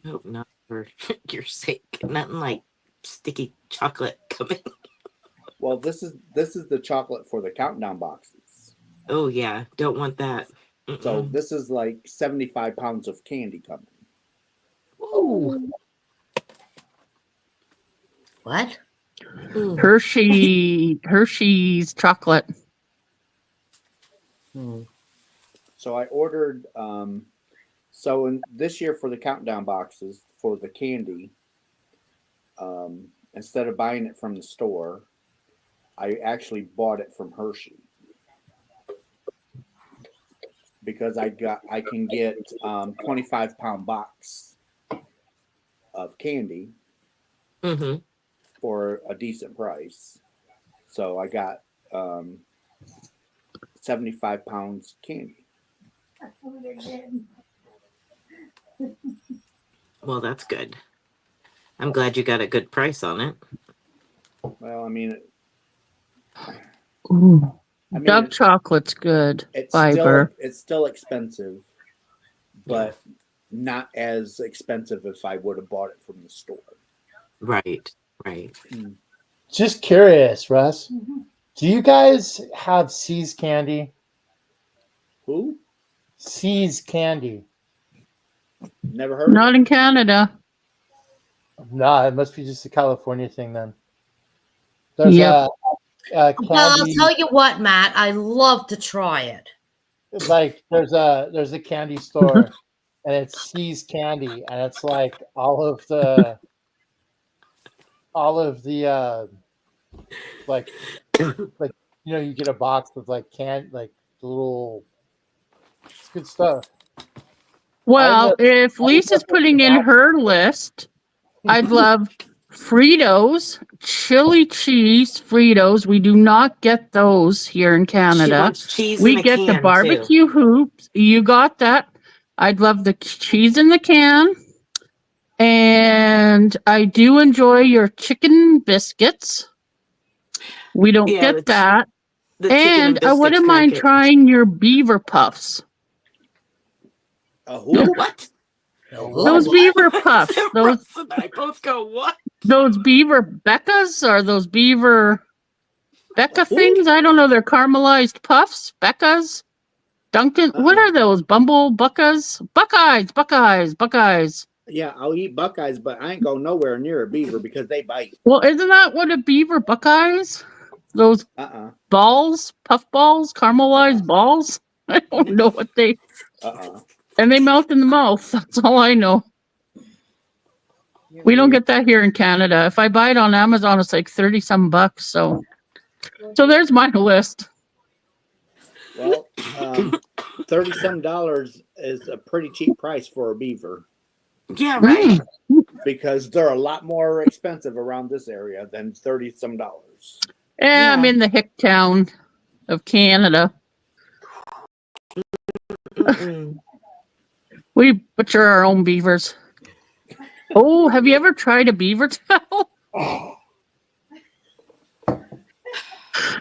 Hope not for your sake. Nothing like sticky chocolate coming. Well, this is the chocolate for the countdown boxes. Oh yeah, don't want that. So this is like 75 pounds of candy coming. Ooh. What? Hershey's chocolate. So I ordered so in this year for the countdown boxes for the candy, instead of buying it from the store, I actually bought it from Hershey because I can get 25-pound box of candy for a decent price. So I got 75 pounds candy. Well, that's good. I'm glad you got a good price on it. Well, I mean, Ooh. Dark chocolate's good. It's Fiber. still expensive, but not as expensive if I would have bought it from the store. Right. Just curious, Russ. Do you guys have C's candy? Who? C's candy. Never heard Not of it. in Canada. No, it must be just a California thing then. There's a candy. Well, I'll tell you what, Matt. I love to try it. Like there's a candy store, and it's C's candy, and it's like all of the like you get a box with like the little. It's good stuff. Well, if Lisa's putting in her list, I'd love Fritos, chili cheese Fritos. We do not get those here in Canada. She wants cheese we in a get can, the barbecue hoops. You got that. I'd love the cheese in the can. And I do enjoy your chicken biscuits. We don't get that. And I wouldn't mind trying your beaver puffs. What? Those beaver puffs. Russ and I both go, what? Those beaver Beccas or those beaver Becca things? I don't know. They're caramelized puffs. Beccas. Duncan, what are those? Bumble Buckeyes? Buckeyes. Yeah, I'll eat Buckeyes, but I ain't go nowhere near a beaver because they bite. Well, isn't that what a beaver Buckeyes? Those Uh-uh. balls, puff balls, caramelized balls? I don't know what they. Uh-uh. And they melt in the mouth. That's all I know. We don't get that here in Canada. If I buy it on Amazon, it's like 30 some bucks. So there's my list. Well, $30 some is a pretty cheap price for a beaver Yeah, right. because they're a lot more expensive around this area than $30 some. Yeah, I'm in the hick town of Canada. We butcher our own beavers. Oh, have you ever tried a beaver tail?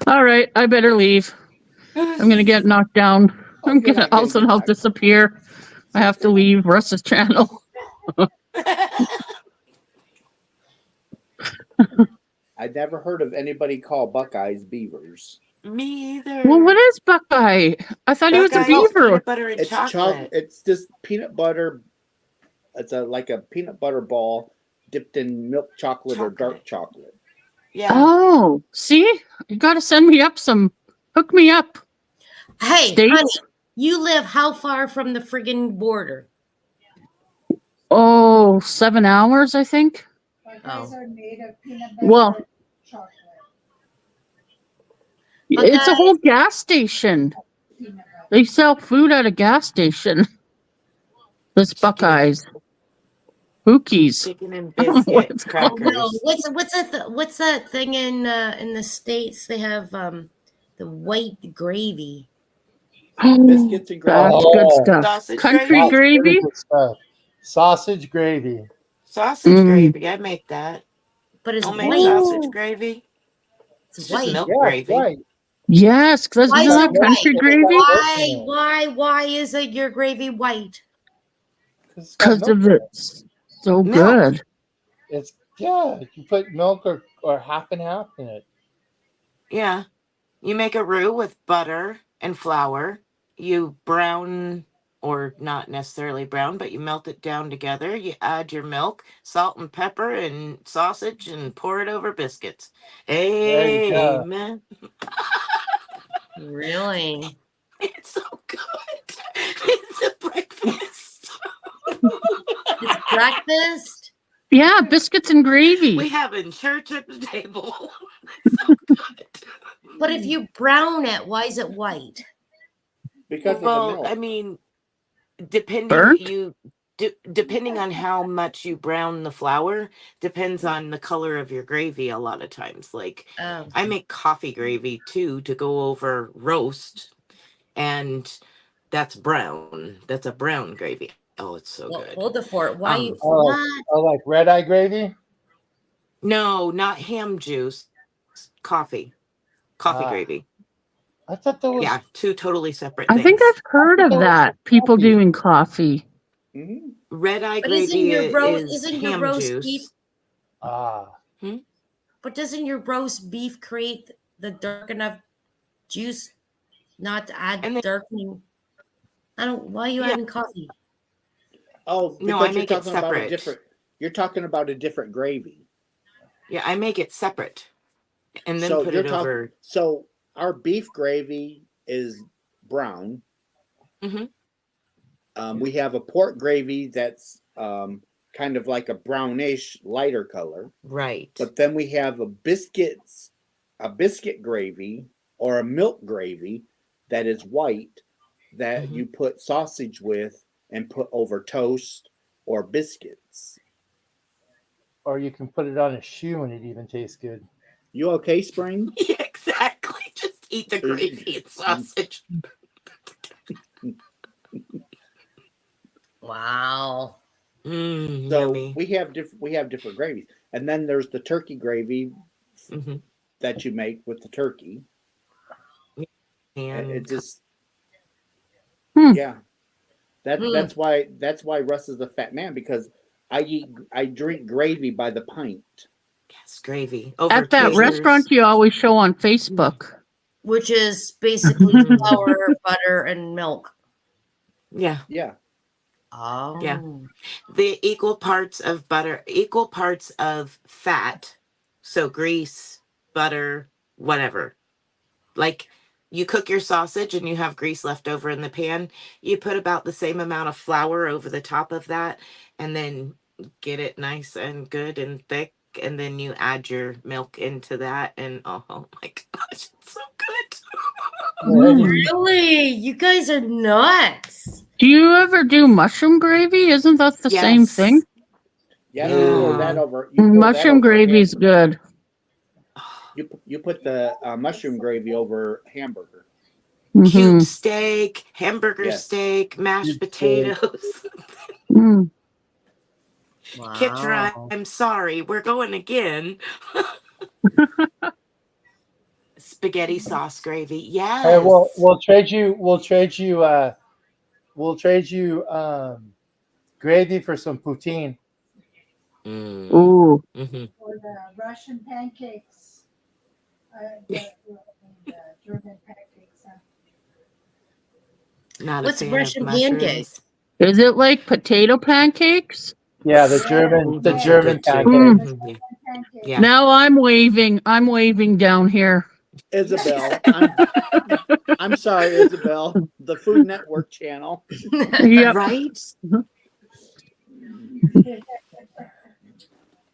All right, I better leave. I'm gonna get knocked down. I'm gonna I'll disappear. I have to leave Russ's channel. I'd never heard of anybody call Buckeyes beavers. Me either. Well, what is Buckeye? I thought he was a Buckeyes beaver. peanut butter and It's chocolate. It's just peanut butter. It's like a peanut butter ball dipped in milk chocolate or dark chocolate. Yeah. Oh, see? You gotta send me up some. Hook me up. Hey, States? honey, you live how far from the friggin' border? Oh, 7 hours, I think. Buckeyes are made of peanut butter Well, chocolate. it's a whole gas station. Peanut butter. They sell food at a gas station. This Buckeyes. Cookies. Chicken and I don't know what biscuit it's called. crackers. What's that thing in the States? They have the white gravy. Biscuits and gravy. Oh. That's good stuff. Sausage Country gravy? gravy. Good stuff. Sausage gravy. Sausage gravy. I make that. But it's I'll make white. sausage gravy. It's It's just white. milk Yeah, gravy. right. Yes, because Why isn't is that it country white? gravy? Why is it your gravy white? It's got Because milk of in it. it's so Milk. good. It's you put milk or half and half in it. Yeah. You make a roux with butter and flour. You brown, or not necessarily brown, but you melt it down together. You add your milk, salt and pepper, and sausage, and pour it over biscuits. There you go. Amen. Really? It's so good. It's a breakfast. It's breakfast? Yeah, biscuits and gravy. We have in church at the table. It's so good. But if you brown it, why is it white? Because of the Well, milk. I mean, depending Burnt? depending on how much you brown the flour, depends on the color of your gravy a lot of times. Like Oh. I make coffee gravy too to go over roast, and that's brown. That's a brown gravy. Oh, it's so good. Hold the fort. Why you Like red eye gravy? No, not ham juice. Coffee. Coffee gravy. I thought that was Yeah, two totally separate I things. think I've heard of that. People coffee. doing coffee. Mhm. Red eye But gravy is isn't your ham roast juice. beef? But doesn't your roast beef create the dark enough juice not to add And then- darkening? Why are you Yeah. adding coffee? Oh, because No, I you're make it talking about a separate. different. You're talking about a different gravy. Yeah, I make it separate and then So put you're it over. So our beef gravy is brown. Mhm. We have a pork gravy that's kind of like a brownish, lighter color. Right. But then we have a biscuit gravy or a milk gravy that is white that you put sausage with and put over toast or biscuits. Or you can put it on a shoe and it even tastes good. You okay, Spring? Yeah, exactly. Just eat the gravy and sausage. Wow. So Yummy. we have different gravies, and then there's the turkey gravy that you make with the turkey, and it just yeah. That's why Russ is a fat man, because I drink gravy by the pint. Yes, gravy. At that restaurant you always show on Facebook. which is basically flour, butter, and milk. Yeah. Yeah. Oh. Yeah. The equal parts of butter, equal parts of fat. So grease, butter, whatever. Like you cook your sausage and you have grease left over in the pan. You put about the same amount of flour over the top of that and then get it nice and good and thick. And then you add your milk into that. And oh my gosh, it's so good. Really? You guys are nuts. Do you ever do mushroom gravy? Isn't that the same thing? Yeah, Yeah. you pour that over. You pour that Mushroom over gravy's good. You put the mushroom gravy over hamburger. Cube Mhm. steak, hamburger Yes. steak, mashed Cube steak. potatoes. Mm. Kitra, Wow. I'm sorry. We're going again. Spaghetti sauce gravy. Yes. Hey, we'll trade you. We'll trade you. We'll trade you gravy for some poutine. Mm. Ooh. Mm-hmm. Or the Russian pancakes. The German pancakes. Not What's a fan Russian of mushrooms. pancakes? Is it like potato pancakes? Yeah, the Yeah. German, Ooh, the those are German good too. pancakes. The Mhm, yeah. German pancakes. Yeah. Now I'm waving. I'm waving down here. Isabel, I'm sorry, Isabel. The Food Network channel. Yep. Right?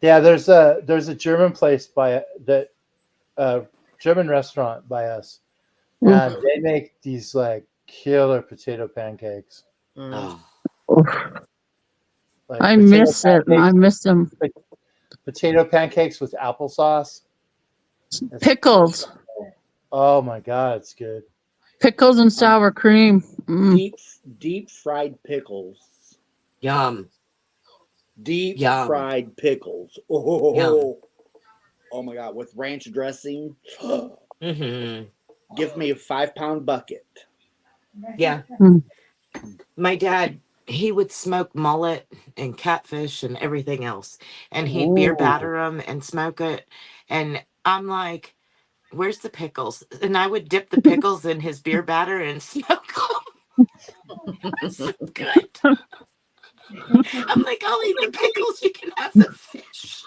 Yeah, there's a German place by that German restaurant by us, and they make these like killer potato pancakes. Mm. Oh. Like I potato miss it. I pancakes, miss them. potato pancakes with applesauce. It's- Pickles. Oh my god, it's good. Pickles and sour cream. Mm. Deep fried pickles. Yum. Deep Yum. fried pickles. Yum. Oh my god, with ranch dressing. Mm-hmm. Give me a 5-pound bucket. Yeah. Mm. My dad, he would smoke mullet and catfish and everything else. And he'd beer Ooh. batter them and smoke it. And I'm like, where's the pickles? And I would dip the pickles in his beer batter and smoke them. So good. I'm like, I'll eat the pickles. You can have the fish.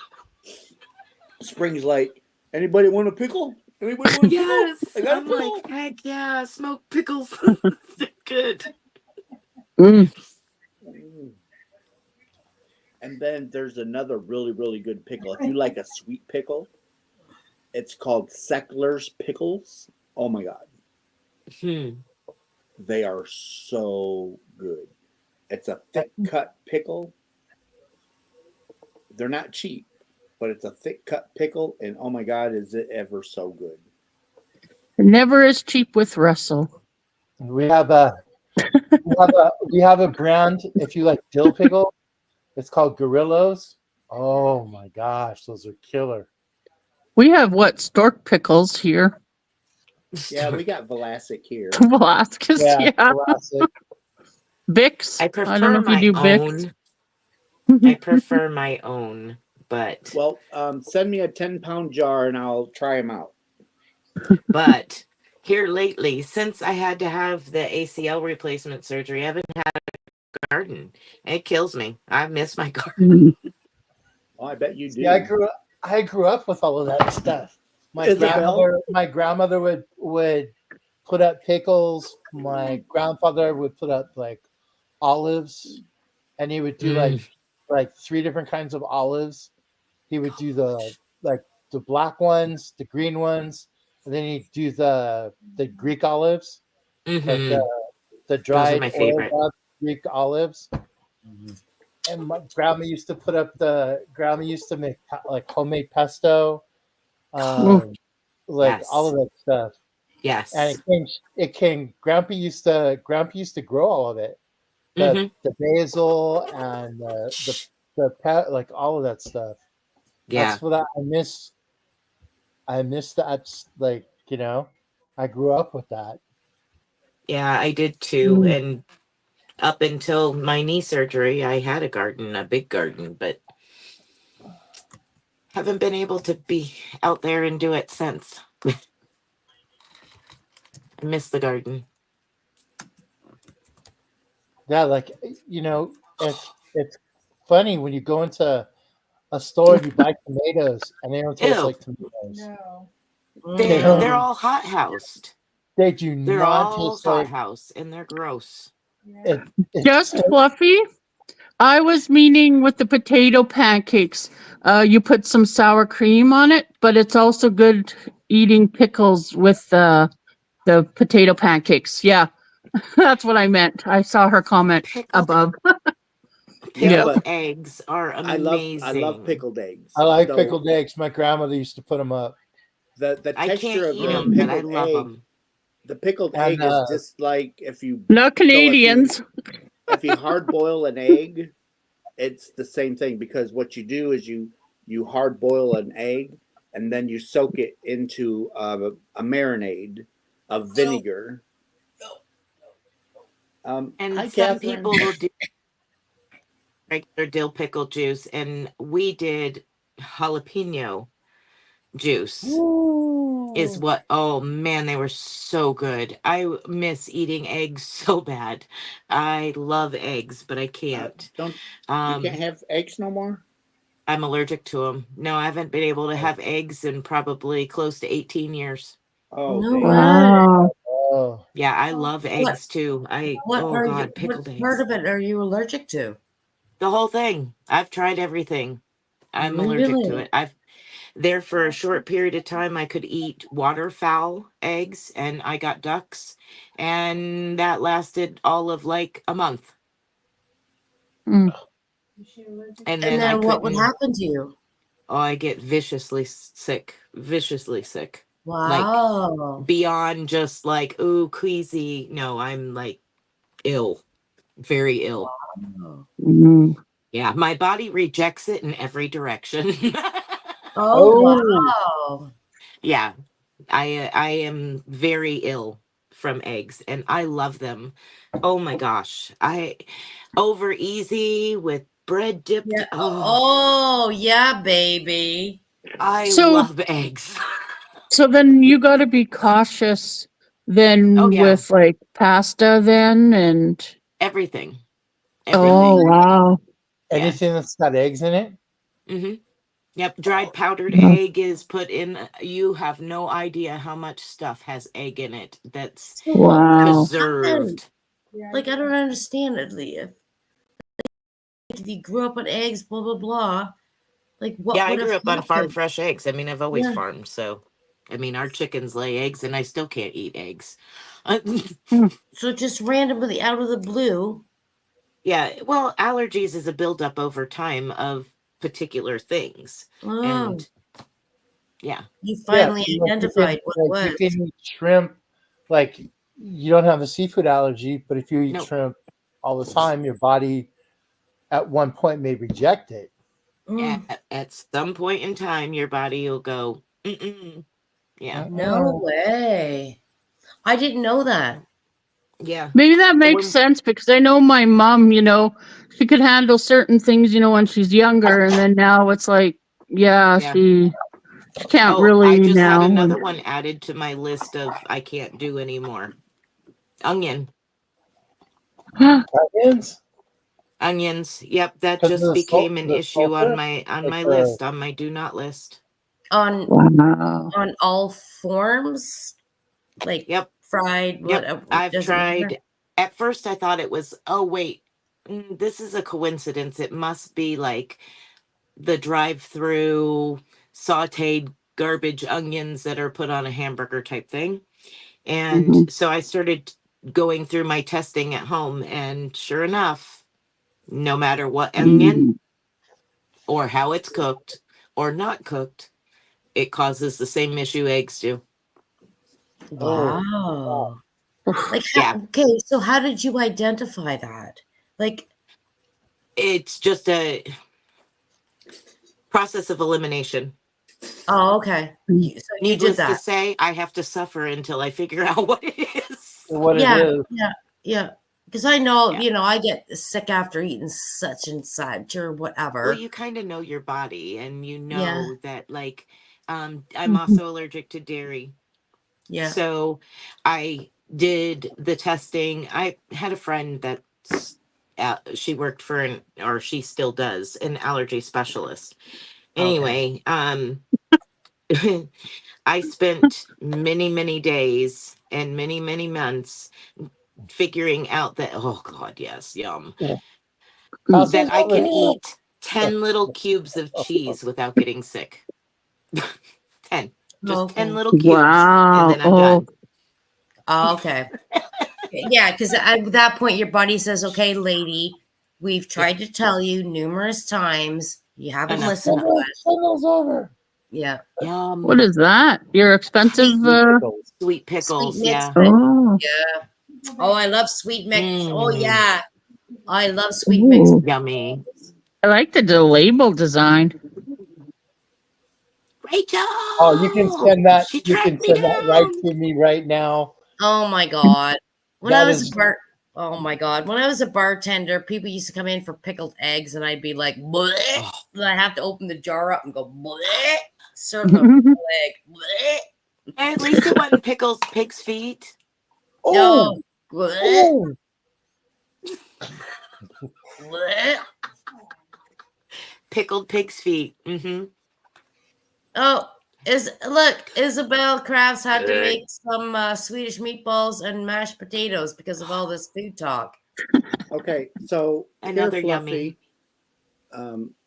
Spring's like, anybody want a pickle? Anybody want a pickle? Yes. I got a I'm pickle. like, heck yeah, smoked pickles. They're good. Mm. And then there's another really, really good pickle. If you like a sweet pickle, it's called Seckler's Pickles. Oh my god. They are so good. It's a thick cut pickle. They're not cheap, but it's a thick cut pickle, and oh my god, is it ever so good. Never is cheap with Russell. We have a brand. If you like dill pickle, it's called Gorillos. Oh my gosh, those are killer. We have what? Stork pickles here. Yeah, we got Vlasic here. Velasquez, yeah. Classic. Bix. I I don't prefer know if you my do Bix. own. I prefer my own, but Well, send me a 10-pound jar and I'll try them out. but here lately, since I had to have the ACL replacement surgery, I haven't had a garden. It kills me. I miss my garden. Oh, I bet you do. Yeah, I grew up with all of that stuff. My Isabel? grandmother would put up pickles. My grandfather would put up like olives, and he would do like 3 different kinds of olives. He would do the black ones, the green ones, and then he'd do the Greek olives, like the dried my favorite. oil Greek olives. And my grandma used to make like homemade pesto, like Yes. all of that stuff. Yes. And it came. Grandpa used to grow all of it, the basil and the like all of that stuff. Yeah. That's what I miss. I miss that. Like, I grew up with that. Yeah, I did too. And up until my knee surgery, I had a garden, a big garden, but haven't been able to be out there and do it since. miss the garden. Yeah, like it's funny when you go into a store and you buy tomatoes and they don't taste Ew. like tomatoes. No. They don't. They're Mm. all hothoused. They do They're not all taste like hothouse and they're gross. it. Just fluffy. I was meaning with the potato pancakes. You put some sour cream on it, but it's also good eating pickles with the potato pancakes. Yeah, that's what I meant. I saw her comment Pickled above. Yeah, Yeah. pickled but eggs are I love amazing. pickled eggs. I like Though pickled eggs. My grandmother used to put them up, the I can't texture of eat the them, but I pickled love egg, them. the pickled and egg is just like if you Not so Canadians. if you hard boil an egg, it's the same thing because what you do is you hard boil an egg and then you soak it into a marinade of vinegar. And Hi, some Catherine. people will do regular dill pickle juice, and we did jalapeno juice. Is ooh, what, oh man, they were so good. I miss eating eggs so bad. I love eggs, but I can't. Don't you can't Um, have eggs no more? I'm allergic to them. No, I haven't been able to have eggs in probably close to 18 years. Oh, No dang. way. Wow. oh, Yeah, I love What eggs too. what Oh are you God, what pickled part eggs. of it are you allergic to? The whole thing. I've tried everything. I'm allergic to Really? it. There for a short period of time, I could eat waterfowl eggs and I got ducks, and that lasted all of like a month. Mm. Is she allergic? And And then I then what would couldn't, happen to you? oh, I get viciously sick. Like Wow. beyond just like, ooh, queasy. No, I'm like ill, very ill. Oh, Mm. Yeah, my body rejects it in every direction. oh oh, wow. Yeah, I am very ill from eggs and I love them. Oh my gosh. I over easy with bread dipped. Yeah. Oh, Oh, yeah, baby. I So love eggs. so then you got to be cautious Oh then yeah, with like pasta then and everything. oh Everything. wow. Yeah. anything that's got eggs in it. Mhm. Yep, dried powdered egg is put in. You have no idea how much stuff has egg in it that's So what would Wow. happen? preserved. Yeah, Like, I don't understand it, Leah. If you grew up on eggs, blah blah blah. Like, Yeah, what I would have grew up on farm happened? fresh eggs. I mean, I've always Yeah. farmed, so I mean, our chickens lay eggs and I still can't eat eggs. So just randomly out of the blue. Yeah, well, allergies is a buildup over time of particular things. Oh, And yeah, you Yeah, finally like identified what it you was. can eat shrimp. Like you don't have a seafood allergy, but if you eat no, shrimp all the time, your body at one point may reject it. Mm, at some point in time, your body will go, mm-mm. Yeah, no Uh-uh. way. I didn't know that. yeah. Maybe that makes When, sense because I know my mom, she could handle certain things, when she's younger, and then now it's like, yeah, yeah. she can't Oh, I really just had now. And another one added to my list of I can't do anymore. Onion. Onions Onions. Yep, that because of just became an the issue sulfur. on Like my the list, on my do not list. On wow. all forms, like Yep. fried, Yep. what I've doesn't matter. tried. At first, I thought it was, oh, wait, this is a coincidence. It must be like the drive through sauteed garbage onions that are put on a hamburger type thing. And Mhm. so I started going through my testing at home. And sure enough, no matter what onion Mhm. or how it's cooked or not cooked, it causes the same issue eggs do. oh, Wow. Like, Yeah. okay, so how did you identify that? Like, It's just a process of elimination. oh, okay. Mm. So you did Needless to that. say, I have to suffer until I figure out what it is. what it Yeah, is. yeah. Because I know, Yeah. I get sick after eating such and such or Well, whatever. you kind of know your body and you Yeah. know that I'm Mhm. also allergic to dairy. Yeah. So I did the testing. I had a friend that's she worked for or she still does, an allergy specialist. Anyway, I spent many days and many months figuring out that, oh God, yes, yum, that I can eat 10 little cubes of cheese without getting sick. 10. Just 10 little cubes, and then I'm done. Oh, okay. Yeah, because at that point, your body says, okay, lady, we've tried to tell you numerous times. You haven't Enough's listened to enough. us. Summer's over. Yeah. Yum. What is that? Your expensive. Sweet pickles, Sweet mix. yeah. Oh, Yeah. Oh, I love sweet mix. Oh, Mm. yeah. I love sweet mix. ooh. Yummy. I like the label design. Rachel! Oh, you can send that. She You can tracked me send that right down. to me right now. Oh, my God. When That I was is- oh my God. When I was a bartender, people used to come in for pickled eggs and I'd be like, bleh. Oh. And I have to open the jar up and go, bleh. Serve them a pickled egg. Bleh. At least it wasn't pickles pig's feet. No. Oh, Bleh. oh. Bleh. Pickled pig's feet. Mm-hmm. Oh, look, Isabel Crafts had to make some Swedish meatballs and mashed potatoes because of all this food talk. Okay, so Another here, Fluffy.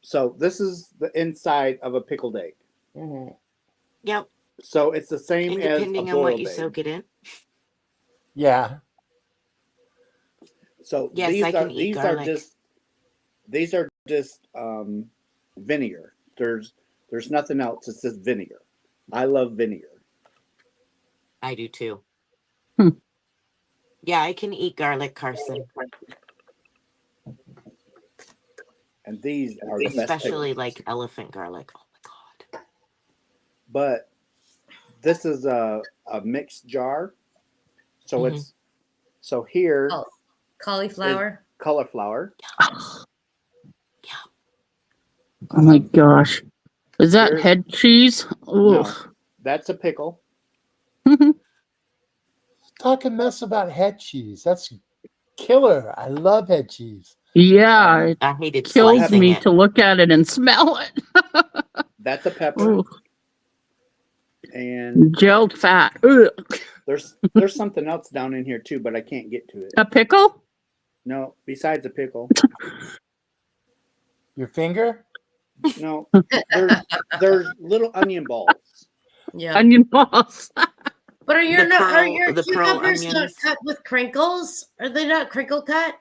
So this is the inside of a pickled egg. Mhm. Yep. So it's the same And as a depending on what boiled you egg. soak it in. Yeah. So Yes, these I are can eat garlic. these are just vinegar. There's nothing else. It's just vinegar. I love vinegar. I do too. Hmm. Yeah, I can eat garlic, Carson. And these are the best Especially pickles. like elephant garlic. Oh my God. But this is a mixed jar. So Mhm. it's so here Oh, cauliflower. cauliflower. Oh my gosh. Is that Here's- head cheese? No, Ugh. that's a pickle. Talking mess about head cheese. That's killer. I love head cheese. Yeah, it I hated kills slicing me it. to look at it and smell it. That's a pepper. Ugh. And Gelled fat. Ugh. there's something else down in here too, but I can't get to it. A pickle? No, besides a pickle. Your finger? No, there's little onion balls. Yeah. Onion balls. But are your the pearl cucumbers not onions. cut with crinkles? Are they not crinkle cut?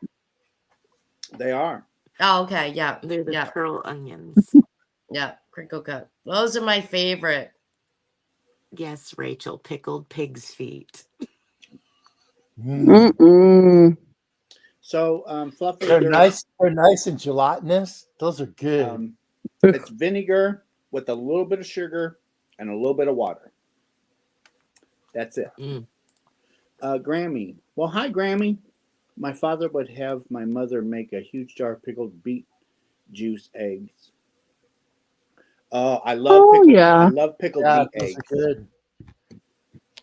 They are. Oh, okay. Yeah. They're the Yeah. pearl onions. Yeah. Crinkle cut. Those are my favorite. Yes, Rachel, pickled pig's feet. Mm-mm. So Fluffy, They're there's, nice. They're nice and gelatinous. Those are good. it's vinegar with a little bit of sugar and a little bit of water. That's it. Mm. Grammy. Well, hi, Grammy. My father would have my mother make a huge jar of pickled beet juice eggs. I love Oh, pickled. yeah. I love pickled Yeah, beet those eggs. are good.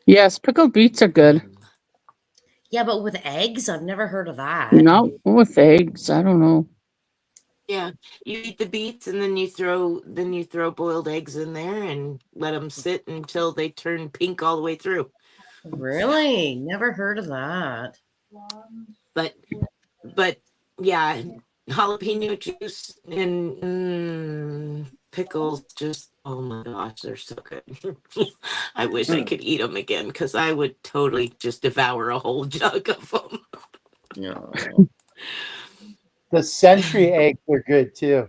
Yes, pickled beets are good. Yeah, but with eggs, I've never heard of that. No, with eggs. I don't know. Yeah, you eat the beets and then you throw boiled eggs in there and let them sit until they turn pink all the way through. Really? Never heard of that. But yeah, jalapeno juice and pickles, just oh my gosh, they're so good. I wish I could eat them again because I would totally just devour a whole jug of them. No. The century eggs are good too.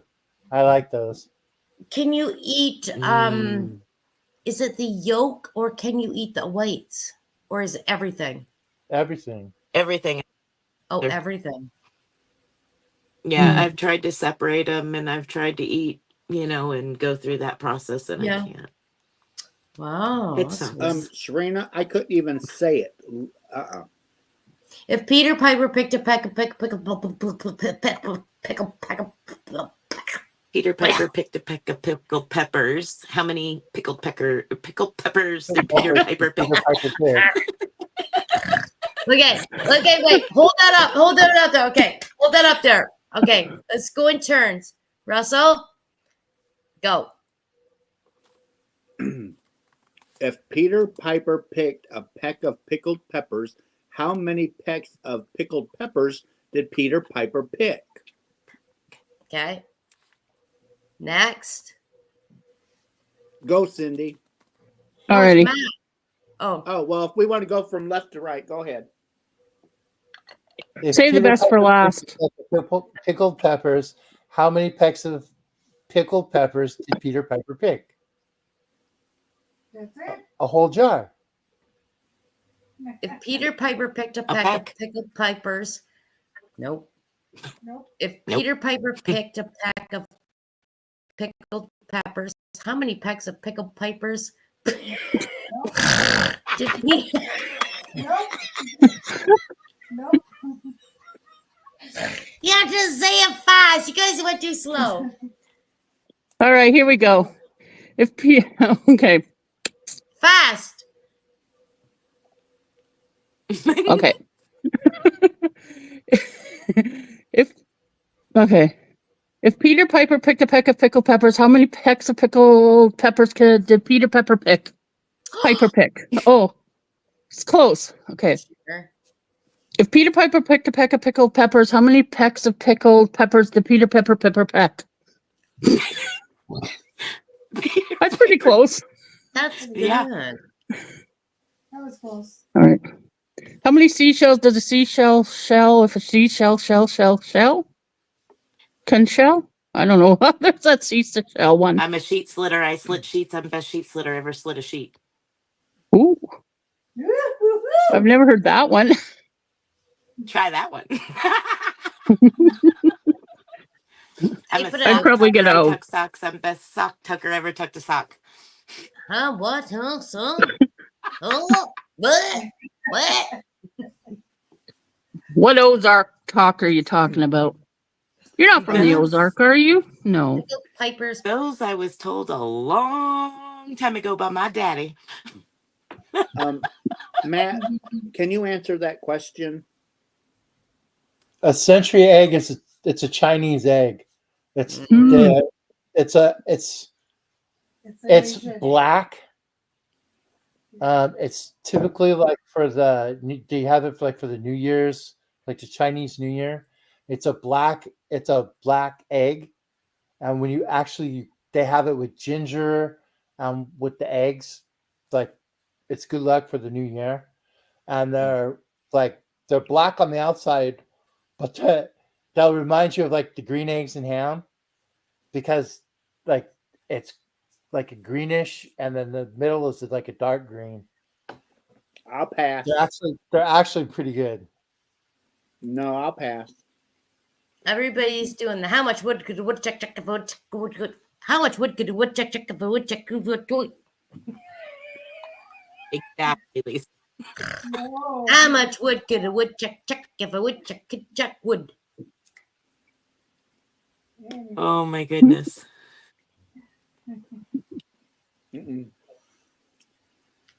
I like those. Can you eat is it the yolk or can you eat the whites? Or is it everything? Everything. Everything. Oh, They're- everything. Yeah, I've tried to separate them and I've tried to eat, and go through that process and Yeah. I can't. Wow. It's that's something. weird. Serena, I couldn't even say it. If Peter Piper picked a pickle Peter Piper picked a peck of pickled peppers. How many pickled peppers did Peter Piper pick? Piper pig. Okay, wait. Hold that up. Hold that up there. Okay, hold that up there. Okay, let's go in turns. Russell, go. If Peter Piper picked a peck of pickled peppers, how many pecks of pickled peppers did Peter Piper pick? Okay. Next. Go, Cindy. No, it's Alrighty. Matt. Oh, Oh, well, if we want to go from left to right, go ahead. If Save the Peter best for Piper last. picked pickled peppers, how many pecks of pickled peppers did Peter Piper pick? That's it. A whole jar. if Peter Piper picked a peck of pickled peppers, nope. Nope. If Nope. Peter Piper picked a peck of pickled peppers, how many pecks of pickled peppers did he? Nope. Nope. Yeah, just say it fast. You guys went too slow. All right, here we go. Okay, Fast. okay. if If Peter Piper picked a peck of pickled peppers, how many pecks of pickled peppers did Peter Piper pick? Piper pick. Oh, it's close. Okay. Sure. If Peter Piper picked a peck of pickled peppers, how many pecks of pickled peppers did Peter Piper peck? That's pretty close. That's good. Yeah. That was close. All right. How many seashells does a seashell shell if a seashell shell? Can shell? I don't know. There's that seashell one. I'm a sheet slitter. I slit sheets. I'm best sheet slitter ever slid a sheet. Ooh, I've never heard that one. Try that one. I'm a Keep it sock I'd probably tucker. get I out. tuck socks. I'm best sock tucker ever tucked a sock. Huh? What? Huh? So? Oh, what? What? What Ozark talk are you talking about? You're not from the Those- Ozark, are you? No. Pickled Piper's. Those I was told a long time ago by my daddy. Matt, can you answer that question? A century egg is it's a Chinese egg. It's Mm. it's Asian. black. It's typically like for the. Do you have it for like for the New Year's, like the Chinese New Year? It's a black egg, and when you actually they have it with ginger, with the eggs, like it's good luck for the new year, and they're black on the outside, but they'll remind you of like the green eggs and ham, because like it's like a greenish, and then the middle is like a dark green. I'll pass. They're actually pretty good. No, I'll pass. Everybody's doing the how much wood could a woodchuck chuck if a woodchuck would how much wood could a woodchuck chuck if a woodchuck would do? Exactly, Lisa. No. How much wood could a woodchuck chuck if a woodchuck could chuck wood? Oh my goodness. Mm-mm.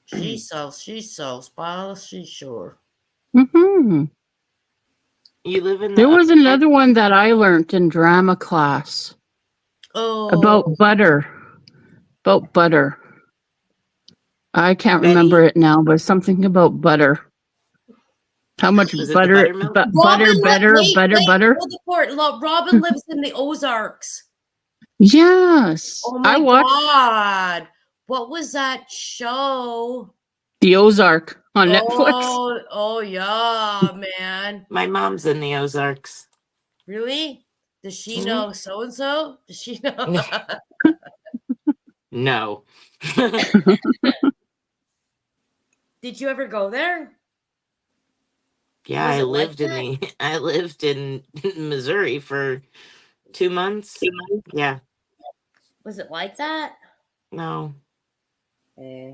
She sells by the seashore. Hmm. You live in the There was another one that I learned in drama class Oh, about butter. About butter. I can't Betty? remember it now, but something about butter. How much Was it the butter? buttermilk? Butter. Hold the fort. Robin lives in the Ozarks. Yes, Oh my I watched god! What was that show? The Ozark on Netflix. Oh yeah, man. My mom's in the Ozarks. Really? Does she Mhm. know so and so? Does she know? No. Did you ever go there? Yeah, Was I it like lived I lived in Missouri for 2 months. Yeah. Was it like that? No. Eh.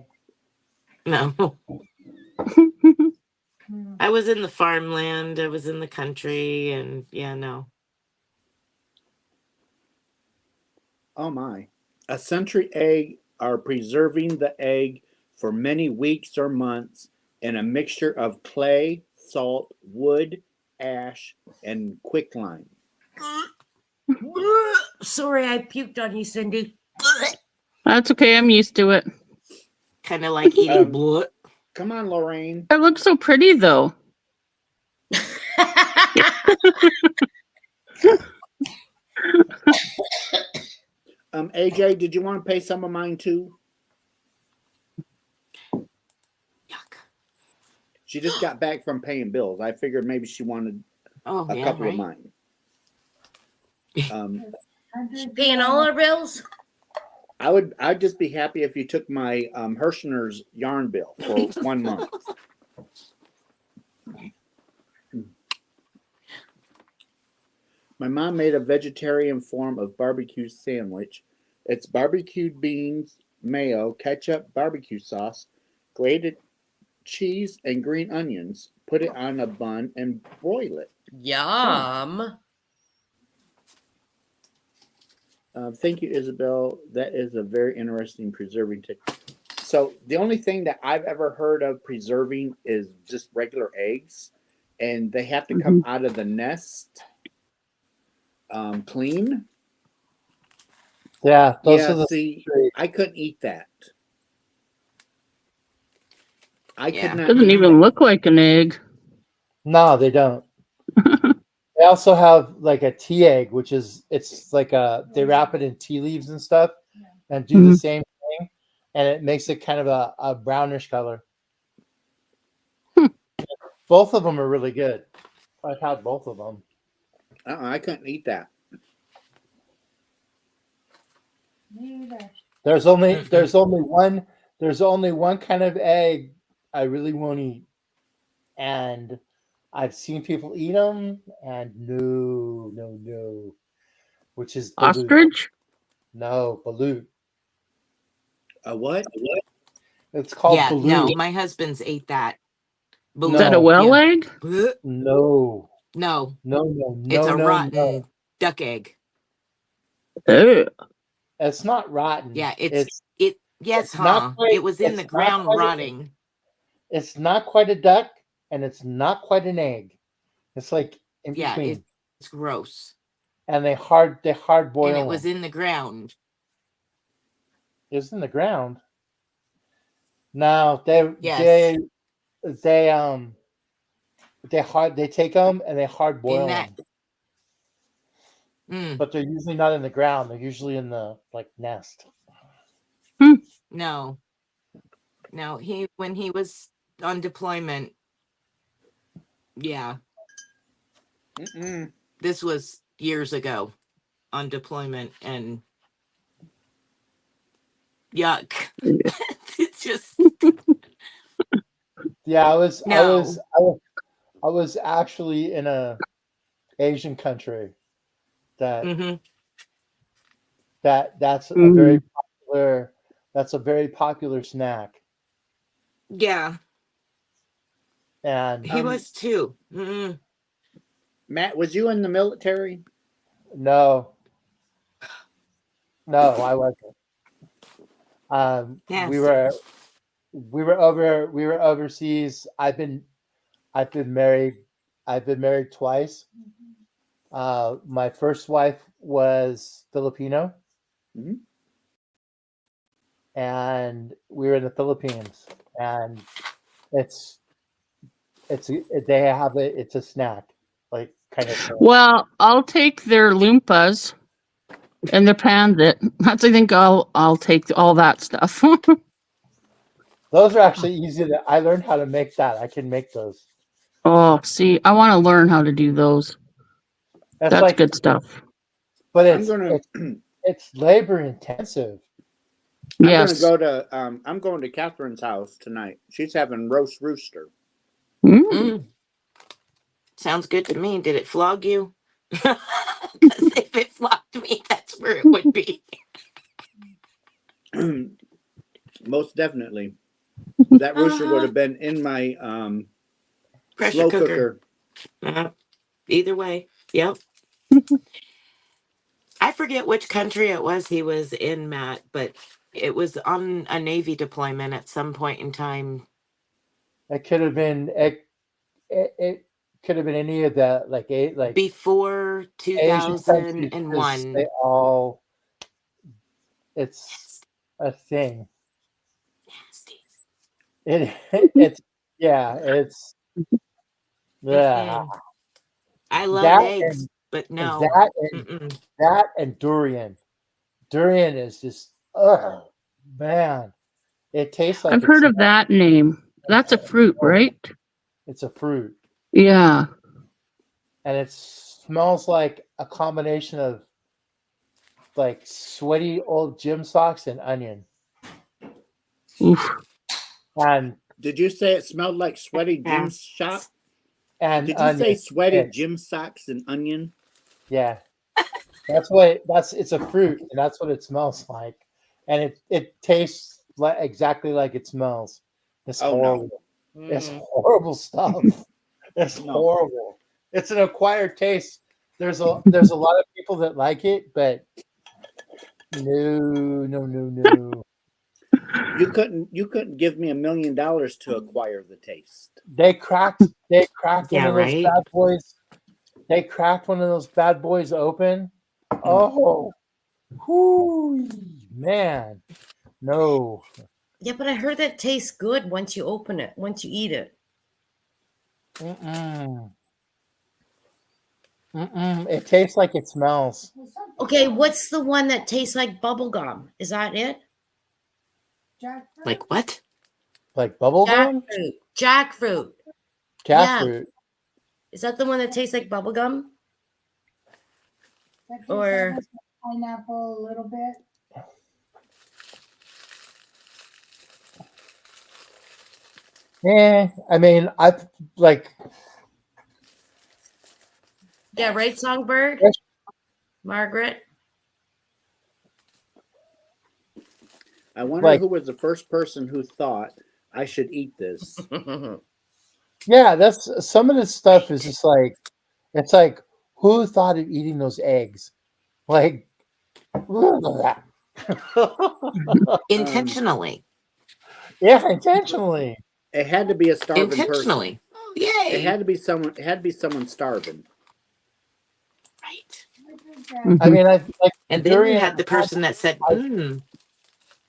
No. I was in the farmland. I was in the country, and yeah, no. Oh my. A century egg are preserving the egg for many weeks or months in a mixture of clay, salt, wood, ash, and quicklime. Sorry, I puked on you, Cindy. That's okay. I'm used to it. Kind of like eating blood. Come on, Lorraine. It looks so pretty, though. AJ, did you want to pay some of mine too? Yuck. She just got back from paying bills. I figured maybe she wanted Oh, a yeah, couple of right. mine. Paying all our bills? I'd just be happy if you took my Hirschner's yarn bill for 1 month. My mom made a vegetarian form of barbecue sandwich. It's barbecued beans, mayo, ketchup, barbecue sauce, grated cheese, and green onions. Put it on a bun and broil it. Yum. Thank you, Isabel. That is a very interesting preserving technique. So the only thing that I've ever heard of preserving is just regular eggs, and they have to come out of the nest clean. Yeah, those Yeah, are the see, I couldn't eat that. I Yeah. could not Doesn't eat even look like an egg. No, they don't. They also have like a tea egg, which is it's like they wrap it in tea leaves and stuff, and do the same thing, and it makes it kind of a brownish color. Both of them are really good. I've had both of them. I couldn't eat that. There's only one kind of egg I really won't eat, and I've seen people eat them, and no, which is balut. Ostrich? No, balut. A what? It's called Yeah, balut. no, my husband's ate that. Is that a whale egg? No. No. No. It's a rotten duck egg. Ew. It's not rotten. Yeah, Yes, huh? It was in the ground rotting. It's not quite a duck, and it's not quite an egg. It's like in between. It's gross. And they hard boil. And it was in the ground. It was in the ground. Now they take them and they hard boil them. But they're usually not in the ground. They're usually in the nest. No, when he was on deployment, yeah. This was years ago on deployment, and yuck. It's just yeah. I was actually in a Asian country that's a very popular snack. Yeah. And he was too. Matt, was you in the military? No, I wasn't. Yes. We were overseas. I've been married twice. My first wife was Filipino, and we were in the Philippines, and it's a snack, like kind of thing. Well, I'll take their loompas and their pansit. I think I'll take all that stuff. Those are actually easy. I learned how to make that. I can make those. Oh, see, I want to learn how to do those. That's good stuff. But it's labor intensive. Yes. I'm going to Catherine's house tonight. She's having roast rooster. Sounds good to me. Did it flog you? Because if it flogged me, that's where it would be. Most definitely. That rooster would have been in my pressure slow cooker. Either way, yep. I forget which country it was he was in, Matt, but it was on a Navy deployment at some point in time. It could have been it could have been any of the like Before Asian countries. 'Cause 2001. they all, it's a thing. Nasty. It's yeah, it's yeah. Mm-mm. I love That eggs, but no. that and Mm-mm. that and durian. Durian is just oh man. It tastes like I've heard of that name. That's a fruit, right? it's a fruit. Yeah. And it smells like a combination of like sweaty old gym socks and onion. Oof. And Did you say it smelled like sweaty gym Yes. shop? and Did you onion. say sweaty Yeah. gym socks and onion? Yeah. It's a fruit, and that's what it smells like. And it tastes exactly like it smells. It's Oh, no. horrible. It's Mm. horrible stuff. It's No. horrible. It's an acquired taste. There's a lot of people that like it, but no. You couldn't give me $1 million to acquire the taste. They cracked one Yeah, of those right? bad boys. They cracked one of those bad boys open. Oh, whoo, man. No. Yeah, but I heard that tastes good once you open it, once you eat it. Mm-mm. Mm-mm. It tastes like it smells. Well, something Okay, else. what's the one that tastes like bubble gum? Is that it? Jackfruit? Like what? Like bubble gum? Jackfruit. Jackfruit. Jackfruit. Is that the one that tastes like bubble gum? That tastes Or- almost like pineapple a little bit. Yeah, I mean, I've like Yeah, right, Songbird? Yes. Margaret? I wonder Like- who was the first person who thought I should eat this. yeah, that's some of this stuff is just like it's like who thought of eating those eggs? Like Intentionally. yeah, intentionally. It had to be a starving person. Intentionally. Oh, yay. It had to be someone starving. Right. I think that Mhm. I mean, I've like And then you durian. had the person that said,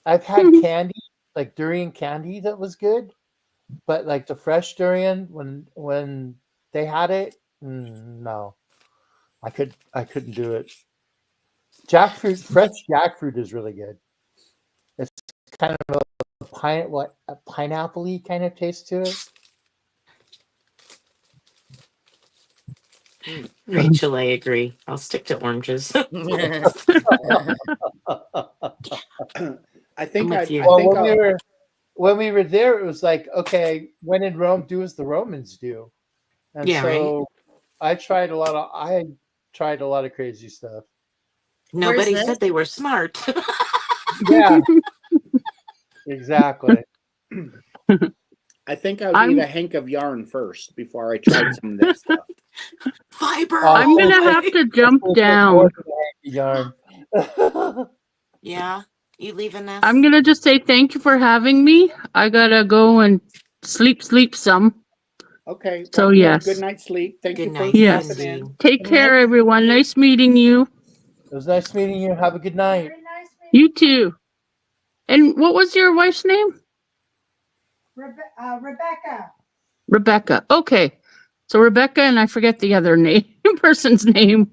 I've had candy, like durian candy that was good, but like the fresh durian when they had it, no, I couldn't do it. Jackfruit, fresh jackfruit is really good. It's kind of a pineapple-y kind of taste to it. Rachel, I agree. I'll stick to oranges. I think I'm with you. Well, when we were there, it was like, okay, when in Rome, do as the Romans do, and Yeah, so I tried a lot of crazy stuff. Nobody this? said they were smart. Yeah, exactly. I think I would I'm- eat a hank of yarn first before I tried some of that stuff. Fiber. I'm gonna have to jump down. Yarn. Yeah. You leaving us? I'm gonna just say thank you for having me. I gotta go and sleep some. Okay. So, well, you have a yes. good night's sleep. Thank Good you for night, Yes. stopping in. Cindy. Take Good care, night. everyone. Nice meeting you. It was nice meeting you. Have a good night. very nice. You too. And what was your wife's name? Rebecca. Rebecca. Okay. So Rebecca, and I forget the other name, person's name.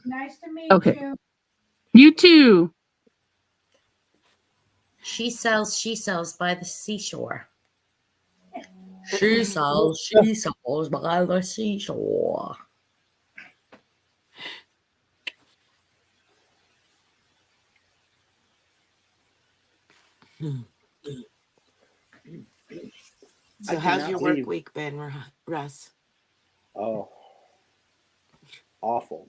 Nice to meet Okay. you. You too. She sells by the seashore. She sells by the seashore. So I how's cannot your work believe- week been, Russ? Oh, awful.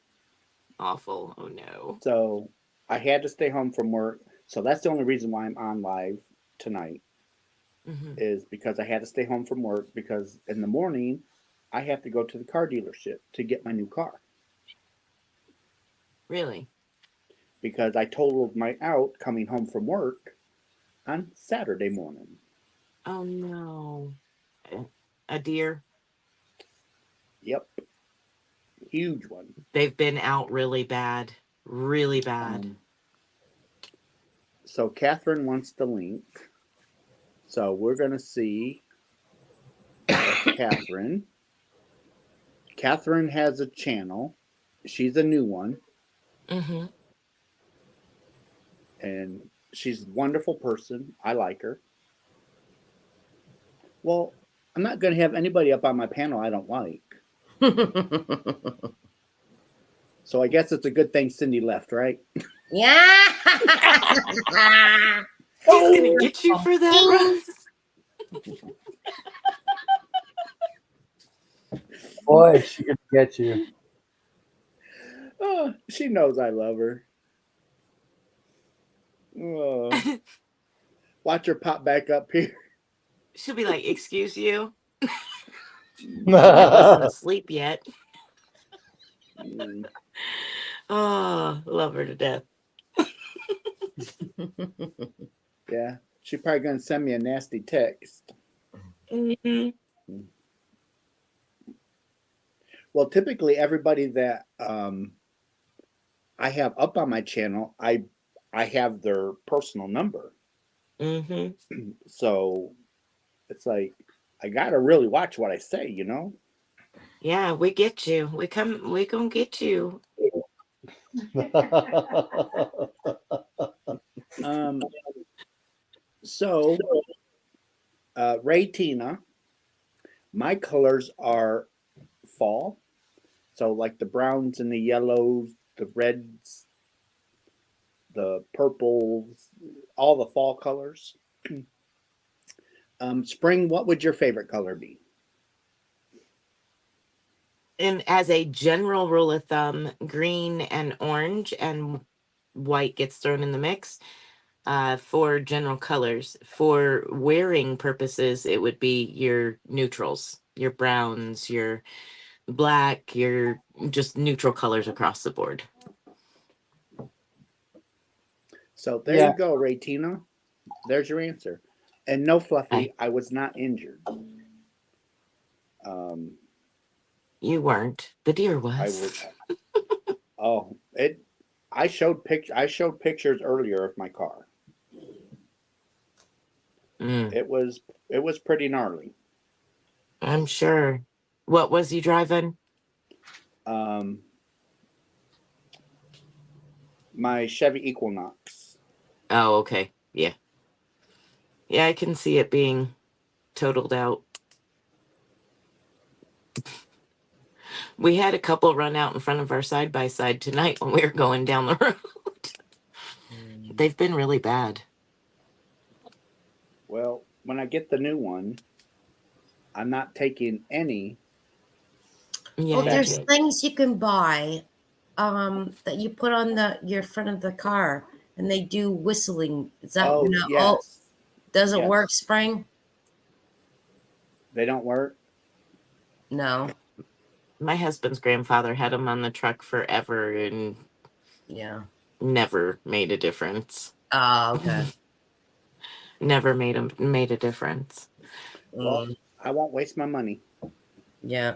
Awful. Oh no. So I had to stay home from work. So that's the only reason why I'm on live tonight Hmm. is because I had to stay home from work because in the morning I have to go to the car dealership to get my new car Really? because I totaled my out coming home from work on Saturday morning. Oh no. A deer? Yep. Huge one. They've been out really bad. Really bad. So Catherine wants the link. So we're going to see Catherine. Catherine has a channel. She's a new one. Mm-hmm. And she's a wonderful person. I like her. Well, I'm not going to have anybody up on my panel I don't like. So I guess it's a good thing Cindy left, right? Yeah. He's gonna get you for that, Rose. Boy, she could get you. Oh, she knows I love her. Oh. Watch her pop back up here. She'll be like, "Excuse you." I wasn't asleep yet. Oh, love her to death. Yeah, she's probably gonna send me a nasty text. Mm-hmm. Well, typically everybody that I have up on my channel, I have their personal number. Mm-hmm. So it's like I gotta really watch what I say, you know. Yeah, we get you. We gonna get you. So Ray Tina, my colors are fall. So like the browns and the yellows, the reds, the purples, all the fall colors. Spring, what would your favorite color be? And as a general rule of thumb, green and orange and white gets thrown in the mix for general colors. For wearing purposes, it would be your neutrals, your browns, your black, your just neutral colors across the board. So there you go, Ray Tina. There's your answer. And no, Fluffy, I was not injured. You weren't. The deer was. I was. Oh, it. I showed pictures earlier of my car. It was pretty gnarly. I'm sure. What was you driving? My Chevy Equinox. Oh, okay. Yeah. Yeah, I can see it being totaled out. We had a couple run out in front of our side-by-side tonight when we were going down the road. They've been really bad. Well, when I get the new one, I'm not taking any. Yeah, oh, there's things you can buy that you put on your front of the car and they do whistling. Is that yes. Does it work, Spring? They don't work? No. My husband's grandfather had them on the truck forever and never made a difference. Oh, okay. Never made a difference. Well, I won't waste my money. Yeah.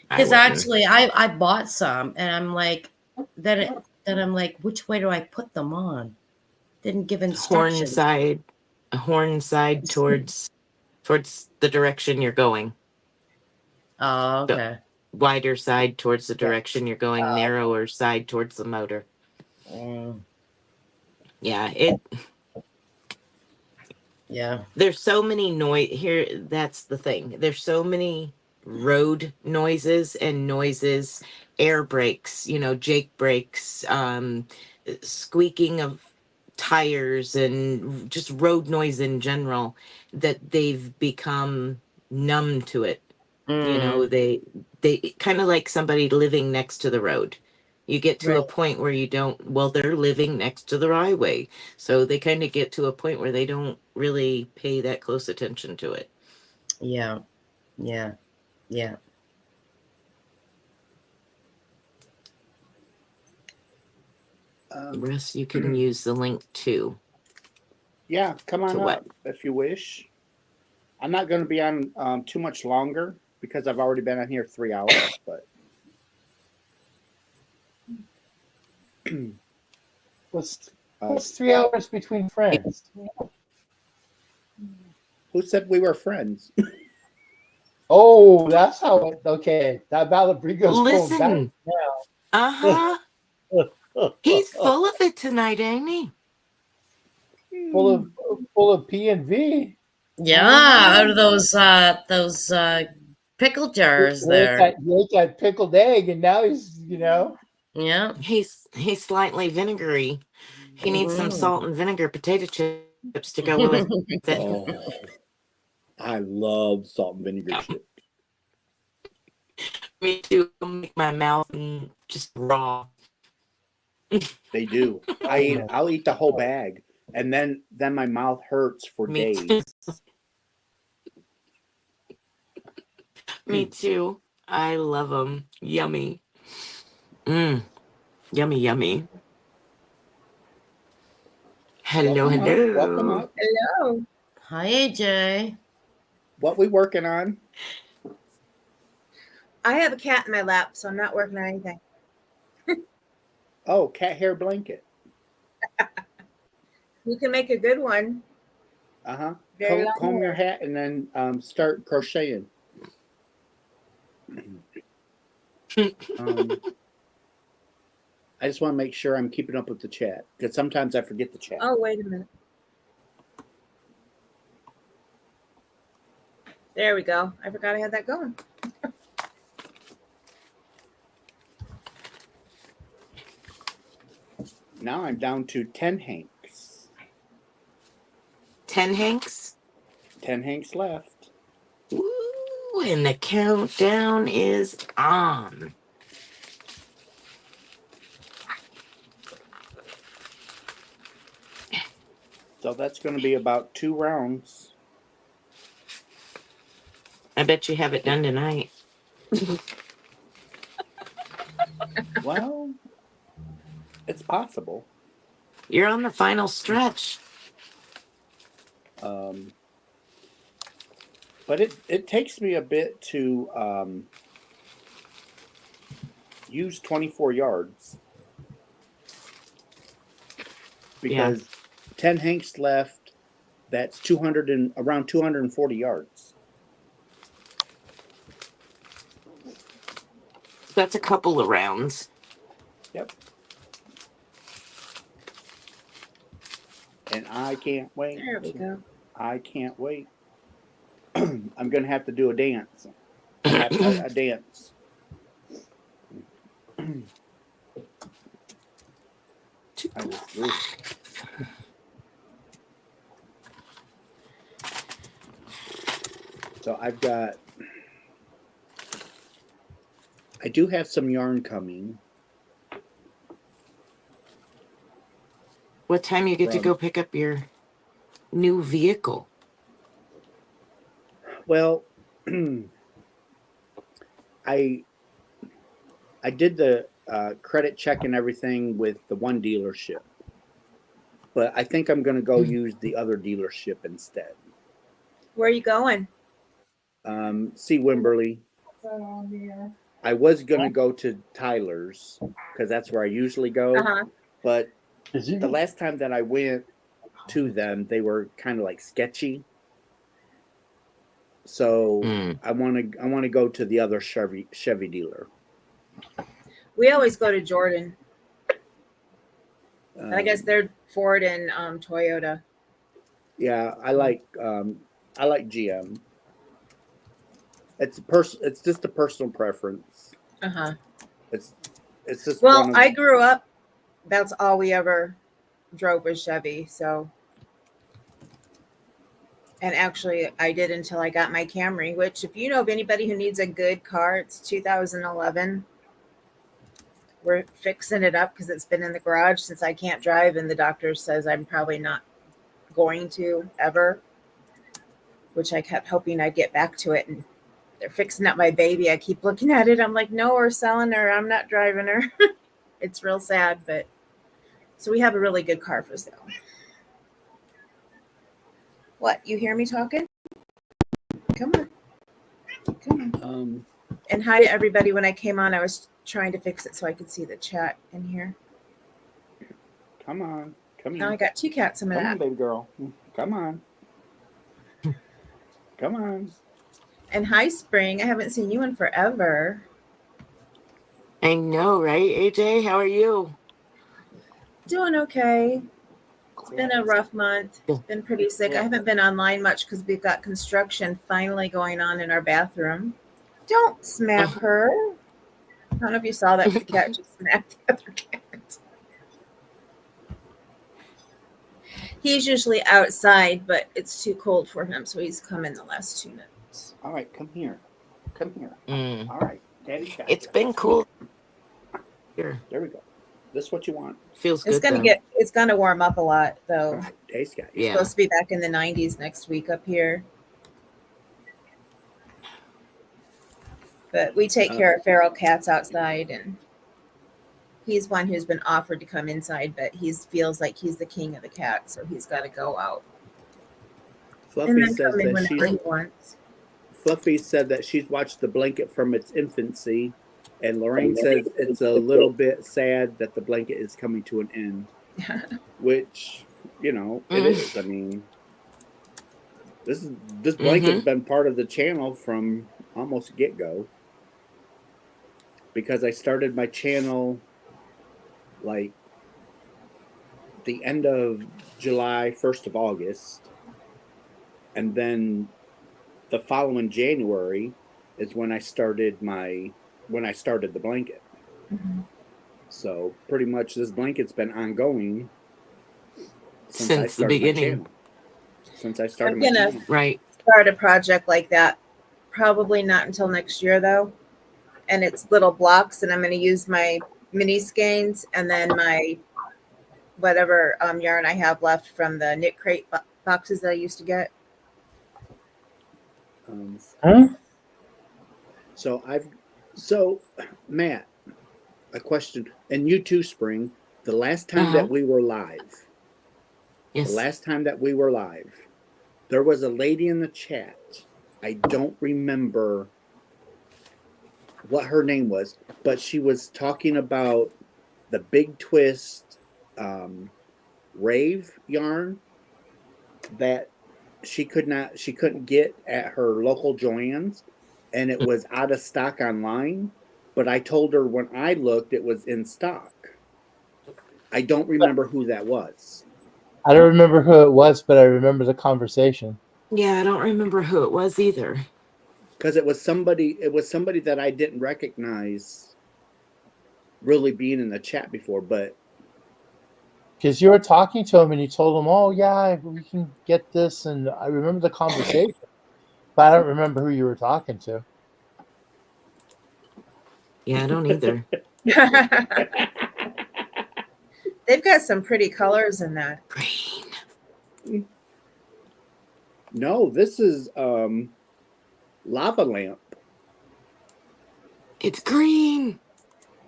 Because actually I bought some and I'm like then I'm like, which way do I put them on? Didn't give instructions. Horn side towards the direction you're going. Oh, okay. The wider side towards the direction you're going, narrower side towards the motor. Yeah, there's so many noise here. That's the thing. There's so many road noises and noises, air brakes, Jake brakes, squeaking of tires and just road noise in general, that they've become numb to it. They kind of like somebody living next to the road. You get to a point where they're living next to the highway. So they kind of get to a point where they don't really pay that close attention to it. Yeah. Russ, you can use the link too. Yeah, come on up if you wish. I'm not going to be on too much longer because I've already been on here 3 hours, but What's 3 hours between friends? who said we were friends? Oh, that's how it. Okay, that Malabrigo's going back Listen. Uh-huh. now. He's full of it tonight, ain't he? full of P and V. Yeah, out of those pickle jars there. He ate that pickled egg, and now he's Yeah. He's slightly vinegary. He needs some salt and vinegar potato chips to go with it. Oh, I love salt and vinegar chips. Me too. It'll make my mouth just raw. They do. I'll eat the whole bag, and then my mouth hurts for Me days. Me too. I love them. Yummy. Yummy, yummy. Hello, Welcome hello. up, welcome up. Hello. Hi, AJ. What we working on? I have a cat in my lap, so I'm not working on anything. Oh, cat hair blanket. You can make a good one. Uh-huh. Very long Comb your hair. hat and then start crocheting. I just want to make sure I'm keeping up with the chat, because sometimes I forget the chat. Oh, wait a minute. There we go. I forgot I had that going. Now I'm down to 10 hanks. 10 hanks. 10 hanks left. Ooh, and the countdown is on. So that's going to be about 2 rounds. I bet you have it done tonight. Well, it's possible. You're on the final stretch. But it takes me a bit to use 24 yards. Because 10 hanks left, that's around 240 yards. That's a couple of rounds. Yep. And I can't wait. There we go. I can't wait. I'm going to have to do a dance. A dance. So I do have some yarn coming. What time you get to go pick up your new vehicle? Well, I did the credit check and everything with the one dealership, but I think I'm going to go use the other dealership instead. Where are you going? See Wimberley. I was going to go to Tyler's because that's where I usually go, but the last time that I went to them, they were kind of like sketchy. So I want to go to the other Chevy dealer. We always go to Jordan. And I guess they're Ford and Toyota. Yeah, I like GM. It's just a personal preference. It's just I grew up. That's all we ever drove was Chevy. So, and actually, I did until I got my Camry. Which, if you know of anybody who needs a good car, it's 2011. We're fixing it up because it's been in the garage since I can't drive, and the doctor says I'm probably not going to ever. Which I kept hoping I'd get back to it, and they're fixing up my baby. I keep looking at it. I'm like, no, we're selling her. I'm not driving her. It's real sad, but so we have a really good car for sale. What? You hear me talking? Come And hi to everybody. When I came on, I was trying to fix it so I could see the chat in here. Come on. Come Now I here. got two cats in my Come on, lap. baby girl. Come on. Come on. And hi, Spring. I haven't seen you in forever. I know, right, AJ? How are you? Doing okay. It's been a rough month. Good. Been pretty sick. I haven't been online much because we've got construction finally going on in our bathroom. Don't smack her. I don't know if you saw that, but the cat just smacked the other cat. He's usually outside, but it's too cold for him, so he's come in the last 2 minutes. All right, come here. Come here. Mm. All right, Daddy's got It's you. been cool here. There we go. This is what you want. Feels It's good. it's gonna warm up a lot All though. right, Daddy's got you. It's Yeah. supposed to be back in the 90s next week up here. But we take care of feral cats outside, and he's one who's been offered to come inside, but he feels like he's the king of the cats, so he's got to go out. Fluffy And then says come in that whenever he she's wants. Fluffy said that she's watched the blanket from its infancy, and Lorraine says it's a little bit sad that the blanket is coming to an end. Which, you know, it is. I mean, this blanket's been part of the channel from almost get go. Because I started my channel like the end of July, 1st of August, and then the following January is when I started the blanket. Mm-hmm. So pretty much this blanket's been ongoing since I the started my beginning. channel. Since I started I'm my gonna channel. Right. start a project like that. Probably not until next year though. And it's little blocks, and I'm going to use my mini skeins and then my whatever yarn I have left from the knit crate boxes that I used to get. So Matt, a question, and you too, Spring. The last time that we were live, yes. The last time that we were live, there was a lady in the chat. I don't remember what her name was, but she was talking about the Big Twist rave yarn that she couldn't get at her local Joann's, and it was out of stock online. But I told her when I looked, it was in stock. I don't remember who that was. I don't remember who it was, but I remember the conversation. Yeah, I don't remember who it was either. Because it was somebody that I didn't recognize really being in the chat before, but because you were talking to him and you told him, "Oh yeah, we can get this," and I remember the conversation, but I don't remember who you were talking to. Yeah, I don't either. They've got some pretty colors in that. Green. No, this is lava lamp. It's green.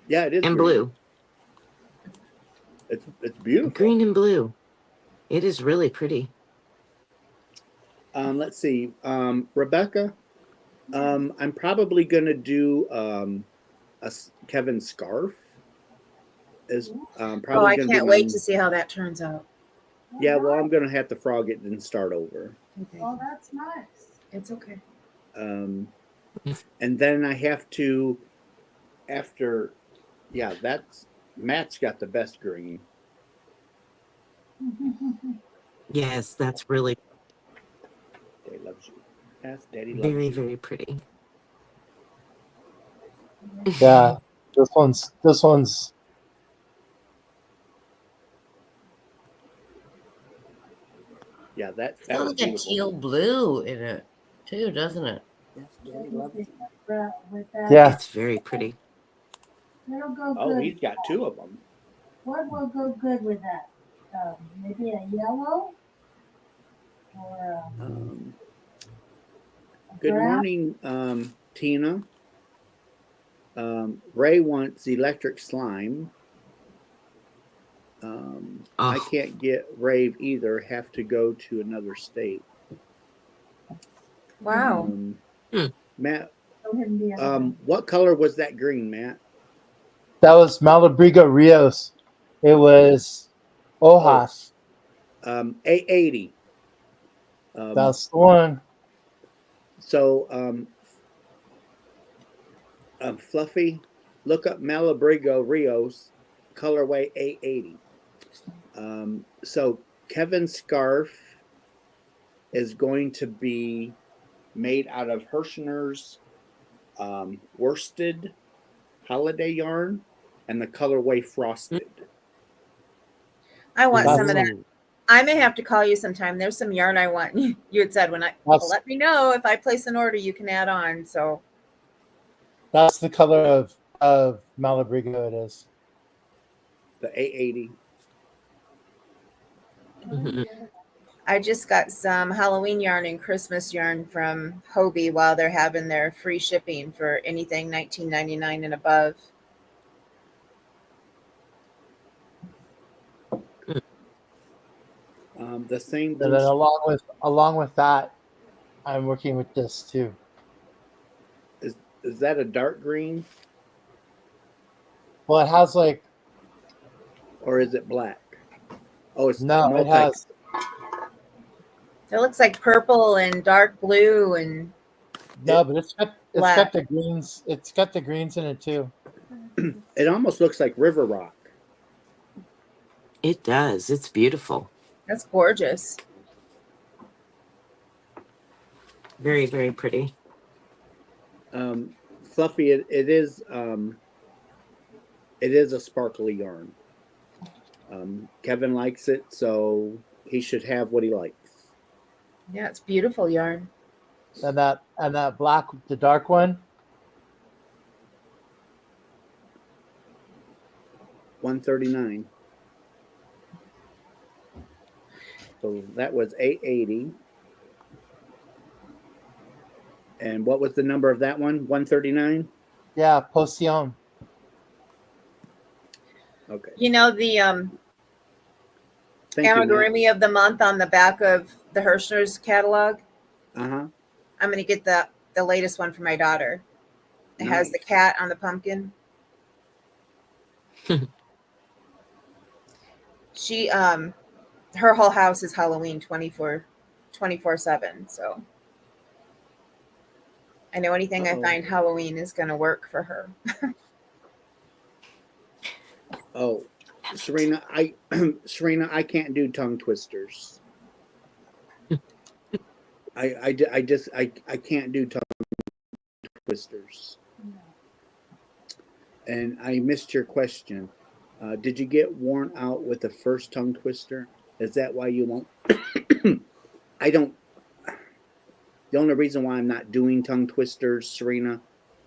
Yeah, it is. And green. blue. It's beautiful. Green and blue. It is really pretty. Let's see. Rebecca, I'm probably gonna do a Kevin scarf. Is probably Oh, I gonna can't be wait mine. to see how that turns out. Yeah, well, I'm gonna have to frog it and start over. Okay. Oh, that's nice. It's okay. And then I have to, after, yeah, Matt's got the best green. Yes, that's really Daddy loves you. Yes, Daddy loves very, you. very pretty. Yeah, this one's. Yeah, that It's got was like a beautiful. teal blue in it too, doesn't it? Yes, Daddy loves you. Yeah, It's very pretty. That'll go Oh, good. he's got two of them. What will go good with that? Maybe a yellow or a Good brown? morning, Tina. Ray wants electric slime. I can't get rave either. Have to go to another state. Wow. Matt, Show him the other one. What color was that green, Matt? That was Malabrigo Rios. It was Ojas. A80. That's the one. So, Fluffy, look up Malabrigo Rios, colorway A80. So Kevin's scarf is going to be made out of Hirschner's worsted holiday yarn and the colorway frosted. I want That's- some of that. I may have to call you sometime. There's some yarn I want. You had said let me know if I place an order, you can add on. So That's the color of Malabrigo it is. The A80. Mhm. I just got some Halloween yarn and Christmas yarn from Hobie while they're having their free shipping for anything $19.99 and above. The same And then along with that, I'm working with this too. is that a dark green Well, it has like or is it black? Oh, it's no, it multi. has It looks like purple and dark blue and no, but it's got black. the greens. It's got the greens in it too. It almost looks like river rock. It does. It's beautiful. That's gorgeous. Very, very pretty. Fluffy, it is a sparkly yarn. Kevin likes it, so he should have what he likes. Yeah, it's beautiful yarn. And that black, the dark one, $139. So that was $880. And what was the number of that one? 139. yeah, Potion. Okay. You know the Thank you, Matt. amigurumi of the month on the back of the Hirschner's catalog. Uh-huh. I'm gonna get the latest one for my daughter. It has the Nice. cat on the pumpkin. She her whole house is Halloween 24/7. So I know anything Uh-oh. I find Halloween is gonna work for her. Oh, Serena, I can't do tongue twisters. I can't do tongue twisters. And I missed your question. Did you get worn out with the first tongue twister? Is that why you won't? I don't. The only reason why I'm not doing tongue twisters, Serena,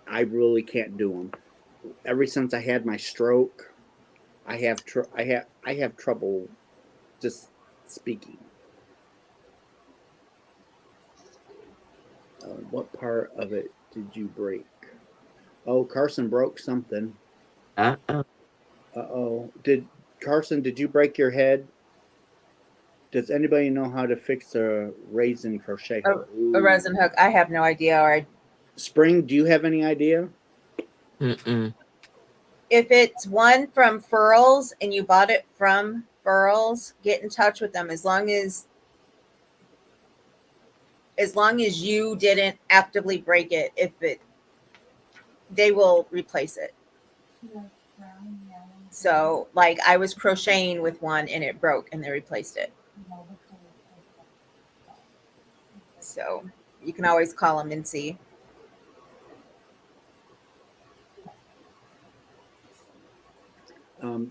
I really can't do them. Ever since I had my stroke, I have trouble just speaking. What part of it did you break? Oh, Carson broke something. Uh-oh. Uh-oh. Did you break your head? Does anybody know how to fix a resin crochet hook? A resin hook. I have no idea. Spring, do you have any idea? Mm-mm. If it's one from Furls and you bought it from Furls, get in touch with them as long as you didn't actively break it. They will replace it. So like I was crocheting with one and it broke and they replaced it. So you can always call them and see.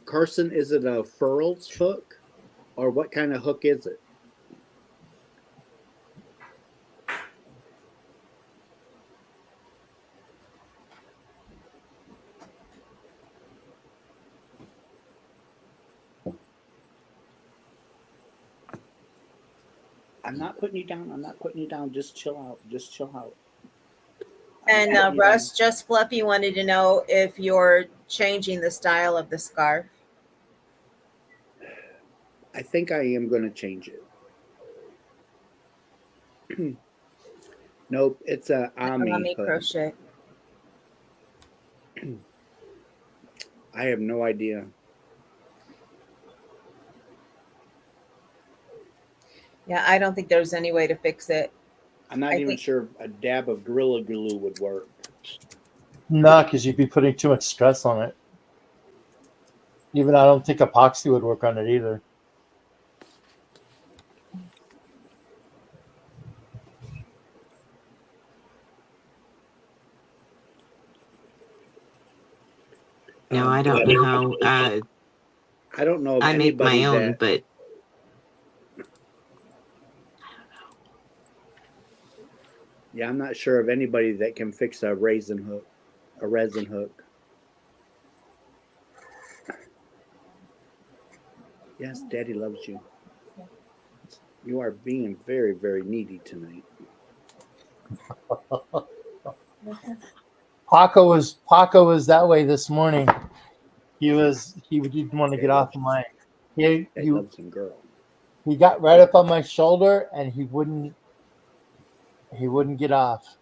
Carson, is it a furls hook? Or what kind of hook is it? I'm not putting you down. Just chill out. And Russ, just Fluffy wanted to know if you're changing the style of the scarf. I think I am going to change it. Nope, it's a Ami hook. crochet. I have no idea. Yeah, I don't think there's any way to fix it. I'm not I even think- sure if a dab of Gorilla Glue would work. No, because you'd be putting too much stress on it. Even I don't think epoxy would work on it either. No, I don't know how. I don't know of I make anybody my own, that. but Yeah, I'm not sure of anybody that can fix a resin hook. Yes, Daddy loves you. You are being very, very needy tonight. Paco was that way this morning. He didn't want to get off my. He Daddy loves him, girl. he got right up on my shoulder and he wouldn't get off.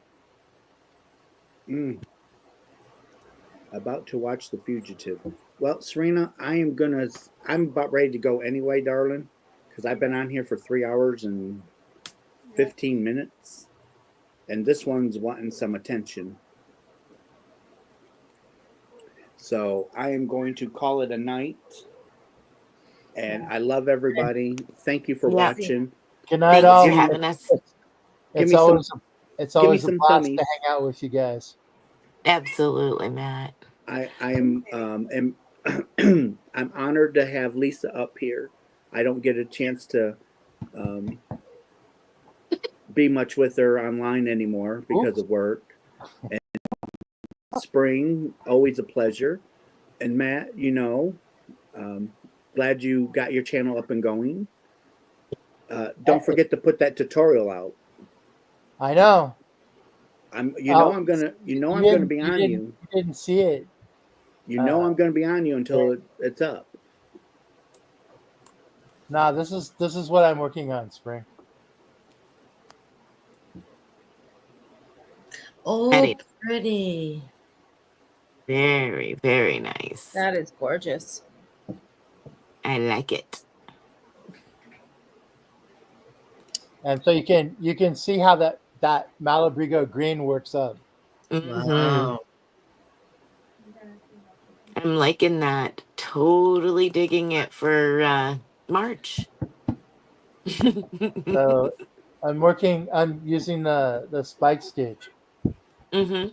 About to watch The Fugitive. Well, Serena, I'm about ready to go anyway, darling, because I've been on here for 3 hours and 15 minutes, and this one's wanting some attention. So I am going to call it a night. And I love everybody. Thank you for watching. Good night, thanks all. for having us. It's me some- always it's always a some blast thummies. to hang out with you guys. Absolutely, Matt. I am I'm honored to have Lisa up here. I don't get a chance to be much with her online anymore because of work. And Spring, always a pleasure. And Matt, glad you got your channel up and going. Don't forget to put that tutorial out. I know. I'm gonna be on you. You didn't see it. I'm gonna be on you until it's up. Nah, this is what I'm working on, Spring. Oh, That is pretty. very, very nice. That is gorgeous. I like it. And so you can see how that Malabrigo green works up. Mhm. I'm liking that. Totally digging it for March. So I'm using the spike stitch. Mm-hmm.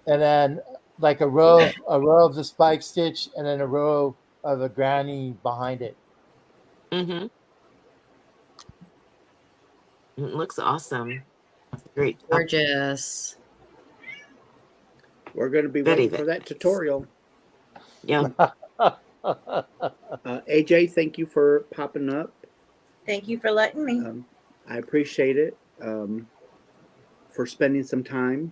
And then like a row of the spike stitch and then a row of the granny behind it. Mm-hmm. It looks awesome. Great. Gorgeous. We're gonna be Very, waiting for very that nice. tutorial. Yeah. AJ, thank you for popping up. Thank you for letting me. I appreciate it. For spending some time.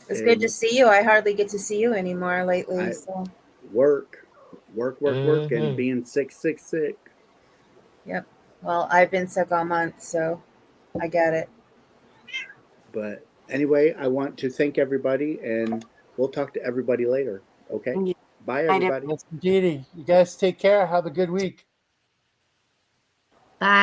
It's good to see you. I hardly get to see you anymore lately. I- So Work, and being sick. yep. Well, I've been sick all month, so I get it. But anyway, I want to thank everybody, and we'll talk to everybody later. Okay. Yeah. Bye, Night, everybody. Yes, indeedy. You guys take care. Have a good week. Bye.